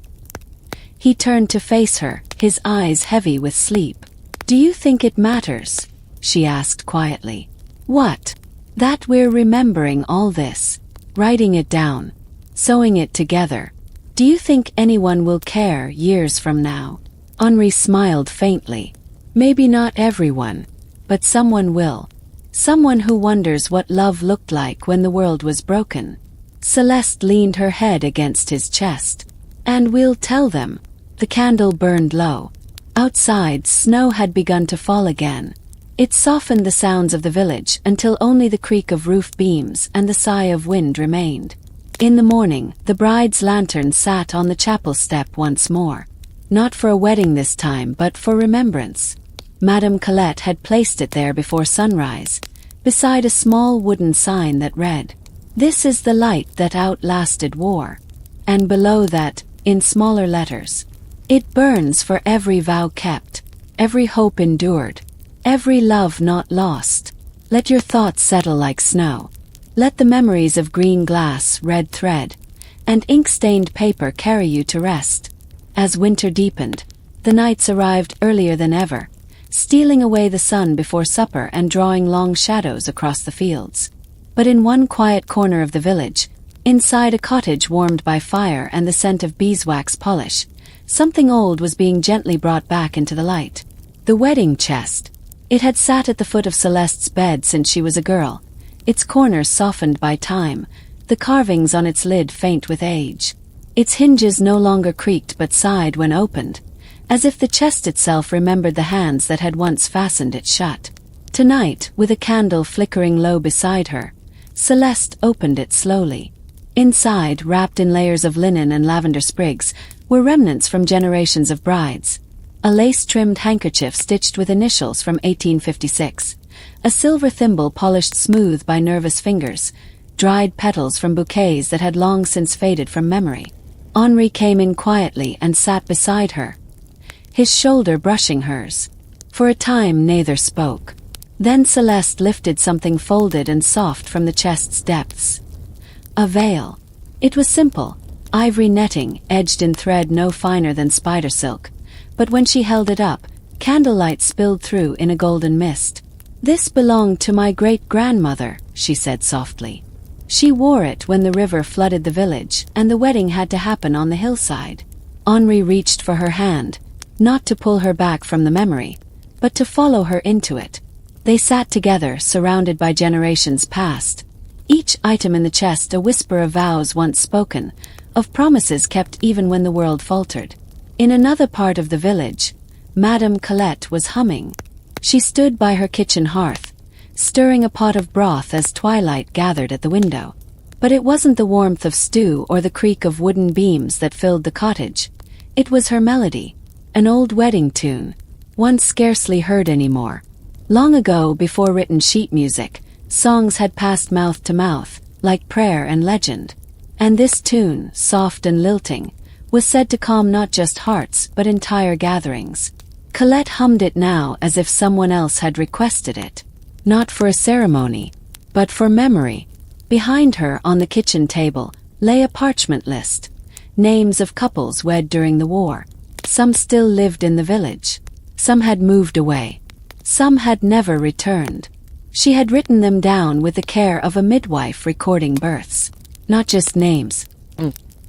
He turned to face her, his eyes heavy with sleep. "Do you think it matters?" she asked quietly. "What?" "That we're remembering all this, writing it down, sewing it together. Do you think anyone will care years from now?" Henri smiled faintly. "Maybe not everyone, but someone will. Someone who wonders what love looked like when the world was broken." Celeste leaned her head against his chest. "And we'll tell them." The candle burned low. Outside, snow had begun to fall again. It softened the sounds of the village until only the creak of roof beams and the sigh of wind remained. In the morning, the bride's lantern sat on the chapel step once more. Not for a wedding this time, but for remembrance. Madame Colette had placed it there before sunrise, beside a small wooden sign that read, "This is the light that outlasted war." And below that, in smaller letters, "It burns for every vow kept, every hope endured, every love not lost. Let your thoughts settle like snow. Let the memories of green glass, red thread, and ink-stained paper carry you to rest." As winter deepened, the nights arrived earlier than ever, stealing away the sun before supper and drawing long shadows across the fields. But in one quiet corner of the village, inside a cottage warmed by fire and the scent of beeswax polish, something old was being gently brought back into the light. The wedding chest. It had sat at the foot of Celeste's bed since she was a girl, its corners softened by time, the carvings on its lid faint with age. Its hinges no longer creaked but sighed when opened, as if the chest itself remembered the hands that had once fastened it shut. Tonight, with a candle flickering low beside her, Celeste opened it slowly. Inside, wrapped in layers of linen and lavender sprigs, were remnants from generations of brides. A lace-trimmed handkerchief stitched with initials from 1856, a silver thimble polished smooth by nervous fingers, dried petals from bouquets that had long since faded from memory. Henri came in quietly and sat beside her, his shoulder brushing hers. For a time neither spoke. Then Celeste lifted something folded and soft from the chest's depths. A veil. It was simple, ivory netting edged in thread no finer than spider silk, but when she held it up, candlelight spilled through in a golden mist. "This belonged to my great-grandmother," she said softly. "She wore it when the river flooded the village and the wedding had to happen on the hillside." Henri reached for her hand, not to pull her back from the memory, but to follow her into it. They sat together, surrounded by generations past, each item in the chest a whisper of vows once spoken, of promises kept even when the world faltered. In another part of the village, Madame Colette was humming. She stood by her kitchen hearth, stirring a pot of broth as twilight gathered at the window. But it wasn't the warmth of stew or the creak of wooden beams that filled the cottage. It was her melody, an old wedding tune, one scarcely heard anymore. Long ago, before written sheet music, songs had passed mouth to mouth, like prayer and legend. And this tune, soft and lilting, was said to calm not just hearts but entire gatherings. Colette hummed it now as if someone else had requested it. Not for a ceremony, but for memory. Behind her, on the kitchen table, lay a parchment list. Names of couples wed during the war. Some still lived in the village. Some had moved away. Some had never returned. She had written them down with the care of a midwife recording births. Not just names.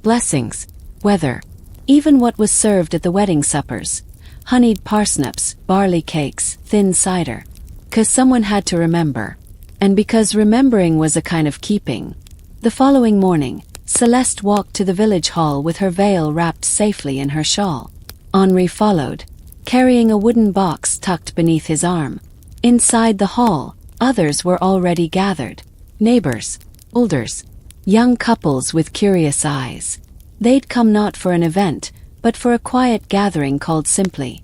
Blessings. Weather. Even what was served at the wedding suppers. Honeyed parsnips, barley cakes, thin cider. 'Cause someone had to remember. And because remembering was a kind of keeping. The following morning, Celeste walked to the village hall with her veil wrapped safely in her shawl. Henri followed, carrying a wooden box tucked beneath his arm. Inside the hall, others were already gathered. Neighbors, elders, young couples with curious eyes. They'd come not for an event, but for a quiet gathering called simply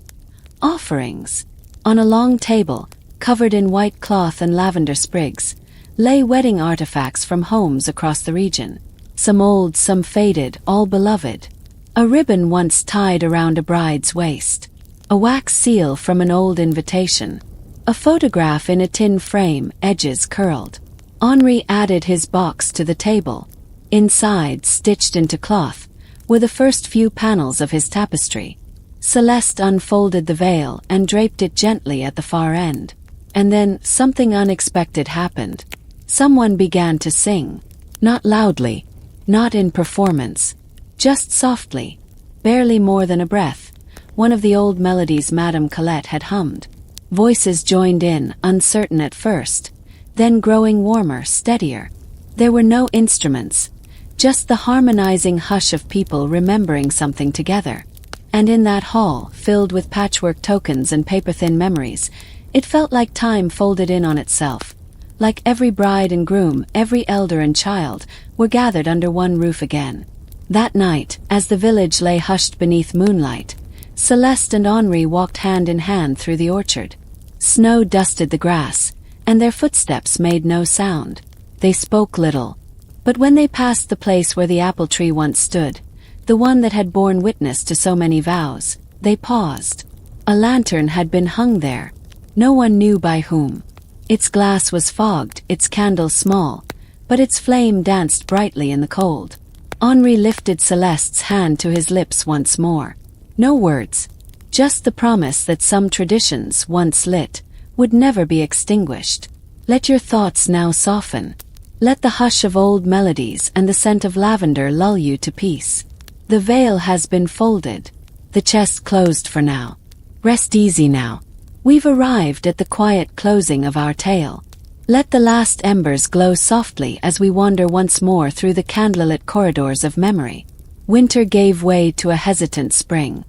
offerings. On a long table, covered in white cloth and lavender sprigs, lay wedding artifacts from homes across the region. Some old, some faded, all beloved. A ribbon once tied around a bride's waist. A wax seal from an old invitation. A photograph in a tin frame, edges curled. Henri added his box to the table. Inside, stitched into cloth, were the first few panels of his tapestry. Celeste unfolded the veil and draped it gently at the far end. And then something unexpected happened. Someone began to sing. Not loudly, not in performance, just softly, barely more than a breath, one of the old melodies Madame Colette had hummed. Voices joined in, uncertain at first, then growing warmer, steadier. There were no instruments, just the harmonizing hush of people remembering something together. And in that hall, filled with patchwork tokens and paper-thin memories, it felt like time folded in on itself. Like every bride and groom, every elder and child, were gathered under one roof again. That night, as the village lay hushed beneath moonlight, Celeste and Henri walked hand in hand through the orchard. Snow dusted the grass, and their footsteps made no sound. They spoke little. But when they passed the place where the apple tree once stood, the one that had borne witness to so many vows, they paused. A lantern had been hung there. No one knew by whom. Its glass was fogged, its candle small, but its flame danced brightly in the cold. Henri lifted Celeste's hand to his lips once more. No words, just the promise that some traditions, once lit, would never be extinguished. Let your thoughts now soften. Let the hush of old melodies and the scent of lavender lull you to peace. The veil has been folded, the chest closed for now. Rest easy now. We've arrived at the quiet closing of our tale. Let the last embers glow softly as we wander once more through the candlelit corridors of memory. Winter gave way to a hesitant spring.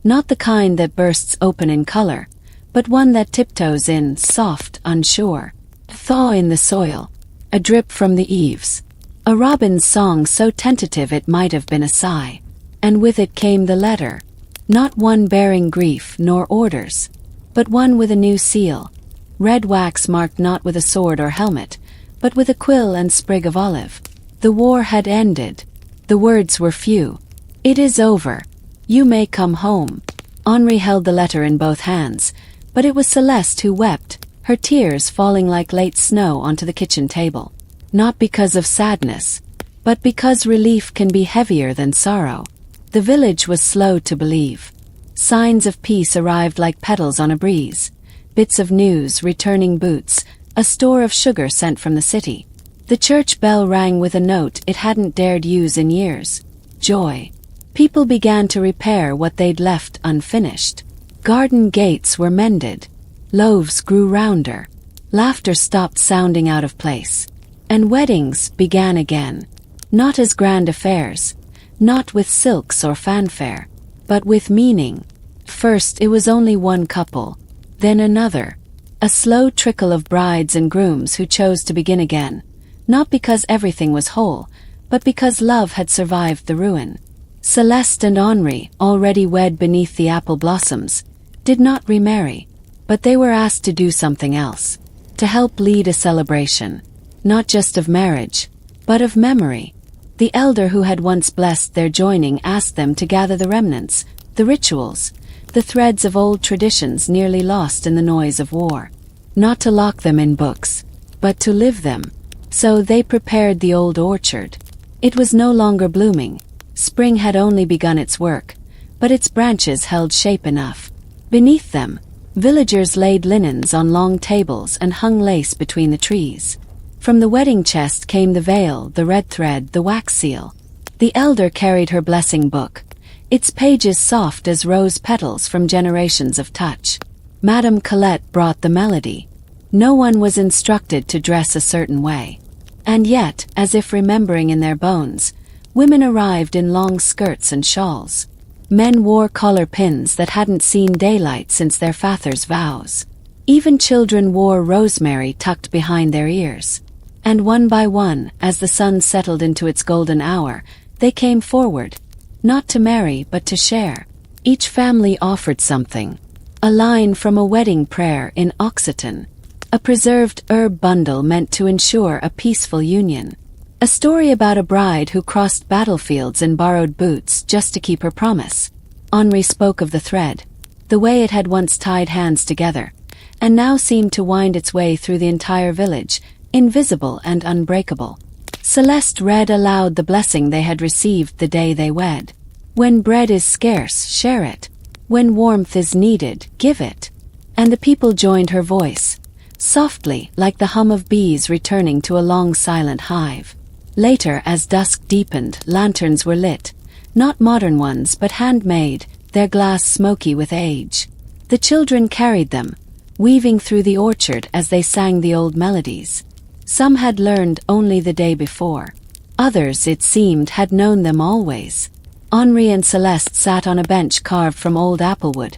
Not the kind that bursts open in color, but one that tiptoes in, soft, unsure. Thaw in the soil. A drip from the eaves. A robin's song so tentative it might have been a sigh. And with it came the letter. Not one bearing grief nor orders, but one with a new seal. Red wax marked not with a sword or helmet, but with a quill and sprig of olive. The war had ended. The words were few. It is over. You may come home. Henri held the letter in both hands, but it was Celeste who wept, her tears falling like late snow onto the kitchen table. Not because of sadness, but because relief can be heavier than sorrow. The village was slow to believe. Signs of peace arrived like petals on a breeze. Bits of news, returning boots, a store of sugar sent from the city. The church bell rang with a note it hadn't dared use in years. Joy. People began to repair what they'd left unfinished. Garden gates were mended. Loaves grew rounder. Laughter stopped sounding out of place. And weddings began again. Not as grand affairs. Not with silks or fanfare. But with meaning. First it was only one couple. Then another. A slow trickle of brides and grooms who chose to begin again. Not because everything was whole, but because love had survived the ruin. Celeste and Henri, already wed beneath the apple blossoms, did not remarry, but they were asked to do something else. To help lead a celebration. Not just of marriage, but of memory. The elder who had once blessed their joining asked them to gather the remnants, the rituals, the threads of old traditions nearly lost in the noise of war. Not to lock them in books, but to live them. So they prepared the old orchard. It was no longer blooming. Spring had only begun its work, but its branches held shape enough. Beneath them, Villagers laid linens on long tables and hung lace between the trees. From the wedding chest came the veil, the red thread, the wax seal. The elder carried her blessing book, its pages soft as rose petals from generations of touch. Madame Colette brought the melody. No one was instructed to dress a certain way. And yet, as if remembering in their bones, women arrived in long skirts and shawls. Men wore collar pins that hadn't seen daylight since their father's vows. Even children wore rosemary tucked behind their ears. And one by one, as the sun settled into its golden hour, they came forward, not to marry but to share. Each family offered something. A line from a wedding prayer in Occitan. A preserved herb bundle meant to ensure a peaceful union. A story about a bride who crossed battlefields in borrowed boots just to keep her promise. Henri spoke of the thread, the way it had once tied hands together, and now seemed to wind its way through the entire village, invisible and unbreakable. Celeste read aloud the blessing they had received the day they wed. When bread is scarce, share it. When warmth is needed, give it. And the people joined her voice, softly, like the hum of bees returning to a long silent hive. Later, as dusk deepened, lanterns were lit, not modern ones but handmade, their glass smoky with age. The children carried them, weaving through the orchard as they sang the old melodies. Some had learned only the day before. Others, it seemed, had known them always. Henri and Celeste sat on a bench carved from old applewood,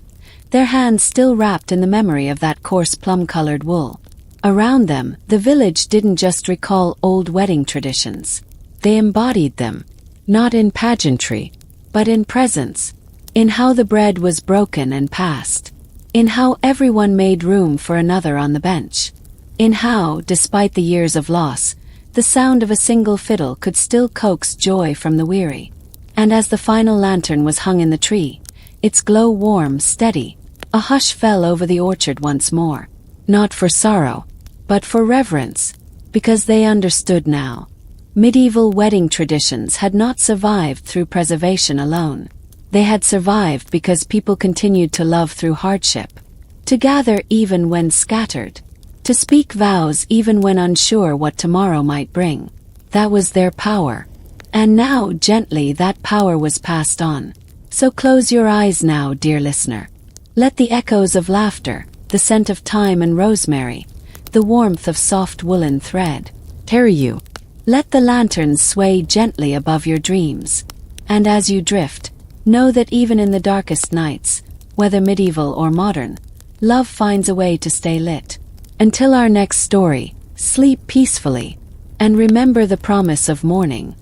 their hands still wrapped in the memory of that coarse plum-colored wool. Around them, the village didn't just recall old wedding traditions. They embodied them, not in pageantry, but in presence, in how the bread was broken and passed, in how everyone made room for another on the bench, in how, despite the years of loss, the sound of a single fiddle could still coax joy from the weary. And as the final lantern was hung in the tree, its glow warm, steady, a hush fell over the orchard once more, not for sorrow, but for reverence, because they understood now. Medieval wedding traditions had not survived through preservation alone. They had survived because people continued to love through hardship, to gather even when scattered, to speak vows even when unsure what tomorrow might bring. That was their power. And now, gently, that power was passed on. So close your eyes now, dear listener. Let the echoes of laughter, the scent of thyme and rosemary, the warmth of soft woolen thread, carry you. Let the lanterns sway gently above your dreams. And as you drift, know that even in the darkest nights, whether medieval or modern, love finds a way to stay lit. Until our next story, sleep peacefully, and remember the promise of morning.